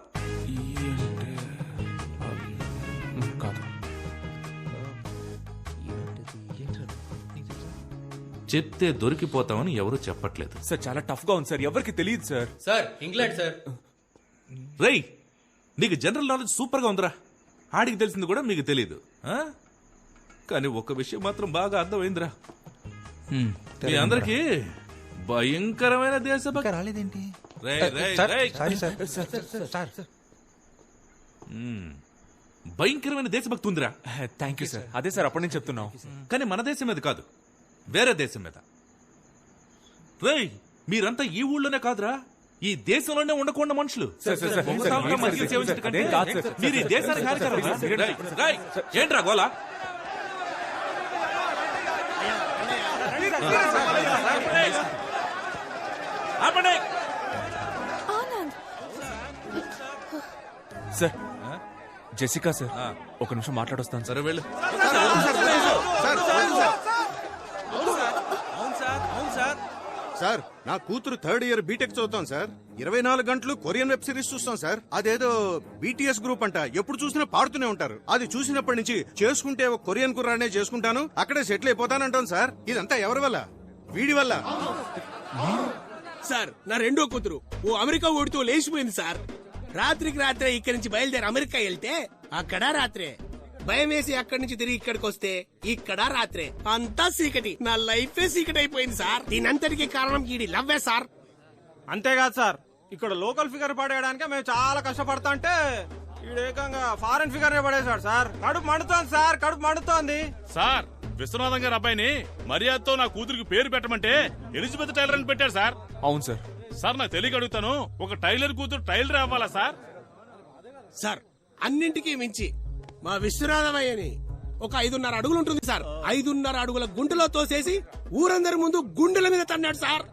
చెప్తే దొరికిపోతామని ఎవరు చెప్పట్లేదు సార్. చాలా టఫ్ గా ఉంది సార్, ఎవరికి తెలియదు సార్. Sir England sir. రేయ్, నీకు జనరల్ నాలెడ్జ్ సూపర్ గా ఉందిరా. ఆడికి తెలిసింది కూడా మీకు తెలియదు. కానీ ఒక్క విషయం మాత్రం బాగా అర్థమైందిరా, మీ అందరికి భయంకరమైన దేశభక్తి రాలేదేంటి? భయంకరమైన దేశభక్తి ఉందిరా. Thank you sir. అదే సార్ అప్పటి నుంచి చెప్తున్నాం. కానీ మన దేశం మీద కాదు, వేరే దేశం మీద. రేయ్, మీరంతా ఈ ఊళ్ళోనే కాదురా, ఈ దేశంలోనే ఉండకుండా మనుషులు. మీరు ఈ దేశానికి హానికరం. ఏంట్రా గోలా? సార్, జెసికా సార్, ఒక నిమిషం మాట్లాడొస్తాను. సరే వెళ్ళు. సార్, నా కూతురు 3rd ఇయర్ బీటెక్ చదువుతాం సార్. 24 గంటలు కొరియన్ వెబ్ సిరీస్ చూస్తాం సార్. అదేదో బీటీఎస్ గ్రూప్ అంట, ఎప్పుడు చూసినా పాడుతూనే ఉంటారు. అది చూసినప్పటి నుంచి చేసుకుంటే ఒక కొరియన్ కుర్రానే చేసుకుంటాను, అక్కడే సెటిల్ అయిపోతానంటాను సార్. ఇదంతా ఎవరి వల్ల? వీడి వల్ల. సార్, నా రెండో కూతురు ఓ అమెరికా ఓడితో లేచిపోయింది సార్. రాత్రికి రాత్రే ఇక్కడి నుంచి బయలుదేరి అమెరికా వెళ్తే అక్కడ రాత్రే, భయం వేసి అక్కడి నుంచి తిరిగి ఇక్కడికి వస్తే ఇక్కడ రాత్రే, అంతా చీకటి. నా లైఫ్ చీకటి అయిపోయింది సార్. దీనంతటికి కారణం ఈడి లవ్వే సార్. అంతేకాదు సార్, ఇక్కడ లోకల్ ఫిగర్ పడేయడానికి మేము చాలా కష్టపడతా అంటే ఈడేకంగా ఫారెన్ ఫిగర్ పడేశాడు సార్. కడుపు మండుతోంది సార్, కడుపు మండుతోంది సార్. విశ్వనాథం గారి అబ్బాయిని మర్యాదతో నా కూతురికి పేరు పెట్టమంటే ఎలిజబెత్ టైలర్ అని పెట్టారు సార్. అవును సార్. సార్, నాకు తెలియక అడుగుతాను, ఒక టైలర్ కూతురు టైలర్ అవ్వాలా సార్? సార్, అన్నింటికీ మించి మా విశ్వనాథమయ్యని ఒక 5.5 అడుగులు ఉంటుంది సార్. 5.5 అడుగుల గుంటలో తోసేసి ఊరందరి ముందు గుండెల మీద తన్నాడు సార్.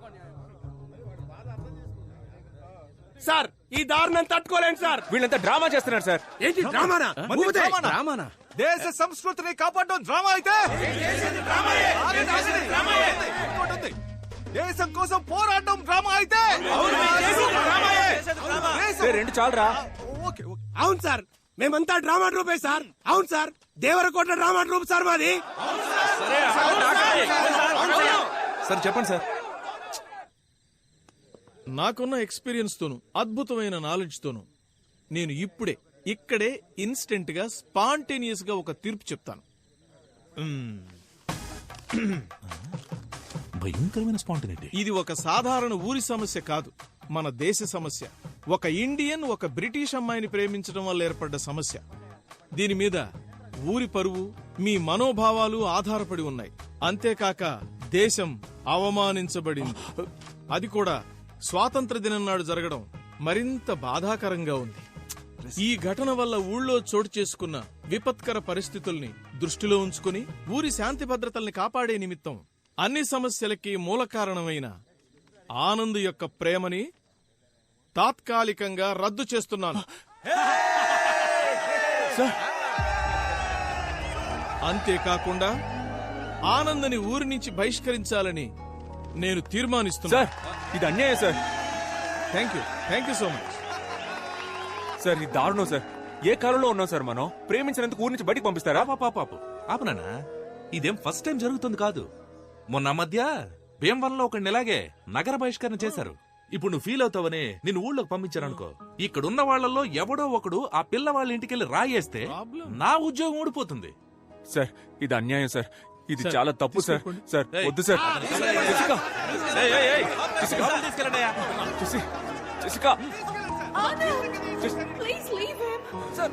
సార్, ఈ దారుణం తట్టుకోలేండి సార్. వీళ్ళంతా డ్రామా చేస్తున్నారు సార్. ఏంటి డ్రామానా? డ్రామానా? దేశ సంస్కృతిని కాపాడడం డ్రామా అయితే, దేశం కోసం పోరాటం డ్రామా అయితే, రెండు చాలరా. అవును సార్, మేమంతా డ్రామా ట్రూపే సార్. అవును sir, Devarakota drama troupe sir మాది. సరే చెప్పండి సార్. నాకున్న ఎక్స్పీరియన్స్ తోను, అద్భుతమైన నాలెడ్జ్ తోను నేను ఇప్పుడే ఇక్కడే ఇన్స్టెంట్ గా స్పాంటేనియస్ గా ఒక తీర్పు చెప్తాను. భయంకరమైన స్పాంటేనిటీ. ఇది ఒక సాధారణ ఊరి సమస్య కాదు, మన దేశ సమస్య. ఒక ఇండియన్ ఒక బ్రిటిష్ అమ్మాయిని ప్రేమించడం వల్ల ఏర్పడ్డ సమస్య. దీని మీద ఊరి పరువు, మీ మనోభావాలు ఆధారపడి ఉన్నాయి. అంతేకాక దేశం అవమానించబడింది. అది కూడా స్వాతంత్ర దినం నాడు జరగడం మరింత బాధాకరంగా ఉంది. ఈ ఘటన వల్ల ఊళ్ళో చోటు చేసుకున్న విపత్కర పరిస్థితుల్ని దృష్టిలో ఉంచుకుని ఊరి శాంతి భద్రతల్ని కాపాడే నిమిత్తం అన్ని సమస్యలకి మూల కారణమైన ఆనంద్ యొక్క ప్రేమని తాత్కాలికంగా రద్దు చేస్తున్నాను. అంతేకాకుండా ఆనంద్ని ఊరి నుంచి బహిష్కరించాలని నేను తీర్మానిస్తున్నా. ఇది అన్యాయం sir. Thank you so much sir. ఇది దారుణం సార్. ఏ కాలంలో ఉన్నాం సార్ మనం? ప్రేమించినందుకు ఊరి నుంచి బయటికి పంపిస్తారా? పాపు ఆపనా, ఇదేం ఫస్ట్ టైం జరుగుతుంది కాదు. మొన్న మధ్య భీమవరంలో ఒక ఇలాగే నగర బహిష్కరణ చేశారు. ఇప్పుడు నువ్వు ఫీల్ అవుతావని నిన్ను ఊళ్ళోకి పంపించారనుకో, ఇక్కడున్న వాళ్లలో ఎవడో ఒకడు ఆ పిల్ల వాళ్ళ ఇంటికెళ్ళి రాయేస్తే నా ఉద్యోగం ఊడిపోతుంది. సార్, ఇది అన్యాయం సార్. ఇది చాలా తప్పు సార్. సార్ వద్దు sir. Jessica, Please leave him. Sir.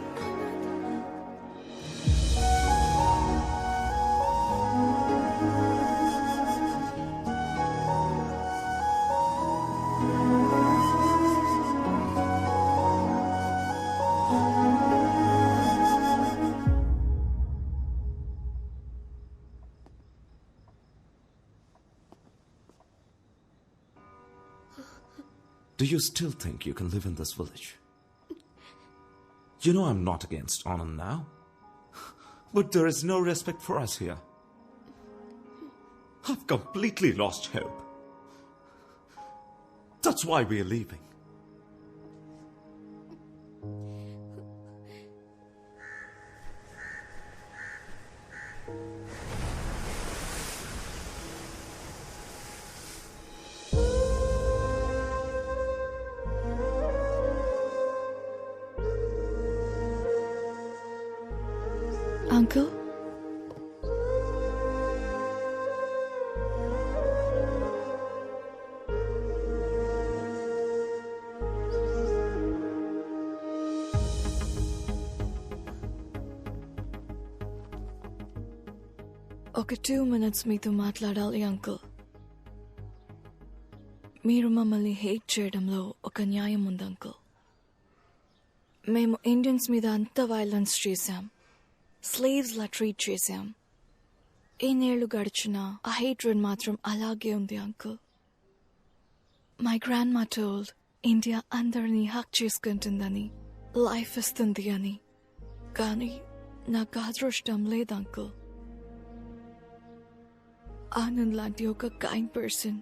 Do you still think you can live in this village? You know I'm not against Anand now. But there is no respect for us here. I've completely lost hope. That's why we're leaving. Uncle? ఒక 2 minutes మీతో మాట్లాడాలి uncle. మీరు మమ్మల్ని hate చేయడంలో ఒక న్యాయం ఉంది uncle. మేము ఇండియన్స్ మీద అంత వైలెన్స్ చేశాం, స్లేవ్స్ లా ట్రీట్ చేశాం. ఎన్నేళ్లు గడిచినా ఆ హేట్రెడ్ మాత్రం అలాగే ఉంది అంకుల్. మై గ్రాండ్ మా టోల్డ్ ఇండియా అందరినీ హక్ చేసుకుంటుందని, లైఫ్ ఇస్తుంది అని. కానీ నాకు అదృష్టం లేదు అంకుల్. ఆనంద్ లాంటి ఒక కైండ్ పర్సన్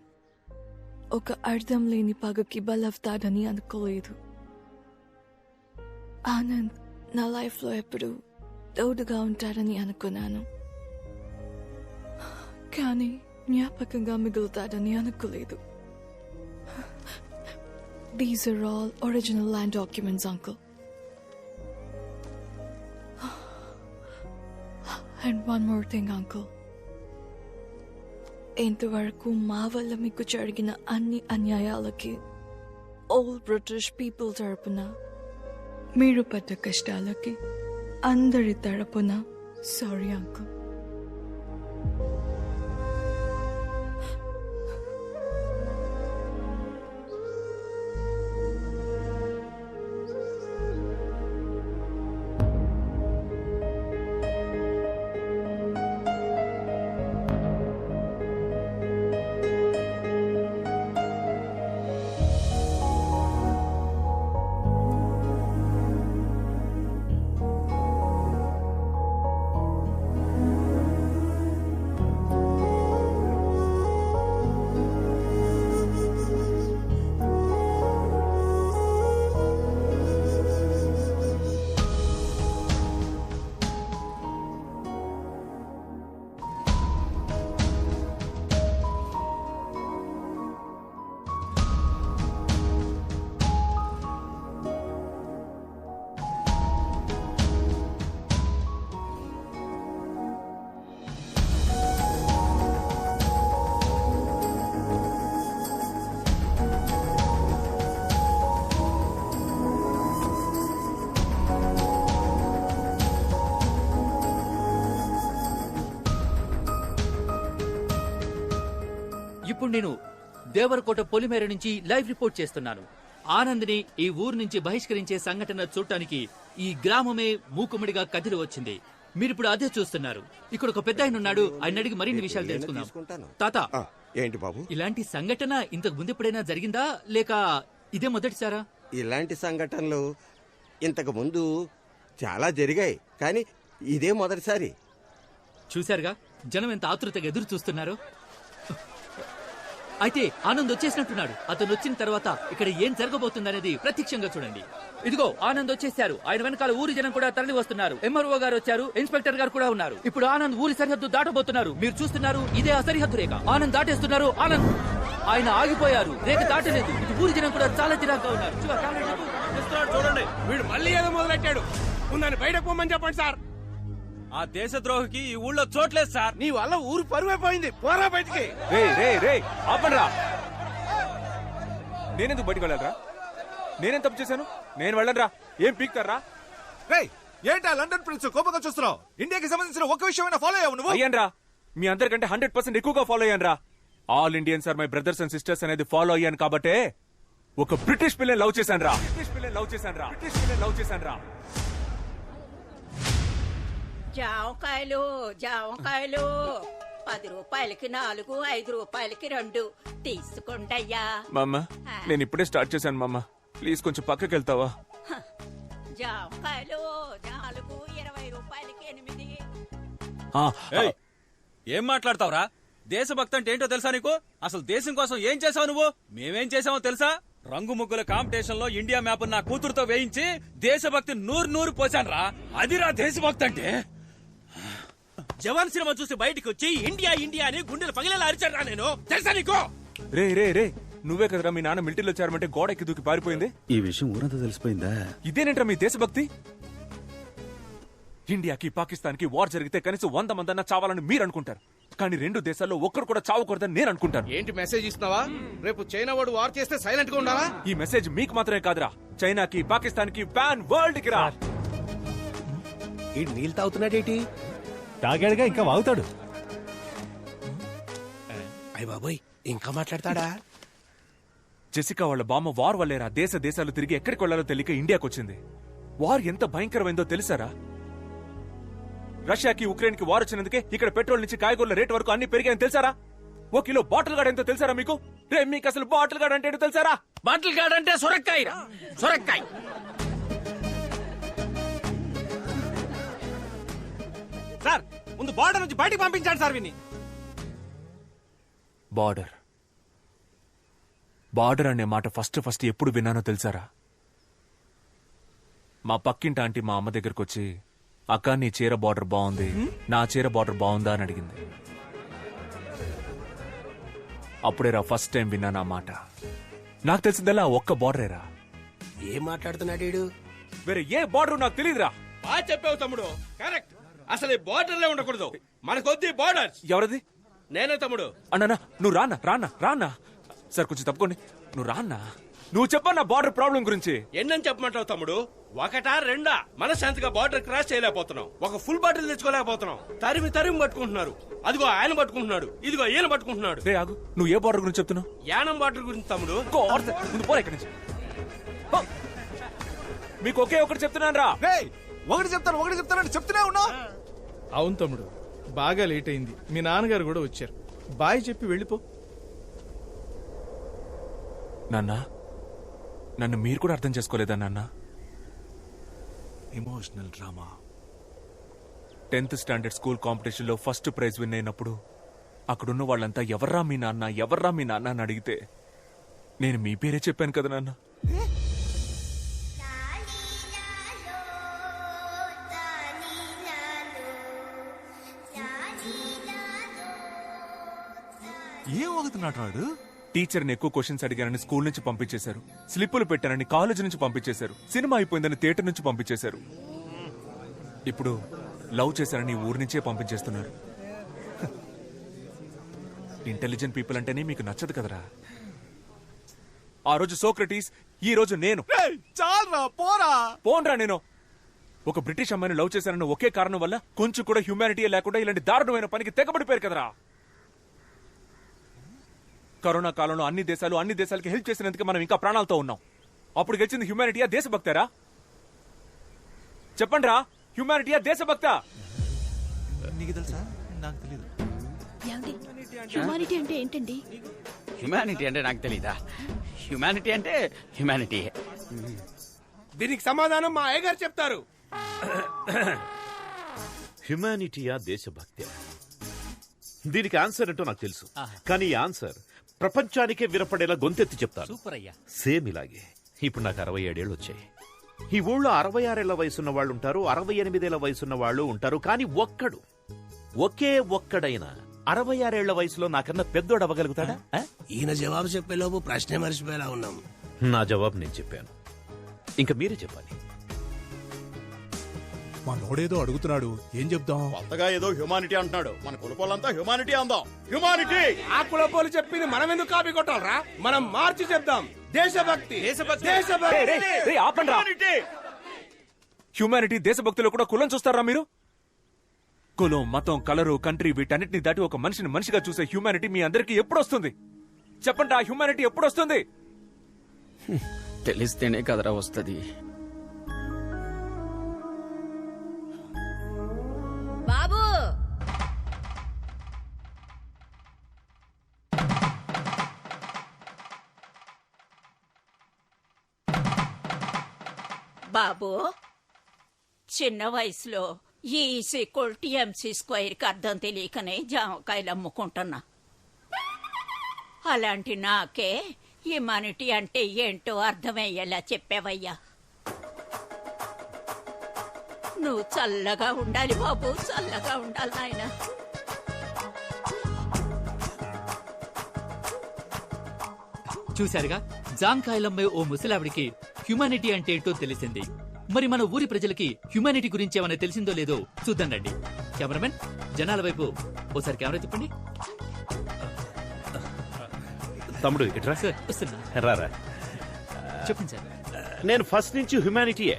ఒక అర్థం లేని పగకి బలవుతాడని అనుకోలేదు. ఆనంద్ నా లైఫ్లో ఎప్పుడు తోడుగా ఉంటాడని అనుకున్నాను, కానీ జ్ఞాపకంగా మిగులుతాడని అనుకోలేదు. These are all original land documents, uncle. And one more thing, uncle. ఇంతవరకు మా వల్ల మీకు జరిగిన అన్ని అన్యాయాలకి ఓల్డ్ బ్రిటిష్ పీపుల్ తరపున, మీరు పడ్డ కష్టాలకి అందరి తరపున సారీ అంకుల్. ఇప్పుడు నేను దేవరకోట పొలిమేర నుంచి లైవ్ రిపోర్ట్ చేస్తున్నాను. ఆనంద్ని ఈ ఊరు నుంచి బహిష్కరించే సంఘటన చూడటానికి ఈ గ్రామమే మూకుమ్మడిగా కదిలి వచ్చింది. మీరిప్పుడు అదే చూస్తున్నారు. ఇక్కడ ఒక పెద్ద ఆయన ఉన్నాడు, ఆయన అడిగి మరిన్ని విషయాలు తెలుసుకుందాం. తాత, ఏంటి బాబు? ఇలాంటి సంఘటన ఇంతకు ముందు ఎప్పుడైనా జరిగిందా, లేక ఇదే మొదటిసారా? ఇలాంటి సంఘటనలు ఇంతకు ముందు చాలా జరిగాయి, కానీ ఇదే మొదటిసారి. చూశారుగా జనం ఎంత ఆతృతగా ఎదురు చూస్తున్నారు. అయితే ఆనంద్ వచ్చేసినట్టున్నాడు. అతను వచ్చిన తర్వాత ఇక్కడ ఏం జరగబోతుందనేది ప్రత్యక్షంగా చూడండి. ఇదిగో ఆనంద్ వచ్చేసారు. ఆయన వెనకాల ఊరి జనం కూడా తరలి వస్తున్నారు. ఎంఆర్ఓ గారు వచ్చారు, ఇన్స్పెక్టర్ గారు కూడా ఉన్నారు. ఇప్పుడు ఆనంద్ ఊరి సరిహద్దు దాటబోతున్నారు. మీరు చూస్తున్నారు, ఇదే ఆ సరిహద్దు రేఖ. ఆనంద్ దాటేస్తున్నారు. ఆనంద్ ఆయన ఆగిపోయారు, రేఖ దాటలేదు. ఇటు ఊరి జనం కూడా చాలా చిరాగ్గా ఉన్నారు. చూడండి, వీడు మళ్ళీ ఏదో మొదలెట్టాడు. నన్ను బయటకు పోమని చెప్పండి సార్. ఆ దేశద్రోహికి ఈ ఊళ్ళో చోట్లేదు సార్. నీ వల్ల ఊరు పరువైపోయింది. పోరా బయటికి. ఆపండ్రా. నేనెందుకు బయటకు వెళ్ళాలరా? నేనేం తప్పు చేశాను? నేను వెళ్ళనురా. ఏం పీక్తారా? ఏంటా లండన్ ప్రిన్స్ కోపంగా చూస్తున్నావు? ఇండియాకి సంబంధించిన ఒక విషయమైనా ఫాలో అయ్యావు నువ్వు? అయ్యాన్రా, మీ అందరికంటే 100% ఎక్కువగా ఫాలో అయ్యాన్రా. All Indians are my brothers and sisters అనేది ఫాలో అయ్యాను కాబట్టే ఒక బ్రిటిష్ పిల్లని లవ్ చేశాన్రా. జామకాయలు జామకాయలు 10 రూపాయలకి 4, 5 రూపాయలకి 2 తీసుకోండయ్యా. మామ నేను ఇప్పుడే స్టార్ట్ చేశాను మామ, ప్లీజ్ కొంచెం పక్కకి వెళ్తావా? జామకాయలు 4, 20 రూపాయలకి 8. ఏయ్, ఏం మాట్లాడతావురా? దేశభక్తి అంటే ఏంటో తెలుసా నీకు? అసలు దేశం కోసం ఏం చేసావు నువ్వు? మేమేం చేసామో తెలుసా? రంగు ముగ్గుల కాంపిటీషన్ లో ఇండియా మ్యాప్ నా కూతురుతో వేయించి దేశభక్తి 100 పోసాను రా. అదిరా దేశభక్తి అంటే. జవాన్ సినిమా చూసి బయటికి వచ్చి ఇండియా ఇండియా అని గుండెలు పగిలేలా అరిచారా నేను, తెలుసా నీకు? రే రే రే, నువ్వే కదరా మీ నాన్న మిలిటరీలో చేరమంటే గోడ ఎక్కి దూకి పారిపోయింది? ఈ విషయం ఊరంతా తెలిసిపోయిందా? ఇదేనేంట్రా మీ దేశభక్తి? ఇండియాకి పాకిస్తాన్ కి వార్ జరిగితే కనీసం 100 మందన్నా చావాలని మీరు అనుకుంటారు, కానీ 2 దేశాల్లో ఒక్కరు కూడా చావకూడదని నేను అనుకుంటాను. ఏంటి మెసేజ్ ఇస్తున్నావా? రేపు చైనా వాడు వార్ చేస్తే సైలెంట్ గా ఉండాలా? ఈ మెసేజ్ మీకు మాత్రమే కాదురా, చైనాకి, పాకిస్తాన్ కి, పాన్ వరల్డ్ కి రా. ఈ నీళ్ళు తాగుతున్నాడేటి? తాగాడుగా, ఇంకా వాగుతాడు. అయ్య బాబోయ్, ఇంకా మాట్లాడతాడా? జెసికా వాళ్ళ బామ్మ వార్ వల్లేరా దేశాలు తిరిగి ఎక్కడికి వెళ్లాలో తెలియక ఇండియాకి వచ్చింది. వార్ ఎంత భయంకరమైందో తెలుసారా? రష్యాకి ఉక్రెయిన్ కి వార్ వచ్చినందుకే ఇక్కడ పెట్రోల్ నుంచి కాయగూరల రేట్ వరకు అన్ని పెరిగాయని తెలుసారా? 1 కిలో బాటిల్ గార్డ్ ఎంతో తెలుసారా మీకు? రే, మీకు అసలు బాటిల్ గార్డ్ అంటే తెలుసారా? బాటిల్ గార్డ్ అంటే సొరకాయ, సొరకాయ. సార్, ముందు బార్డర్ నుంచి బయటికి పంపించాడు సార్ విని. బార్డర్ అనే మాట ఫస్ట్ ఎప్పుడు విన్నానో తెలుసారా? మా పక్కింటి ఆంటీ మా అమ్మ దగ్గరకు వచ్చి, అక్క నీ చీర బార్డర్ బాగుంది, నా చీర బార్డర్ బాగుందా అని అడిగింది. అప్పుడేరా ఫస్ట్ టైం విన్నాను ఆ మాట. నాకు తెలిసిందల్లా ఒక్క బార్డరేరా. ఏం మాట్లాడుతున్నాడు? వేరే ఏ బార్డర్ నాకు తెలియదురా. బాగా చెప్పావు తమ్ముడు, కరెక్ట్. అసలు ఈ బార్డర్లే ఉండకూడదు, మనకొద్ది బార్డర్. ఎవరది? నేనే తమ్ముడు. అన్నా నువ్వు రానా సార్, కొంచెం తప్పుకోండి. నువ్వు రాన్నా, నువ్వు చెప్పన్నా బార్డర్ ప్రాబ్లం గురించి. ఎన్నని చెప్పమంటావు తమ్ముడు? 1, 2 మనశాంతిగా బార్డర్ క్రాస్ చేయలేకపోతున్నాం, ఒక ఫుల్ బాటిల్ తెచ్చుకోలేకపోతున్నాం. తరిమి పట్టుకుంటున్నారు. అదిగో ఆయన పట్టుకుంటున్నాడు, ఇదిగో ఈయన పట్టుకుంటున్నాడు. రే ఆగు, నువ్వు ఏ బార్డర్ గురించి చెప్తున్నావు? యానం బార్డర్ గురించి తమ్ముడు. ముందు పోరా ఇక్కడి నుంచి. మీకు ఒకే ఒకటి చెప్తున్నాను రా. ఒకటి చెప్తానని చెప్తూనే ఉన్నా. అవును తమ్ముడు, బాగా లేట్ అయింది. మీ నాన్నగారు కూడా వచ్చారు. బాయ్ చెప్పి వెళ్ళిపో. నన్ను మీరు కూడా అర్థం చేసుకోలేదా నాన్న? Emotional drama. 10th standard school competition లో ఫస్ట్ ప్రైజ్ విన్ అయినప్పుడు అక్కడున్న వాళ్ళంతా ఎవర్రా మీ నాన్న అని అడిగితే నేను మీ పేరే చెప్పాను కదా నాన్న. ఏం వాగుతున్నాడు వాడు? టీచర్ని ఎక్కువ క్వశ్చన్స్ అడిగానని స్కూల్ నుంచి పంపించేశారు, స్లిప్పులు పెట్టానని కాలేజ్ నుంచి పంపించేశారు, సినిమా అయిపోయిందని థియేటర్ నుంచి పంపించేశారు, ఇప్పుడు లవ్ చేశానని ఊరి నుంచే పంపించేస్తున్నారు. ఇంటెలిజెంట్ పీపుల్ అంటేనే మీకు నచ్చదు కదరా. ఆ రోజు సోక్రటీస్, ఈ రోజు నేను. పోన్రా నేను. ఒక బ్రిటిష్ అమ్మాయిని లవ్ చేశానన్న ఒకే కారణం వల్ల కొంచెం కూడా హ్యూమానిటీ లేకుండా ఇలాంటి దారుణమైన పనికి తెగబడిపోయారు కదరా. కరోనా కాలంలో అన్ని దేశాలకి హెల్ప్ చేసినందుకు మనం ఇంకా ప్రాణాలతో ఉన్నాం. అప్పుడు గెలిచింది హ్యూమానిటీయా దేశభక్తారా? చెప్పండి రా, హ్యూమానిటీయా దేశభక్త? నీకు తెలుసా? నాకు తెలియదు. హ్యూమానిటీ అంటే ఏంటండి? హ్యూమానిటీ అంటే నాకు తెలీదా? హ్యూమానిటీ అంటే హ్యూమానిటీ. దీనికి సమాధానం మా అయ్యగారు చెప్తారు. హ్యుమానిటీయా దేశభక్తి? దీనికి ఆన్సర్ ఏంటో నాకు తెలుసు, కానీ ఈ ఆన్సర్ ప్రపంచానికే వినపడేలా గొంతెత్తి చెప్తాను. సేమ్ ఇలాగే ఇప్పుడు నాకు 67 ఏళ్ళు వచ్చాయి. ఈ ఊళ్ళో 66 ఏళ్ల వయసున్న వాళ్ళు ఉంటారు, 68 ఏళ్ల వయసున్న వాళ్ళు ఉంటారు, కానీ ఒకే ఒక్కడైనా 66 ఏళ్ల వయసులో నాకన్నా పెద్దోడు అవ్వగలుగుతాడా? ఈయన జవాబు చెప్పేలోపు ప్రశ్నే మర్చిపోయేలా ఉన్నాం. నా జవాబు నేను చెప్పాను, ఇంకా మీరే చెప్పాలి. మా నోడేదో అడుగుతున్నాడు, ఏం చెప్దాం? కొత్తగా ఏదో హ్యూమానిటీ అంటున్నాడు, మన కులపోలంతా హ్యూమానిటీ అందాం. హ్యూమానిటీ! ఆ కులపోలు చెప్పింది మనం ఎందుకు కాపీ కొట్టాలరా? మనం మార్చి చెప్దాం. దేశభక్తి. హ్యూమానిటీ దేశభక్తిలో కూడా కులం చూస్తారా మీరు? కులం, మతం, కలరు, కంట్రీ వీటన్నిటిని దాటి ఒక మనిషిని మనిషిగా చూసే హ్యూమానిటీ మీ అందరికీ ఎప్పుడు వస్తుంది? చెప్పండి, ఆ హ్యూమానిటీ ఎప్పుడు వస్తుంది? తెలిస్తేనే కదరా వస్తుంది. బాబు బాబు చిన్న వయసులో E=MC² అర్థం తెలియకనే జామకాయలు అమ్ముకుంటున్నా. అలాంటి నాకే హ్యుమానిటీ అంటే ఏంటో అర్థమయ్యేలా చెప్పావయ్యా. నువ్వు చల్లగా ఉండాలి బాబు, చల్లగా ఉండాలి నాయన. చూశారుగా, జాంకాయలమ్మే ఓ ముసలావిడికి హ్యుమానిటీ అంటే ఏంటో తెలిసింది. మరి మన ఊరి ప్రజలకి హ్యుమానిటీ గురించి ఏమైనా తెలిసిందో లేదో చూద్దాం రండి. కెమెరామెన్, జనాల వైపు ఓసారి కెమెరా తిప్పండి. తమ్ముడు ఇట్రా. సార్ వస్తున్నా. రారా. చెప్పండి సార్. నేను ఫస్ట్ నుంచి హ్యుమానిటీయే.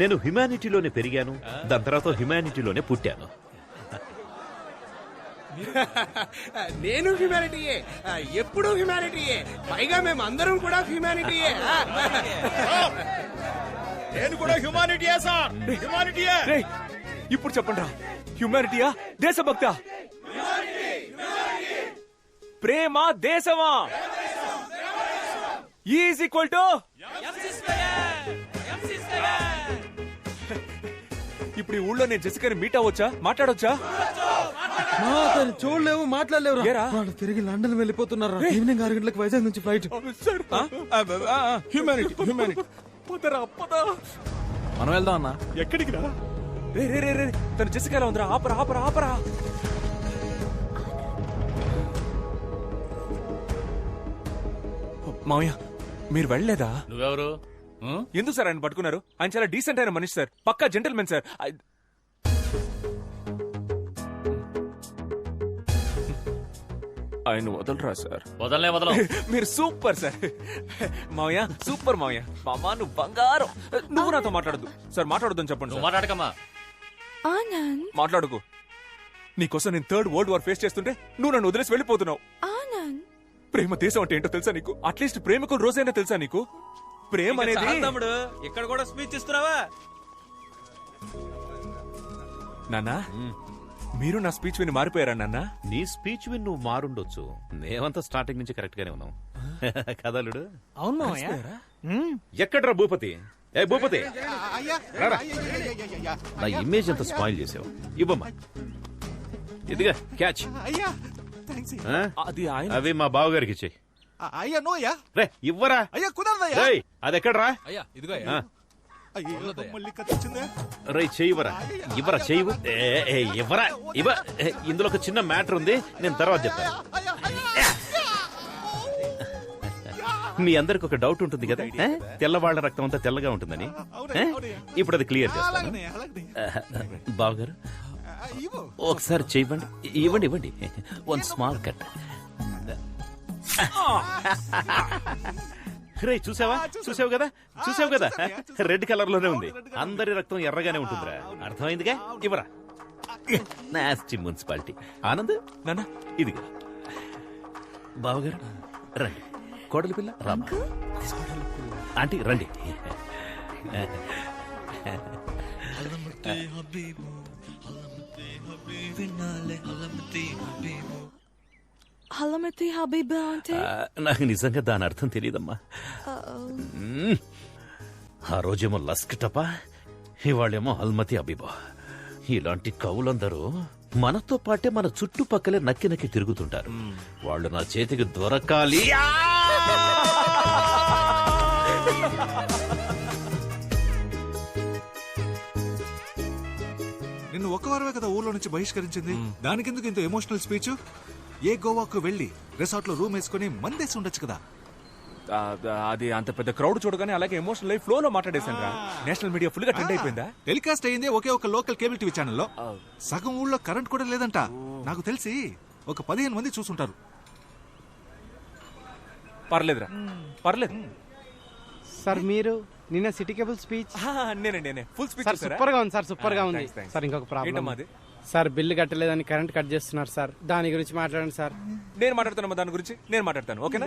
నేను హ్యుమానిటీలోనే పెరిగాను, దాని తర్వాత హ్యుమానిటీలోనే పుట్టాను. నేను హ్యుమానిటీయే, ఎప్పుడు హ్యుమానిటీయే, పైగా మేము అందరం కూడా హ్యుమానిటీయే. నేను కూడా హ్యుమానిటీయే సార్, హ్యుమానిటీయే. ఇప్పుడు చెప్పండి రా, హ్యుమానిటీయా దేశభక్త? ప్రేమ దేశమా? ఈజ్ ఈక్వల్ టు ఇప్పుడు ఈ ఊళ్ళో నేను జెసికాని మీట్ అవ్వచ్చా, మాట్లాడొచ్చా? చూడలేవు, మాట్లాడలేవు. వాళ్ళు తిరిగి లండన్ వెళ్ళిపోతున్నారు. ఈవినింగ్ 6 గంటలకు వైజాగ్ నుంచి ఫ్లైట్. Humanity humanity. మనం వెళ్దాం అన్నా. ఎక్కడికి రా? రే రే రే రే, తను జెసికా ఉందిరా. ఆపరా ఆపరా ఆపరా. మావయ్య మీరు వెళ్ళలేదా? నువ్వెవరు? ఎందుకు సార్ ఆయన పట్టుకున్నారు? ఆయన చాలా డీసెంట్ అయిన మనిషి సార్, పక్కా జెంటల్మెన్ సార్. ఆయన వదలరా సార్? వదలనే వదలం. మీరు సూపర్ సార్. మావయ్య సూపర్ మావయ్య. మామా నువ్వు బంగారం. నువ్వు నాతో మాట్లాడద్దు సార్, మాట్లాడొద్దని చెప్పండి. మాట్లాడకమ్మా. ఆనంద్, మాట్లాడుకో. నీకోసం నేను 3rd వరల్డ్ వార్ ఫేస్ చేస్తుంటే నువ్వు నన్ను వదిలేసి వెళ్ళిపోతున్నావు. ఆనంద్, ప్రేమ దేశం అంటే ఏంటో తెలుసా నీకు? అట్లీస్ట్ ప్రేమకు రోజైనా తెలుసా నీకు? ప్రేమ అనేది తమ్ముడు ఇక్కడ కూడా స్పీచ్ ఇస్తున్నావా? నాన్నా, మీరు నా స్పీచ్ విని మారిపోయారా నాన్నా? నీ స్పీచ్ విని నువ్వు మారుండొచ్చు, మేమంతా స్టార్టింగ్ నుంచి కరెక్ట్ గానే ఉన్నాం. కదలుడు. అవును. ఎక్కడ్రా భూపతి? ఏ భూపతి, రారా. నా ఇమేజ్ అంతా స్పాయిల్ చేసావు. ఇవ్వమ్మా, ఇదిగా క్యాచ్. అది ఆయన. అవి మా బావగారికి ఇచ్చేయి. అయ్యా నో అయ్యా. రే ఇవ్వరా. అయ్యా కుదరదయ్యా. అది ఎక్కడ్రా? అయ్యా ఇదిగో. మళ్ళీ కత్తిచ్చిందే. రై చెయ్యివరా. ఇవ్వరా, చెయ్యి. ఇవ్వరా, ఇవ్వ. ఇందులో ఒక చిన్న మ్యాటర్ ఉంది, నేను తర్వాత చెప్తాను. మీ అందరికి ఒక డౌట్ ఉంటుంది కదా, తెల్లవాళ్ల రక్తం అంతా తెల్లగా ఉంటుందని. ఇప్పుడు అది క్లియర్ చేస్తాను. బావగారు ఒకసారి చెయ్యండి. ఇవ్వండి ఇవ్వండి. 1 స్మాల్ కట్. రే చూసావా, చూసావు కదా, చూసావు కదా, రెడ్ కలర్ లోనే ఉంది. అందరి రక్తం ఎర్రగానే ఉంటుందిరా. అర్థమైందిగా? ఇవ్వరా. Nasty municipality. ఆనంద్ నాన్న ఇదిగా. బావగారు రండి. కోడలి పిల్ల రామా. ఆంటీ రండి. హలమతి హబీబా అంటే? నాకు నిజంగా దాని అర్థం తెలియదమ్మా. ఆ రోజేమో లస్క్ టపా, ఇవాళేమో హల్మతి అబీబా. ఇలాంటి కవులందరూ మనతో పాటే మన చుట్టుపక్కలే నక్కి నక్కి తిరుగుతుంటారు. వాళ్ళు నా చేతికి దొరకాలి. నిన్ను ఒక వారమే కదా ఊర్లో నుంచి బహిష్కరించింది. దానికెందుకు ఇంత ఎమోషనల్ స్పీచ్? ఏ గోవాకు వెళ్లి రిసార్ట్ లో రూమ్ వేసుకుని మందేసి ఉండొచ్చు కదా. అది అంత పెద్ద క్రౌడ్ చూడగానే అలాగే ఎమోషనల్ లైఫ్ ఫ్లో లో మాట్లాడేశాను రా. నేషనల్ మీడియా ఫుల్ గా ట్రెండ్ అయిపోయిందా? టెలికాస్ట్ అయ్యింది ఒకే ఒక లోకల్ కేబుల్ టీవీ ఛానల్లో. సగం ఊళ్ళో కరెంట్ కూడా లేదంట. నాకు తెలిసి ఒక 15 మంది చూసుంటారు. పర్లేదురా, పర్లేదు సార్. మీరు నిన్న సిటీ కేబుల్ స్పీచ్ నేనే ఫుల్ స్పీచ్ సూపర్ గా ఉంది సార్, సూపర్ గా ఉంది సార్. ఇంకొక ప్రాబ్లం సార్, బిల్లు కట్టలేదని కరెంట్ కట్ చేస్తున్నారు సార్. దాని గురించి మాట్లాడండి సార్. నేను మాట్లాడుతాను దాని గురించి, నేను మాట్లాడతాను. ఓకేనా?